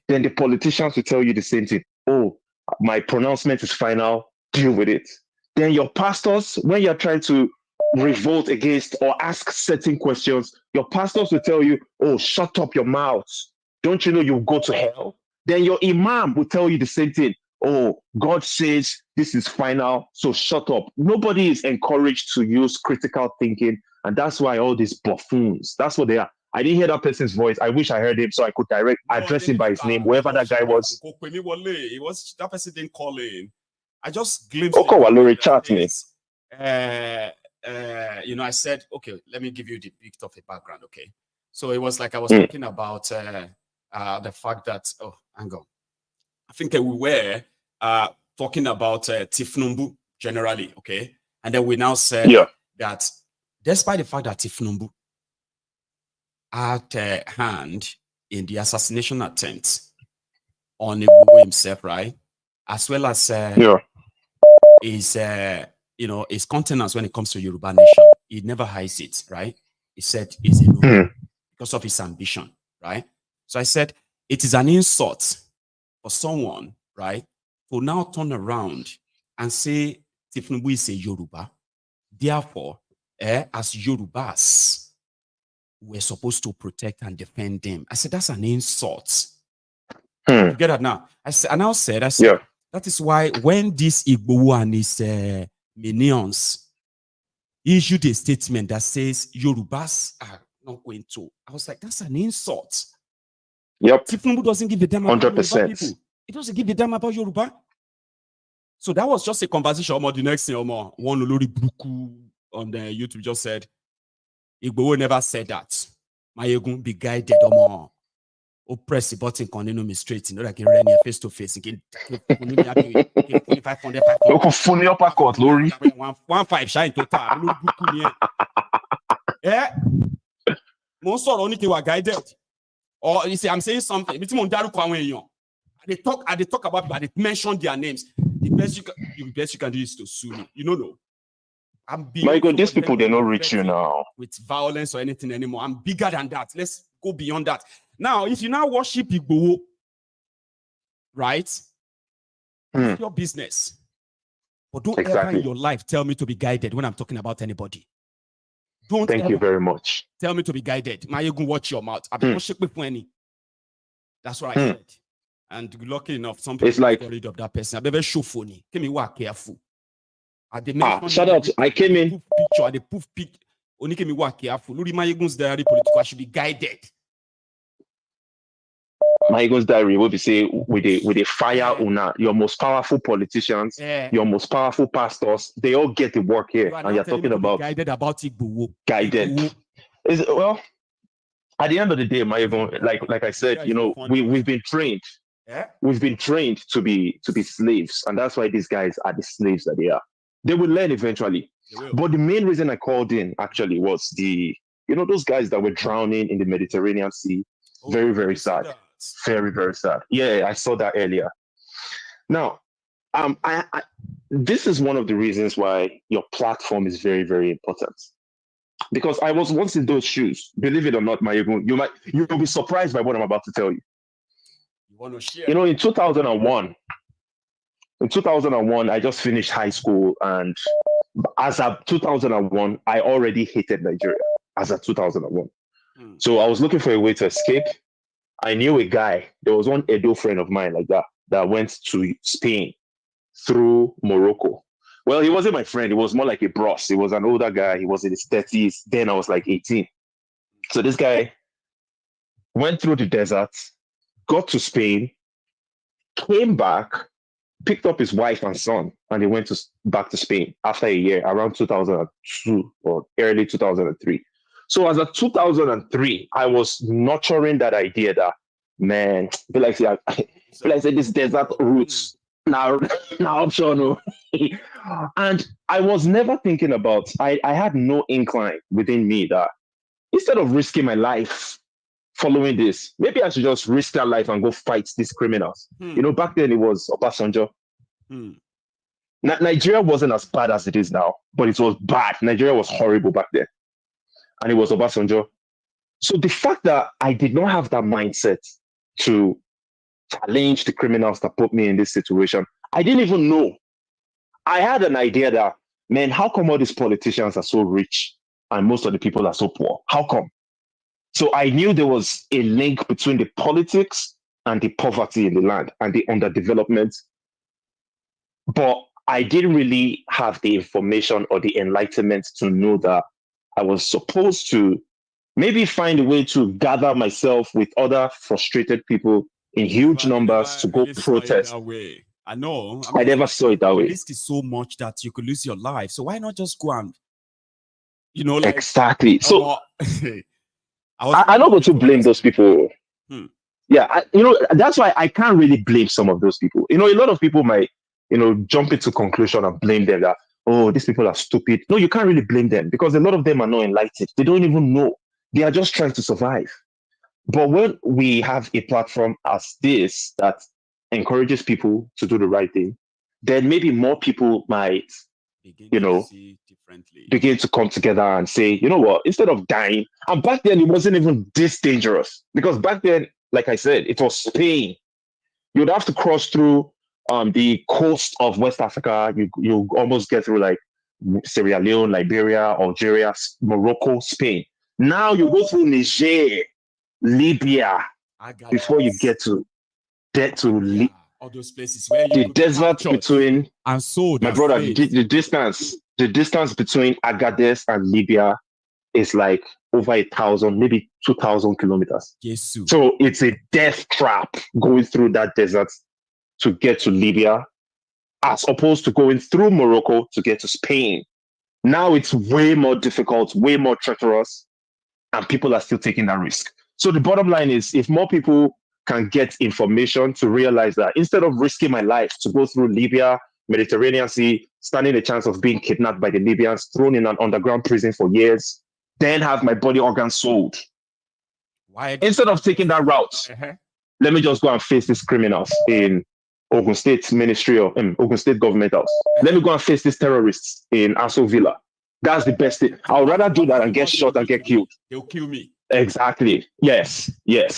Then the politicians will tell you the same thing. Oh, my pronouncement is final, deal with it. Then your pastors, when you're trying to revolt against or ask certain questions, your pastors will tell you, oh, shut up your mouth. Don't you know you'll go to hell? Then your imam will tell you the same thing. Oh, God says this is final, so shut up. Nobody is encouraged to use critical thinking, and that's why all these buffoons, that's what they are. I didn't hear that person's voice. I wish I heard him so I could address him by his name, whoever that guy was. It was that person didn't call in. I just glimpsed it. Walori chat me. You know, I said, okay, let me give you the bit of a background, okay? So it was like I was talking about the fact that, oh, hang on. I think we were talking about Thiefnubu generally, okay? And then we now said that despite the fact that Thiefnubu had a hand in the assassination attempt on Igboho himself, right? As well as his, you know, his countenance when it comes to Yoruba nation. He never hides it, right? He said he's a no because of his ambition, right? So I said it is an insult for someone, right, to now turn around and say Thiefnubu is a Yoruba. Therefore, as Yorubas, we're supposed to protect and defend them. I said, that's an insult. You get that now? I now said, that is why when this Igboho and his minions issued a statement that says Yorubas are not going to, I was like, that's an insult. Yep. Thiefnubu doesn't give a damn about 100%. Yoruba people. He doesn't give a damn about Yoruba. So that was just a conversation. The next thing, one Olori Bruku on the YouTube just said, Igboho never said that. Maiyegun be guided. Press the button, continue me straight. You know, like run here face to face. Again, 500. Funny uppercut, Lori. 1.5 shine total. Yeah. Most of only were guided. Or you see, I'm saying something. They talk about people, they mention their names. The best you can do is to sue me. You know, no. My God, these people, they're not reach you now. With violence or anything anymore. I'm bigger than that. Let's go beyond that. Now, if you now worship Igboho, right? It's your business. But don't ever in your life tell me to be guided when I'm talking about anybody. Don't Thank you very much. Tell me to be guided. Maiyegun, watch your mouth. I've been worshiping any. That's what I said. And lucky enough, some people got rid of that person. I be show funny. Can me work careful. Shout out. I came in. Picture. The poof pic. Only can me work careful. Look, Maiyegun's diary political. I should be guided. Maiyegun's diary will be say with a fire una. Your most powerful politicians, your most powerful pastors, they all get the work here. And you're talking about guided about Igboho. Guided. Well, at the end of the day, Maiyegun, like I said, you know, we've been trained. We've been trained to be slaves, and that's why these guys are the slaves that they are. They will learn eventually. But the main reason I called in actually was those guys that were drowning in the Mediterranean Sea. Very, very sad. Very, very sad. Yeah, I saw that earlier. Now, this is one of the reasons why your platform is very, very important. Because I was once in those shoes. Believe it or not, Maiyegun, you'll be surprised by what I'm about to tell you. You want to share? You know, in 2001, I just finished high school, and as of 2001, I already hated Nigeria. As of 2001, so I was looking for a way to escape. I knew a guy. There was one Edo friend of mine like that went to Spain through Morocco. Well, he wasn't my friend. He was more like a bros. He was an older guy. He was in his 30s. Then I was like 18. So this guy went through the desert, got to Spain, came back, picked up his wife and son, and they went back to Spain after a year, around 2002 or early 2003. So as of 2003, I was nurturing that idea that, man, I say this desert roots now optional. And I was never thinking about, I had no incline within me that instead of risking my life following this, maybe I should just risk that life and go fight these criminals. You know, back then it was Obasanjo. Nigeria wasn't as bad as it is now, but it was bad. Nigeria was horrible back then. And it was Obasanjo. So the fact that I did not have that mindset to challenge the criminals that put me in this situation, I didn't even know. I had an idea that, man, how come all these politicians are so rich and most of the people are so poor? How come? So I knew there was a link between the politics and the poverty in the land and the underdevelopment. But I didn't really have the information or the enlightenment to know that I was supposed to maybe find a way to gather myself with other frustrated people in huge numbers to go protest. I know. I never saw it that way. The risk is so much that you could lose your life. So why not just go and, exactly. So I'm not going to blame those people. Yeah, that's why I can't really blame some of those people. A lot of people might, jump into conclusion and blame them that, oh, these people are stupid. No, you can't really blame them because a lot of them are not enlightened. They don't even know. They are just trying to survive. But when we have a platform as this that encourages people to do the right thing, then maybe more people might, begin to come together and say, you know what, instead of dying, and back then it wasn't even this dangerous because back then, like I said, it was Spain. You'd have to cross through the coast of West Africa. You almost get through like Sierra Leone, Liberia, Algeria, Morocco, Spain. Now you go through Niger, Libya, before you get to all those places where the desert between and so my brother, the distance between Agadez and Libya is like over 1,000, maybe 2,000 kilometers. Yes. So it's a death trap going through that desert to get to Libya, as opposed to going through Morocco to get to Spain. Now it's way more difficult, way more treacherous, and people are still taking that risk. So the bottom line is, if more people can get information to realize that instead of risking my life to go through Libya, Mediterranean Sea, standing a chance of being kidnapped by the Libyans, thrown in an underground prison for years, then have my body organs sold. Instead of taking that route, let me just go and face these criminals in Ogun State Ministry of Ogun State Government House. Let me go and face these terrorists in Aso Villa. That's the best thing. I would rather do that and get shot and get killed. They'll kill me. Exactly. Yes. Yeah,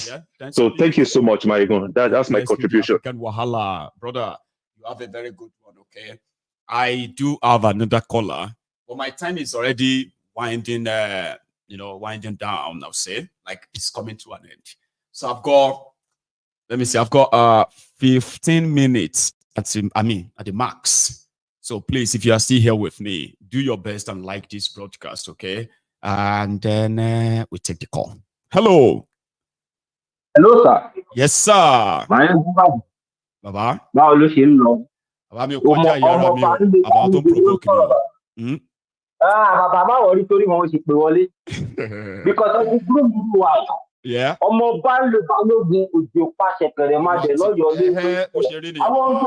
so thank you so much, Maiyegun. That's my contribution. Wahala, brother, you have a very good one. Okay, I do have another caller, but my time is already winding down. I'll say, like it's coming to an end. So I've got 15 minutes at the max. So please, if you are still here with me, do your best and like this broadcast, okay? And then we take the call. Hello. Hello, sir. Yes, sir. Baba. Báwo ló ṣe ń lọ? Baba mi ò kọjá ìyára mi o. Baba tó ń provoke mi o. Bàbá má wọrí torí wọn ṣe pé wọlé. Because ọmọ group mi wà. Ọmọ bá ń lo balógun òjò pàṣẹ kẹrẹ má jẹ lọ́yọ̀ọ́ lé. Àwọn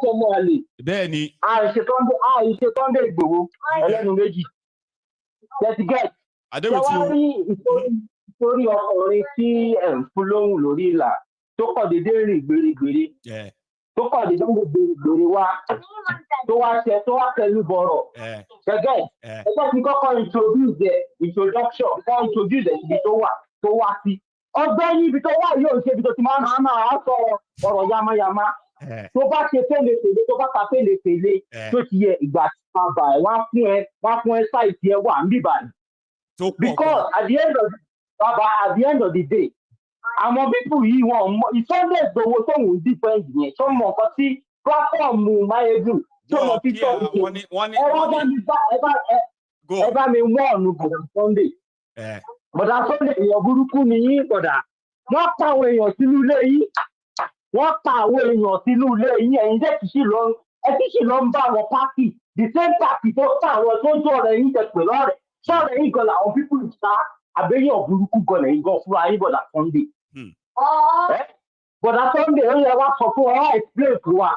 ọmọ àlè. Bẹ́ẹ̀ni. Àìṣe Sunday Ìgbòho ẹlẹ́nu méjì. Let's get. Ìtorí ọkùnrin tí ń fún lóhùn lórí ìlà tó kọ̀ dédé rìn gbèrègbèrè. Tó kọ̀ dédé gbèrègbèrè wá. Tó wá tẹ̀lú bọ̀rọ̀. Ṣẹ́gẹ̀. Ẹgbẹ́ ti kọ́kọ́ introduction kọ́ introduce ibi tó wá sí. Ọgbẹ́ni ibi tó wà yóò ṣe ibi tó ti máa sọ ọ̀rọ̀ yamayama. Tó bá ṣe fèlè tó bá ta fèlè tó ti yẹ ìgbà tí wọ́n bá ẹ̀ wọ́n fún ẹ sáìtì ẹ wà ń bíbà ní. Because at the end of the day, àwọn people yìí wọn mọ Sunday Igboho tóun defend yẹn tó mọ nǹkan tí platform Maiyegun tó mọ títọ́ ìṣe ẹ bá mi wọ́ọ̀nù bọ̀dà Sunday. Bọ̀dà Sunday èèyàn burúkú ni yín bọ̀dà. Wọ́n pa àwọn èèyàn sínú ilé yín. Ẹ̀yin jẹ́ kìí lọ ń bá àwọn pátì. The same party tó ká àwọn tó jọ ọ̀rẹ́ yín tẹ̀ pé lọ́rẹ̀. Sọ̀rọ̀ yín gan làwọn people ìta àbẹ́yàn burúkú gan lẹ́yìn gan fúnra yín bọ̀dà Sunday. Bọ̀dà Sunday ó yẹ wá sọ fún wa explain fún wa.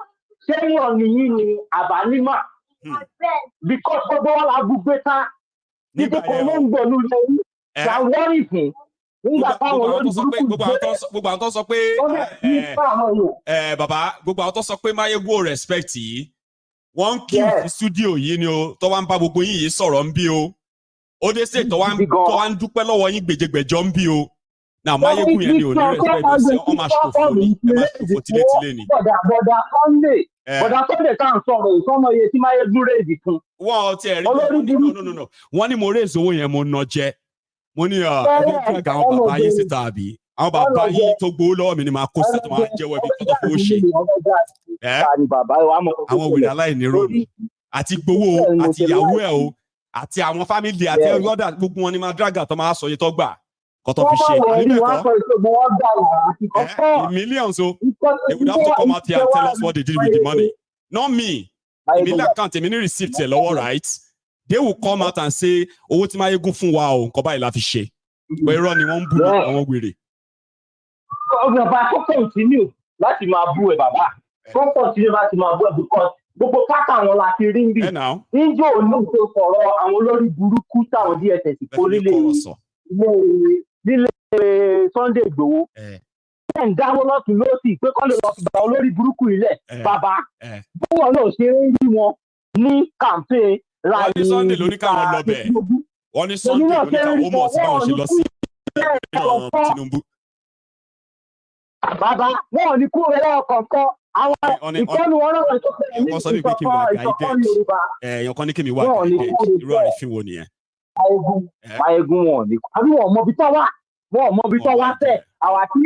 Ṣé yàn nìyí ni àbálímà? Because gbogbo wa la gbúgbé tá. Títí kan ló ń gbọ̀ ní ilé yín. Ṣàwọ́rì fún. Nígbà táwọn olórí burúkú gbogbo àwọn tó sọ pé bàbá gbogbo àwọn tó sọ pé Maiyegun respect yìí. One key studio yìí ni o tó wá ń bá gbogbo yín yìí sọ̀rọ̀ ń bí o. Ó dé sè tó wá ń dúpẹ́ lọ́wọ́ yín gbèjègbèjọ́ ń bí o. Now Maiyegun yẹn ni ò ní respect sí ọmọ àṣòfò ni ẹ má ṣòfò tilétilé ni. Bọ̀dà Sunday tá à ń sọ̀rọ̀ ìsọ́mọ iye tí Maiyegun rèézì fún. Wọ́n ti ẹ̀rí no. Wọ́n ní mo rèézì owó yẹn mo ná jẹ. Mo ní ẹgbẹ́ tí àwọn bàbá yín síta àbí. Àwọn bàbá yín tó gbowó lọ́wọ́ mi ni máa kó síta tó máa jẹ́wọ́ ibi tó fowó ṣe. Àwọn wèrè aláìníròrò àti gbowó àti ìyàwó ẹ̀ o àti àwọn fámìlì àti ọ̀dà gbogbo wọn ni máa drágà tó máa sọ iye tó gbà. Kọ́tọ́ fi ṣe millions o they would have to come out here and tell us what they did with the money, not me. Èmi account èmi ní receipt ẹ̀ lọ́wọ́, right? They will come out and say owó tí Maiyegun fún wa o nǹkan báyìí la fi ṣe. Pé irọ́ ni wọ́n ń bú àwọn wèrè. Bàbá tó continue láti máa bú ẹ bàbá. Tó continue láti máa bú ẹ because gbogbo pátá àwọn la ti rí ń bì. Níjó òní tó sọ̀rọ̀ àwọn olórí burúkú táwọn DSS kó nílé Sunday Igboho. Ẹ̀ ń dáwọ́ lọ́tún lọ́sì pé kọ́ lè lọ fi gba olórí burúkú ilẹ̀ bàbá. Báwọn náà ṣe ń rí wọn ní campaign wọ́n ní Sunday ló ní káwọn lọ bẹ̀. Wọ́n ní Sunday ló ní káwọn ó mọ̀ sí báwọn ṣe lọ sí Tinubu. Bàbá wọn ò ní kú rẹ lọ́wọ́ kọ̀ọ̀kan. Àwọn ìkọ́ni wọn náà tó fẹ́ ní ìkọ̀kan Yorùbá. Èèyàn kan ní kí mi wá guided irú àrífín wo nìyẹn. Maiyegun wọn ò ní kú. Àbí wọn ò mọ ibi tó wà. Wọn ò mọ ibi tó wà tẹ̀. Àwa tí ń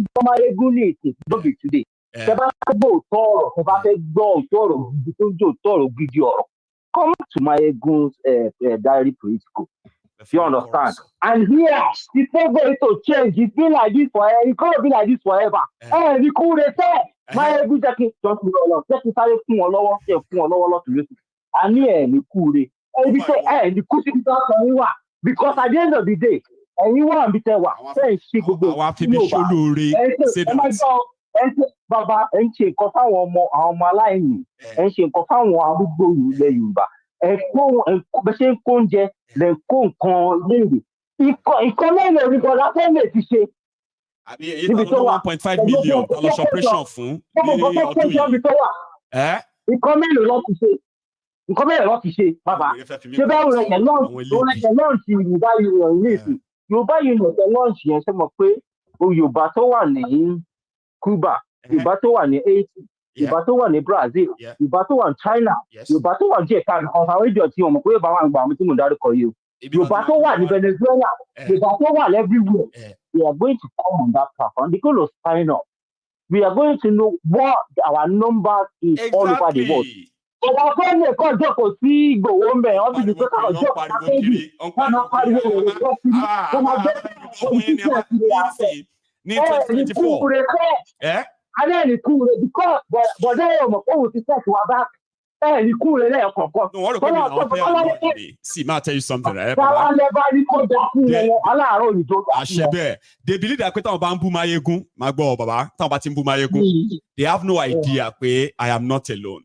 gbọ́ Maiyegun ní ètò lóbi today. Ṣé bá fẹ́ gbọ́ òótọ́ ọ̀rọ̀, ṣé bá fẹ́ gbọ́ òótọ́ ọ̀rọ̀ gidi tó ń jẹ́ òótọ́ ọ̀rọ̀ gidi ọ̀rọ̀. Come to Maiyegun's diary political. You understand? And here, it's not going to change. It's been like this forever. It's going to be like this forever. Hey, we could say, Maiyegun jẹ́ kí just jẹ́ kí sáré fún wọn lọ́wọ́ ṣe fún wọn lọ́wọ́ lọ́tún lóṣù. A ní ẹ̀ ní kúure. Ẹbí tẹ ní kú síbi tó sọ yín wà. Because at the end of the day, ẹ̀yin wà níbi tẹ wà. Fẹ́ẹ̀ ṣe gbogbo bàbá ẹ̀ ń ṣe nǹkan fáwọn ọmọ aláìní. Ẹ̀ ń ṣe nǹkan fáwọn arúgbó ilẹ̀ Yorùbá. Bẹ́ẹ̀ ṣe ń kó oúnjẹ lẹ̀ ń kó nǹkan léèrè. Ìkan mẹ́rin orí kan láfẹ́ lè ti ṣe. Àbí èyí tó wà 1.5 million ọlọ́ṣọ́ operation fún ní ọdún yìí. Ìkan mẹ́rin lọ ti ṣe. Nǹkan mẹ́rin lọ ti ṣe bàbá. Ṣé bá wọlé ẹ̀ lọ́ọ̀ṣì Yorùbá Union ní ìsìn? Yorùbá Union ẹ̀ lọ́ọ̀ṣì yẹn ṣe mọ̀ pé Yorùbá tó wà ní Cuba, Yorùbá tó wà ní Haiti, Yorùbá tó wà ní Brazil, Yorùbá tó wà ní China, Yorùbá tó wà ní Japan, ọ̀sán ìjọ tí wọ́n mọ̀ pé bàbá àgbà àwọn tí mo dárúkọ yìí o. Yorùbá tó wà ní Venezuela, Yorùbá tó wà everywhere. We are going to come on that platform. They're going to sign up. We are going to know what our numbers is all over the world. Ọba fẹ́lẹ̀ kọ́ jókòó sí Ìgbòho ń bẹ̀ ọ́n ti di pé káwọn jókòó kákéjì wọ́n máa pariwo èrè tó fi wọ́n máa bẹ́ẹ̀ òṣìṣẹ́ ìṣẹ̀lẹ̀ ní 2024. Alẹ́ ní kú rẹ̀ because bọ̀dẹ́ yóò mọ̀ pé òun ti tẹ̀sí wa bá ẹ̀ ní kú rẹ̀ lẹ́ẹ̀kọ̀ọ̀kan. No, wọ́n rò pé mi àwọn fẹ́ àwọn ìdè. See, ma tell you something, right? Bàbá lẹ́bàá ní kó dà fún wọn aláàárọ̀ òyìnbó. Àṣẹ bẹ́ẹ̀. They believe that pé táwọn bá ń bú Maiyegun, máa gbọ́ bàbá, táwọn bá ti ń bú Maiyegun, they have no idea pé I am not alone.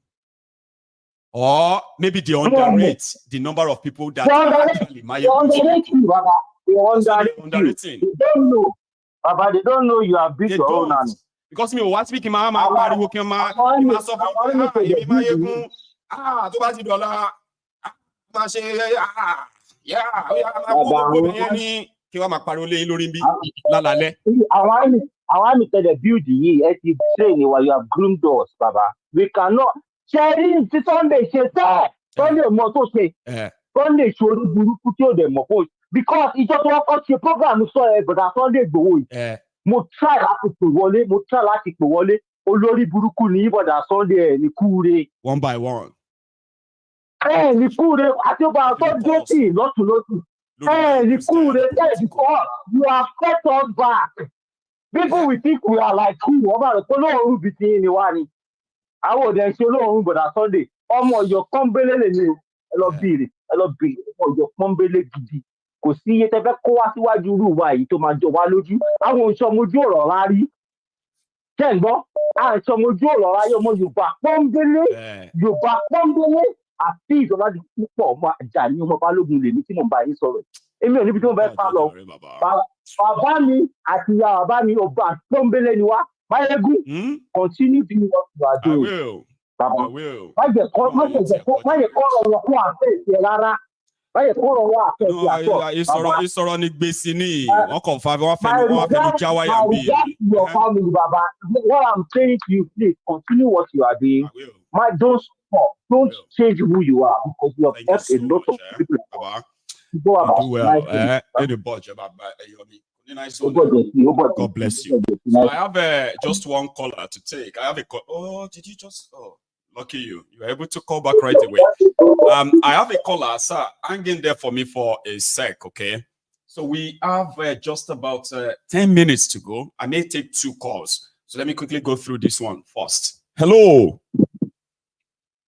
Or maybe they underrate the number of people that actually Maiyegun. They don't know. Baba, they don't know you are big your own hand. Because me what speaking máa pariwo kí n máa sọ fún èmi Maiyegun tó bá ti dọ̀la máa ṣe gbogbo yẹn ní kí wọ́n máa pariwo lé lórí bí lálálẹ́. Àwọn àmì tẹ̀lé build yìí ẹ ti train wa you have groomed us baba. We cannot ṣe tí Sunday ṣe tẹ́ Sunday mọ tó ṣe Sunday ṣorí burúkú tí ó dẹ̀ mọ̀ fún because ìjọ tó wọ́n kọ́ ṣe program sọ ẹ̀ gbọ̀dá Sunday Igboho yìí. Mo try láti pè wọlé olórí burúkú ní ìbọ̀dà Sunday ẹ̀ ní kúure. One by one. Ní kúure àti ọba tó dókì lọ́tùlọ́tù. Ní kúure because you have set us back. People will think we are like who ọba rẹ̀ tó lóòrùn bìí ti ní wá ni. Àwọn òde ṣe olóòrùn bọ̀dà Sunday ọmọ Ọ̀yọ́ pọ́nbélé lè ní ẹ lọ bìrì ọmọ Ọ̀yọ́ pọ́nbélé gidi. Kò sí iye tẹ́ fẹ́ kó wá síwájú irú wa yìí tó máa jọ wá lójú. Àwọn òṣèmojú ọ̀rọ̀ rárí. Ṣé ń gbọ́? Àwọn òṣèmojú ọ̀rọ̀ rárí ọmọ Yorùbá pọ́nbélé. Yorùbá pọ́nbélé àti ìjọba di púpọ̀ ọmọ àjà ní ọmọ Balógun lèmi tí mo bá yín sọ̀rọ̀. Èmi ò níbi tí mo fẹ́ sá lọ. Bàbá mi àti ìyá bàbá mi ọba pọ́nbélé ni wá. Maiyegun, continue doing what you are doing. Baba. I will. Why you call on your face, Lara? Why you call on your face? No, it's already basically. One confirm, one my regard to your family, Baba. What I'm saying to you, please continue what you are doing. Don't stop. Don't change who you are because you have helped a lot of people. Go about. You do well. The budget, God bless you. So I have just one caller to take. I have a call. Oh, did you just? Oh, lucky you. You were able to call back right away. I have a caller, sir. Hang in there for me for a sec, okay? So we have just about 10 minutes to go. I may take 2 calls. So let me quickly go through this one first. Hello.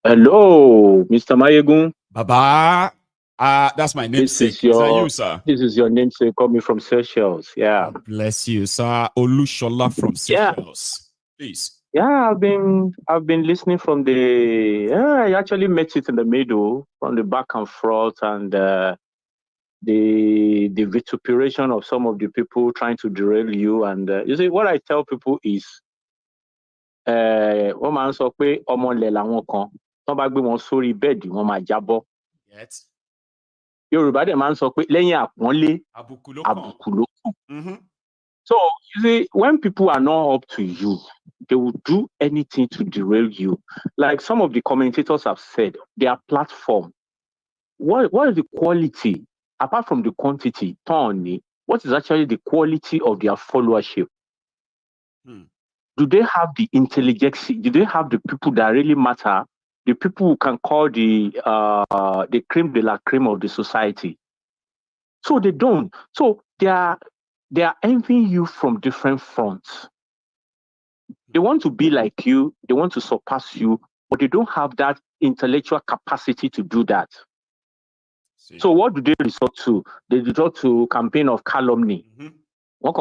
Hello, Mr. Maiyegun. Baba. That's my namesake. Is that you, sir? This is your namesake coming from Seychelles. Yeah. God bless you, sir. Olushola from Seychelles. Please. Yeah, I've been listening from I actually met it in the middle, from the back and forth, and the vituperation of some of the people trying to derail you. And you see, what I tell people is, wọ́n máa ń sọ pé ọmọ ilẹ̀ làwọn kan, tán bá gbé wọn sórí bẹ́ẹ̀dì wọ́n máa jábọ́. Yorùbá dẹ̀ máa ń sọ pé lẹ́yìn àpọ́nlé àbùkù ló kàn. So you see, when people are not up to you, they will do anything to derail you. Like some of the commentators have said, their platform. What is the quality, apart from the quantity, Tony? What is actually the quality of their followership? Do they have the intelligence? Do they have the people that really matter? The people who can call the creme de la creme of the society. So they don't. So they are envying you from different fronts. They want to be like you. They want to surpass you, but they don't have that intellectual capacity to do that. So what do they resort to? They resort to campaign of calumny. But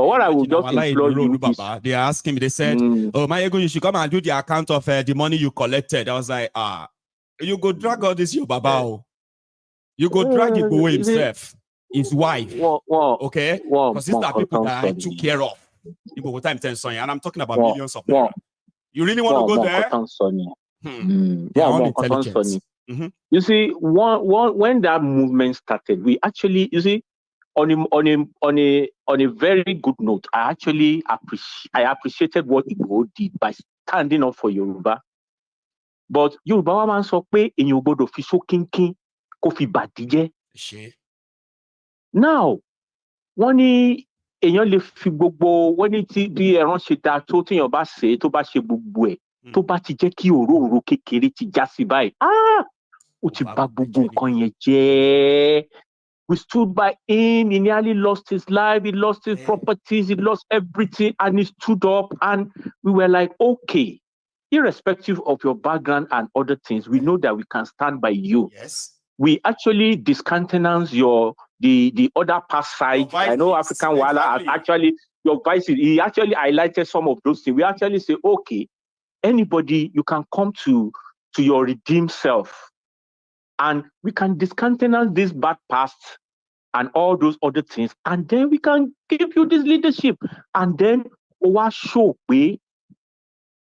what I would just implore you is, they are asking me, they said, oh, Maiyegun, you should come and do the account of the money you collected. I was like, you go drag all this, your baba. You go drag it away himself, his wife. Okay? Because these are people that I took care of. And I'm talking about millions of naira. You really want to go there? They are all intelligent. You see, when that movement started, we actually, you see, on a very good note, I actually appreciated what Igbo did by standing up for Yoruba. But Yoruba man sọ pé èyàn ò gbọdọ̀ fi ṣókínkín kó fi bàdíjẹ́. Now, wọ́n ní èyàn lè fi gbogbo, wọ́n ní tí bí ẹran ṣe da tó téèyàn bá sè é tó bá ṣe gbogbo ẹ̀ tó bá ti jẹ́ kí òróǹro kékeré ti já sí báyìí. Ó ti bà gbogbo nǹkan yẹn jẹ́. We stood by him. He nearly lost his life. He lost his properties. He lost everything. And he stood up. And we were like, okay, irrespective of your background and other things, we know that we can stand by you. Yes. We actually discountenance the other past side. I know African Wala actually, your vices, he actually highlighted some of those things. We actually say, okay, anybody, you can come to your redeemed self. And we can discountenance this bad past and all those other things, and then we can give you this leadership. And then we show we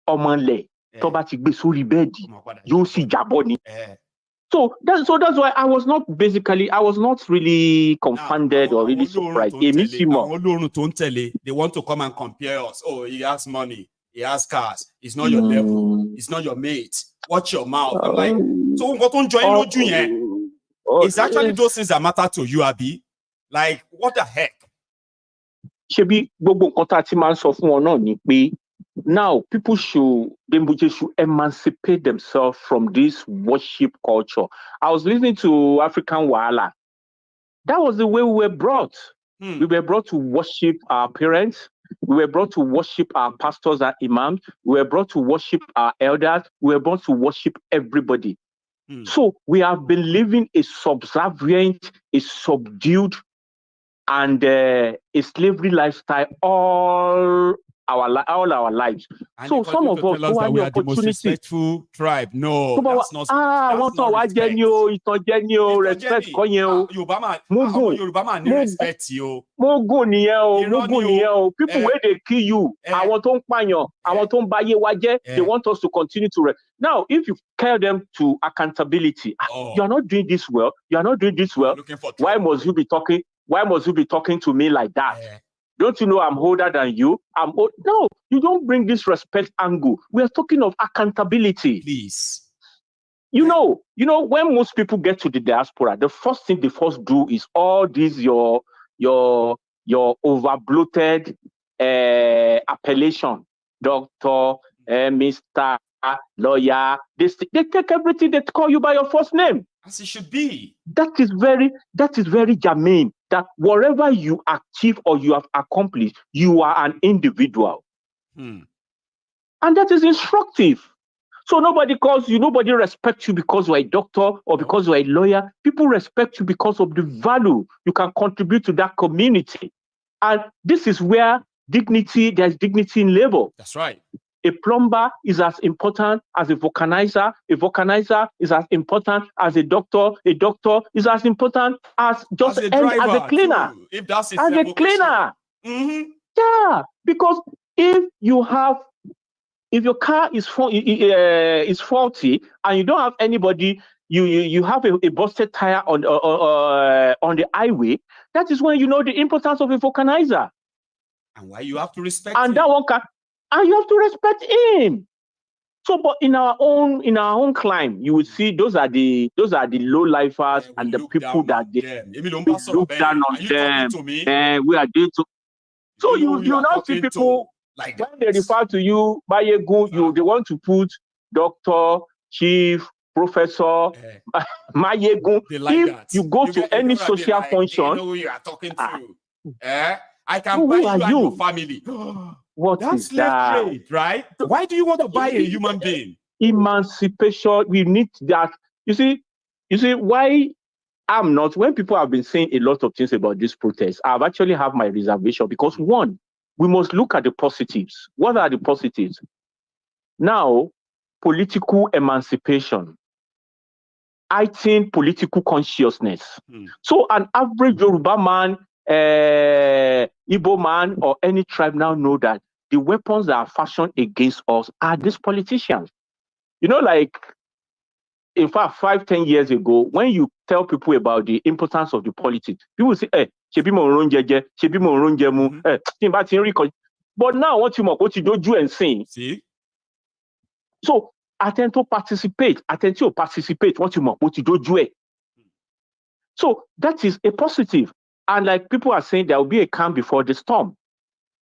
omanle tó bá ti gbé sórí bẹ́ẹ̀dì yóò sì jábọ́ ni. So that's why I was not really confounded or really surprised. They want to come and compare us. Oh, he has money, he has cars, it's not your level, it's not your mate. Watch your mouth. I'm like, so what don't join you? It's actually those things that matter to you, Abi. Like, what the heck? Shebi gbogbo nǹkan tá ti máa ń sọ fún wọn náà ni pé now people should emancipate themselves from this worship culture. I was listening to African Wahala. That was the way we were brought. We were brought to worship our parents. We were brought to worship our pastors and imams. We were brought to worship our elders. We were brought to worship everybody. So we have been living a subservient, a subdued, and a slavery lifestyle all all our lives. And so some of us tell us that we are the most respectful tribe. No, that's not. That's not respect. Respect respect you. People where they kill you, I want to panyo, I want to buy you they want us to continue to now. If you tell them to accountability, you are not doing this well. You are not doing this well. Why must you be talking? Why must you be talking to me like that? Don't you know I'm older than you? No, you don't bring this respect angle. We are talking of accountability. Please. You know, when most people get to the diaspora, the first thing they first do is all these your over bloated appellation, doctor, Mr. Lawyer. They take everything, they call you by your first name. As it should be. That is very germane. That whatever you achieve or you have accomplished, you are an individual. And that is instructive. So nobody calls you, nobody respects you because you're a doctor or because you're a lawyer. People respect you because of the value you can contribute to that community. And this is where there's dignity in labor. That's right. A plumber is as important as a vulcanizer. A vulcanizer is as important as a doctor. A doctor is as important as just as a cleaner. Too, if that's as a cleaner. Yeah, because if your car is faulty and you don't have anybody, you have a busted tire on the highway. That is when you know the importance of a vulcanizer. And why you have to respect him. And you have to respect him. So, but in our own climb, you will see those are the low lifers and the people that they look down on them. And we are doing to. So you now see people like when they refer to you Maiyegun, they want to put doctor, chief, professor, Maiyegun. If you go to any social function, they know who you are talking to. I can buy you and your family. That's slave trade, right? Why do you want to buy a human being? Emancipation, we need that. You see why I'm not, when people have been saying a lot of things about this protest, I've actually have my reservation because one, we must look at the positives. What are the positives? Now, political emancipation, I think political consciousness. So an average Yoruba man, Igbo man, or any tribe now know that the weapons that are fashioned against us are these politicians. You know, like, in fact, 5-10 years ago, when you tell people about the importance of the politics, people say, but now what you want to do and sing. See? So attend to participate, what you want to do. So that is a positive. And like people are saying, there will be a calm before the storm.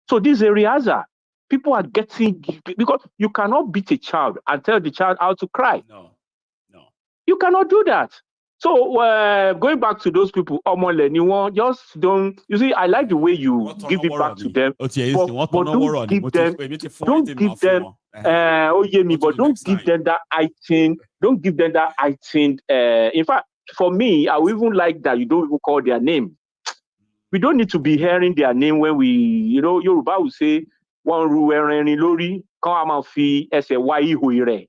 So this is a rehearsal. People are getting, because you cannot beat a child and tell the child how to cry. No. You cannot do that. So going back to those people, just don't. You see, I like the way you give it back to them. But don't give them. But don't give them that heightened. Don't give them that heightened. In fact, for me, I would even like that you don't even call their name. We don't need to be hearing their name when we, Yoruba will say, one ruwere lori, come fi ese wai huire.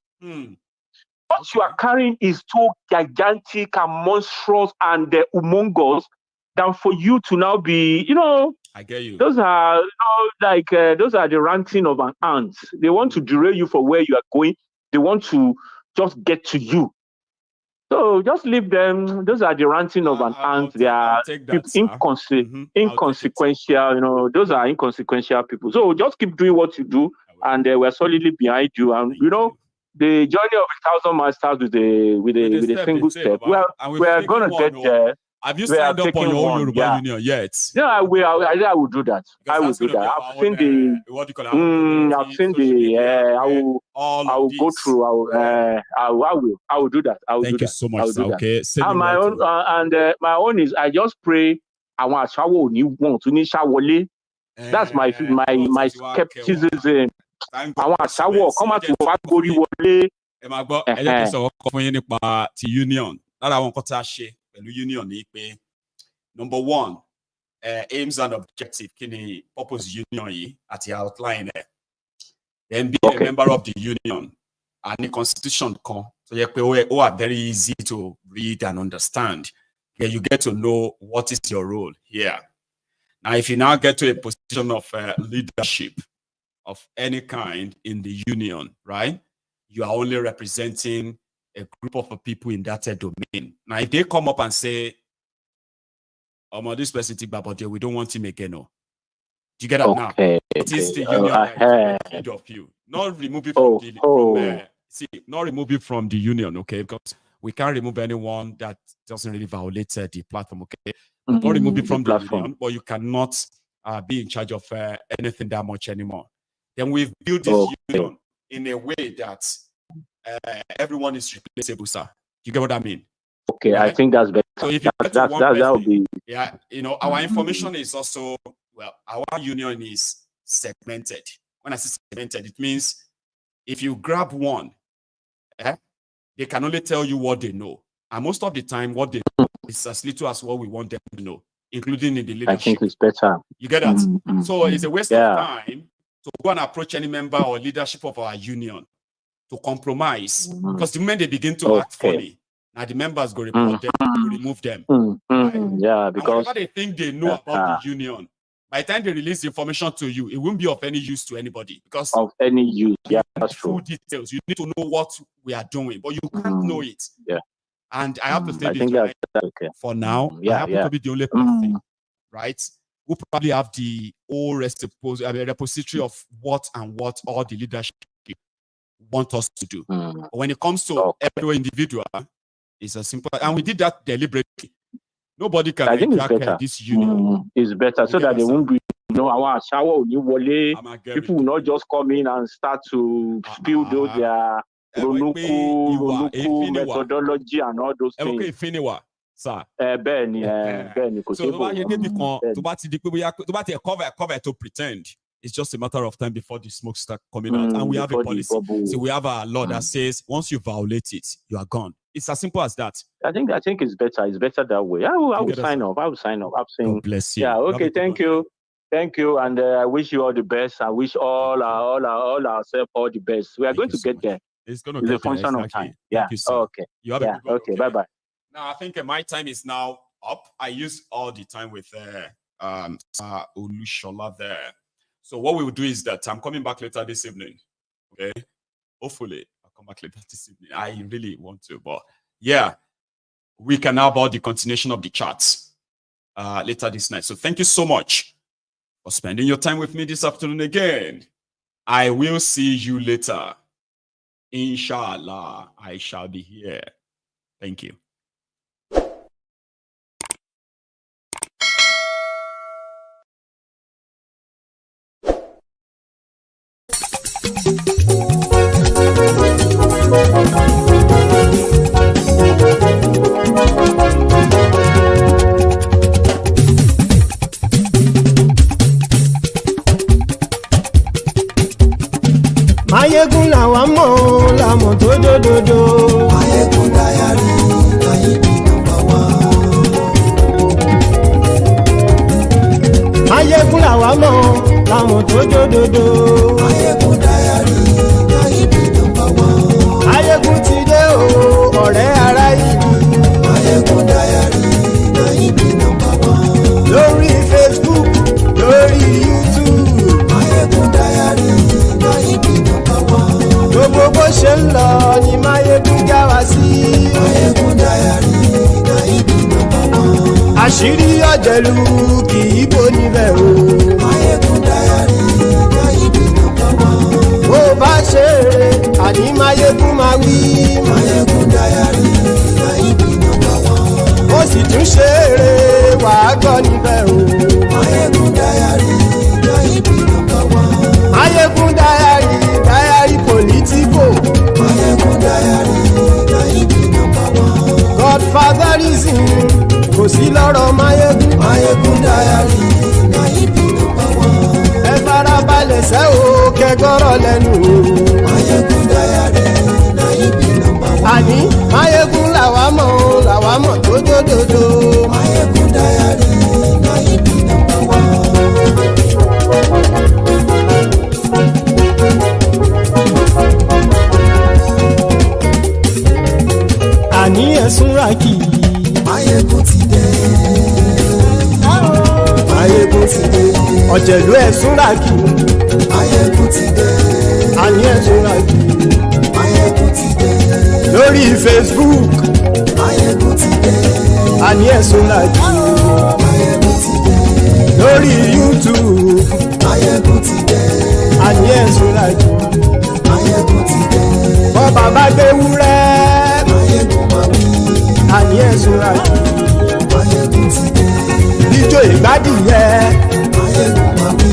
What you are carrying is so gigantic and monstrous and humongous than for you to now be, I get you. Those are, those are the ranting of an ant. They want to derail you for where you are going. They want to just get to you. So just leave them. Those are the ranting of an ant. They are inconsequential. Those are inconsequential people. So just keep doing what you do, and we're solidly behind you. And the journey of 1,000 miles starts with a single step. We're gonna get there. Have you signed up on your own Yoruba Union yet? Yeah, I will do that. I will do that. I've seen the. I've seen the. I will go through. I will do that. I will do that. Thank you so much, sir. Okay. And my own my own is I just pray. I want shower ni want to ni shower. That's my skepticism. I want shower. Come out to work. Go wọlé. Ẹ máa gbọ́. Ẹ jẹ́ kí n sọ̀rọ̀ kọ́ fún yín nípa ti union. Lára àwọn nǹkan tá a ṣe pẹ̀lú union ni pé number one, aims and objective, kini purpose union at the outline there. Then be a member of the union and the constitution so you are very easy to read and understand. Yeah, you get to know what is your role here. Now, if you now get to a position of leadership of any kind in the union, right? You are only representing a group of people in that domain. Now, if they come up and say, this person, but we don't want him again, no. Do you get that now? It is the union that is of you. Not remove it from not remove it from the union, okay? Because we can't remove anyone that doesn't really violate the platform, okay? Not remove it from the union, but you cannot be in charge of anything that much anymore. Then we've built this union in a way that everyone is replaceable, sir. You get what I mean? Okay, right? I think that's better. So if you that would be... Yeah, our information is also, our union is segmented. When I say segmented, it means if you grab one, they can only tell you what they know. And most of the time, what they know is as little as what we want them to know, including in the leadership. I think it's better. You get that? So it's a waste of time to go and approach any member or leadership of our union to compromise. Because the moment they begin to act funny, now the members go report them, go remove them. Right? Yeah, because whatever they think they know about the union, by the time they release the information to you, it won't be of any use to anybody. Because of any use, that's true. Details. You need to know what we are doing, but you can't know it. Yeah. And I have to say I think this, that's okay. For now, I happen to be the only person, right, who probably have the whole repository of what all the leadership want us to do. But when it comes to every individual, it's a simple, and we did that deliberately. Nobody can hijack this union. It's better so that they won't be, our shower people will not just come in and start to spill those their methodology and all those things. Sir. Cover to pretend. It's just a matter of time before the smoke starts coming out. And we have a policy. So we have a law that says once you violate it, you are gone. It's as simple as that. I think it's better. It's better that way. I will sign up. I'm saying, God bless you. Yeah, okay, thank you. Thank you. And I wish you all the best. I wish all ourselves all the best. We are going to get there. It's going to be a function of time. Yeah. You, okay. You have a good one, okay. Bye-bye. Now, I think my time is now up. I use all the time with Olushola there. So what we will do is that I'm coming back later this evening. Okay? Hopefully, I'll come back later this evening. I really want to. But yeah, we can now about the continuation of the charts later this night. So thank you so much for spending your time with me this afternoon again. I will see you later. Inshallah, I shall be here. Thank you. Maiyegun làwa mọ̀ làmọ̀ tó dòdòdò. Maiyegun Diary Nayibi #1. Maiyegun làwa mọ̀ làmọ̀ tó dòdòdò. Maiyegun Diary Nayibi #1. Maiyegun ti dé o ọ̀rẹ́ ara ìlú. Maiyegun Diary Nayibi #1. Lórí Facebook, lórí YouTube. Maiyegun Diary Nayibi #1. Gbogbo bó ṣe ń lọ ni Maiyegun já wa sí. Maiyegun Diary Nayibi #1. Àṣírí ọ̀jẹ̀lú kì í bò níbẹ̀ o. Maiyegun Diary Nayibi #1. Bó bá ṣe eré àní Maiyegun máa wí. Maiyegun Diary Nayibi #1. Ó sì tún ṣe eré wàá gbọ́ níbẹ̀ o. Maiyegun Diary Nayibi #1. Maiyegun Diary political. Maiyegun Diary Nayibi #1. Godfatherism kò sí lọ́rọ̀ Maiyegun. Maiyegun Diary Nayibi #1. Ẹ farabalẹ̀ sẹ́ o kẹgọ́rọ̀ lẹ́nu o. Maiyegun Diary Nayibi #1. Àní Maiyegun làwa mọ̀ tó dòdòdò. Maiyegun Diary Nayibi #1. àní ẹ̀sùn ràkì. Maiyegun ti dé. Maiyegun ti dé. Ọ̀jẹ̀lú ẹ̀sùn ràkì. Maiyegun ti dé. Àní ẹ̀sùn ràkì. Maiyegun ti dé. Lórí Facebook. Maiyegun ti dé. Àní ẹ̀sùn ràkì. Maiyegun ti dé. Lórí YouTube. Maiyegun ti dé. Àní ẹ̀sùn ràkì. Maiyegun ti dé. Bọ́ bàbá gbé wúrẹ́. Maiyegun máa wí. Àní ẹ̀sùn ràkì. Maiyegun ti dé. Ijó ìgbádìyẹ. Maiyegun máa wí.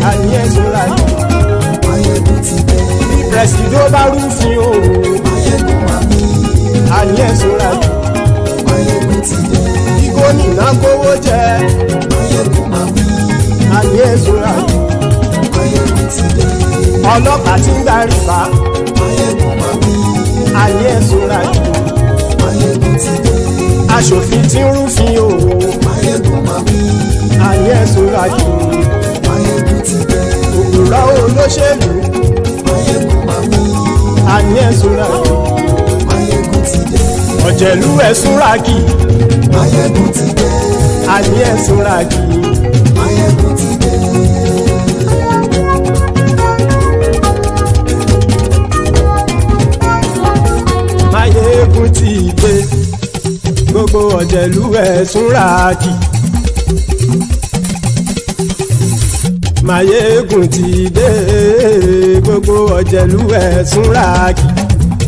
Àní ẹ̀sùn ràkì. Maiyegun ti dé. Bí pẹ̀sìdó bá rúfin o. Maiyegun máa wí. Àní ẹ̀sùn ràkì. Maiyegun ti dé. Bí gómìnà kówó jẹ. Maiyegun máa wí. Àní ẹ̀sùn ràkì. Maiyegun ti dé. Ọlọ́pàá tí ń darí bá. Maiyegun máa wí. Àní ẹ̀sùn ràkì. Maiyegun ti dé. Aṣòfin tí ń rúfin o. Maiyegun máa wí. Àní ẹ̀sùn ràkì. Maiyegun ti dé. Òpùrọ́ olóṣèlú. Maiyegun máa wí. Àní ẹ̀sùn ràkì. Maiyegun ti dé. Ọ̀jẹ̀lú ẹ̀sùn ràkì. Maiyegun ti dé. Àní ẹ̀sùn ràkì. Maiyegun ti dé. Maiyegun ti dé. Gbogbo ọ̀jẹ̀lú ẹ̀sùn ràkì. Maiyegun ti dé. Gbogbo ọ̀jẹ̀lú ẹ̀sùn ràkì.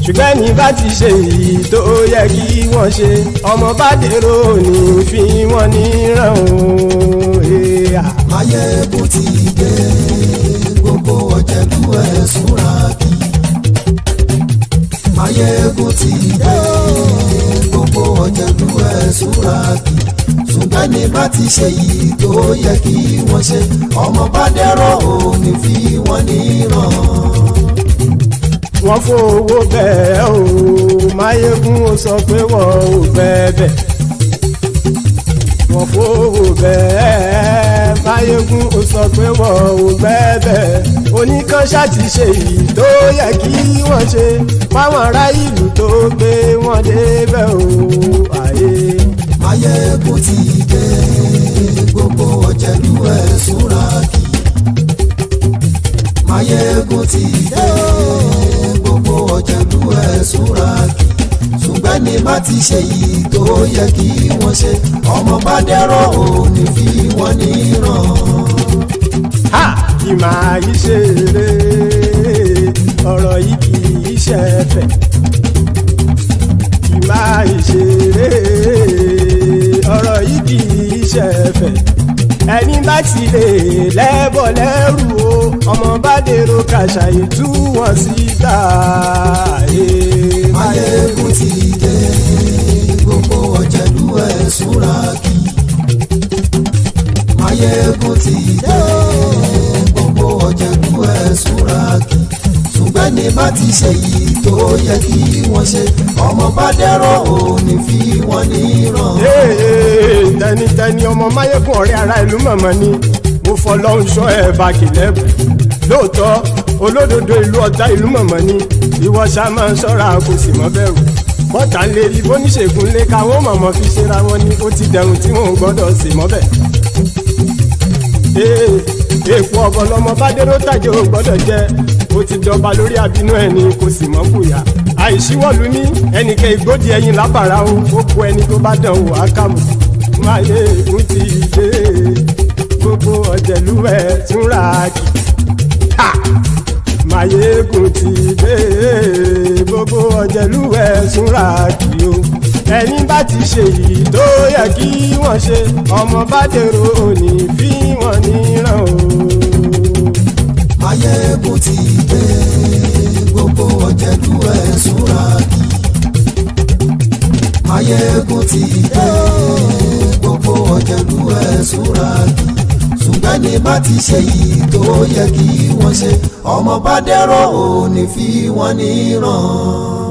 Ṣùgbọ́n ní bá ti ṣe èyí tó yẹ kí wọ́n ṣe, ọmọ bá dèrò ní fi wọ́n níran o. Maiyegun ti dé. Gbogbo ọ̀jẹ̀lú ẹ̀sùn ràkì. Maiyegun ti dé. Gbogbo ọ̀jẹ̀lú ẹ̀sùn ràkì. Ṣùgbọ́n ní bá ti ṣe èyí tó yẹ kí wọ́n ṣe, ọmọ bá dèrò ní fi wọ́n níran. Wọ́n fowó bẹ́ẹ̀ o. Maiyegun ó sọ pé wọ́n ò bẹ́ẹ̀. Wọ́n fowó bẹ́ẹ̀. Maiyegun ó sọ pé wọ́n ò bẹ́ẹ̀. Oníkanṣá ti ṣe èyí tó yẹ kí wọ́n ṣe fáwọn ará ìlú tó gbé wọn débẹ̀ o. Maiyegun ti dé. Gbogbo ọ̀jẹ̀lú ẹ̀sùn ràkì. Maiyegun ti dé. Gbogbo ọ̀jẹ̀lú ẹ̀sùn ràkì. Ṣùgbọ́n ní bá ti ṣe yìí tó yẹ kí wọ́n ṣe, ọmọ bá dẹ́rọ̀ ò ní fi wọ́n níran. Ìmọ̀ àyíṣeré ọ̀rọ̀ yìí kì í ṣẹ̀fẹ̀. Ìmọ̀ àyíṣeré ọ̀rọ̀ yìí kì í ṣẹ̀fẹ̀. Ẹni bá ti lè lẹ́bọ̀ lẹ́rù o, ọmọ bá dèrò kàṣàyè tú wọn síta. Maiyegun ti dé. Gbogbo ọ̀jẹ̀lú ẹ̀sùn ràkì. Maiyegun ti dé. Gbogbo ọ̀jẹ̀lú ẹ̀sùn ràkì. Ṣùgbọ́n ní bá ti ṣe yìí tó yẹ kí wọ́n ṣe, ọmọ bá dẹ́rọ̀ ò ní fi wọ́n níran. Tẹnitẹni ọmọ Maiyegun ọ̀rẹ́ ara ìlú mọ̀mọ́ ni mo fọlọ́run ṣọ́ ẹ̀ bá kìlẹ́bù. Lóòótọ́ olódodo ìlú ọ̀tá ìlú mọ̀mọ́ ni ìwọ ṣá máa ń ṣọ́ra kò sì mọ́ bẹ̀rù. Bọ́tà ń lè rí bóníṣègùn lé káwọn mọ̀mọ́ fi ṣera wọn ni ó ti dẹrùn tí wọn ò gbọ́dọ̀ sè mọ́bẹ̀. Èèpo ọ̀bọ lọmọ bá dérò tàjẹ́ ò gbọ́dọ̀ jẹ́, ó ti jọba lórí àbínú ẹni kò sì mọ́ fòyà. Àìsíwọ́lu ní ẹnìkẹ́ ìgbódì ẹyin lábàrá o, ó kó ẹni tó bá dán o àkàmù. Maiyegun ti dé. Gbogbo ọ̀jẹ̀lú ẹ̀sùn ràkì. Maiyegun ti dé. Gbogbo ọ̀jẹ̀lú ẹ̀sùn ràkì o. Ẹni bá ti ṣe yìí tó yẹ kí wọ́n ṣe, ọmọ bá dèrò òní fi wọ́n níran o. Maiyegun ti dé. Gbogbo ọ̀jẹ̀lú ẹ̀sùn ràkì. Maiyegun ti dé. Gbogbo ọ̀jẹ̀lú ẹ̀sùn ràkì. Ṣùgbọ́n ní bá ti ṣe yìí tó yẹ kí wọ́n ṣe, ọmọ bá dẹ́rọ̀ ò ní fi wọ́n níran.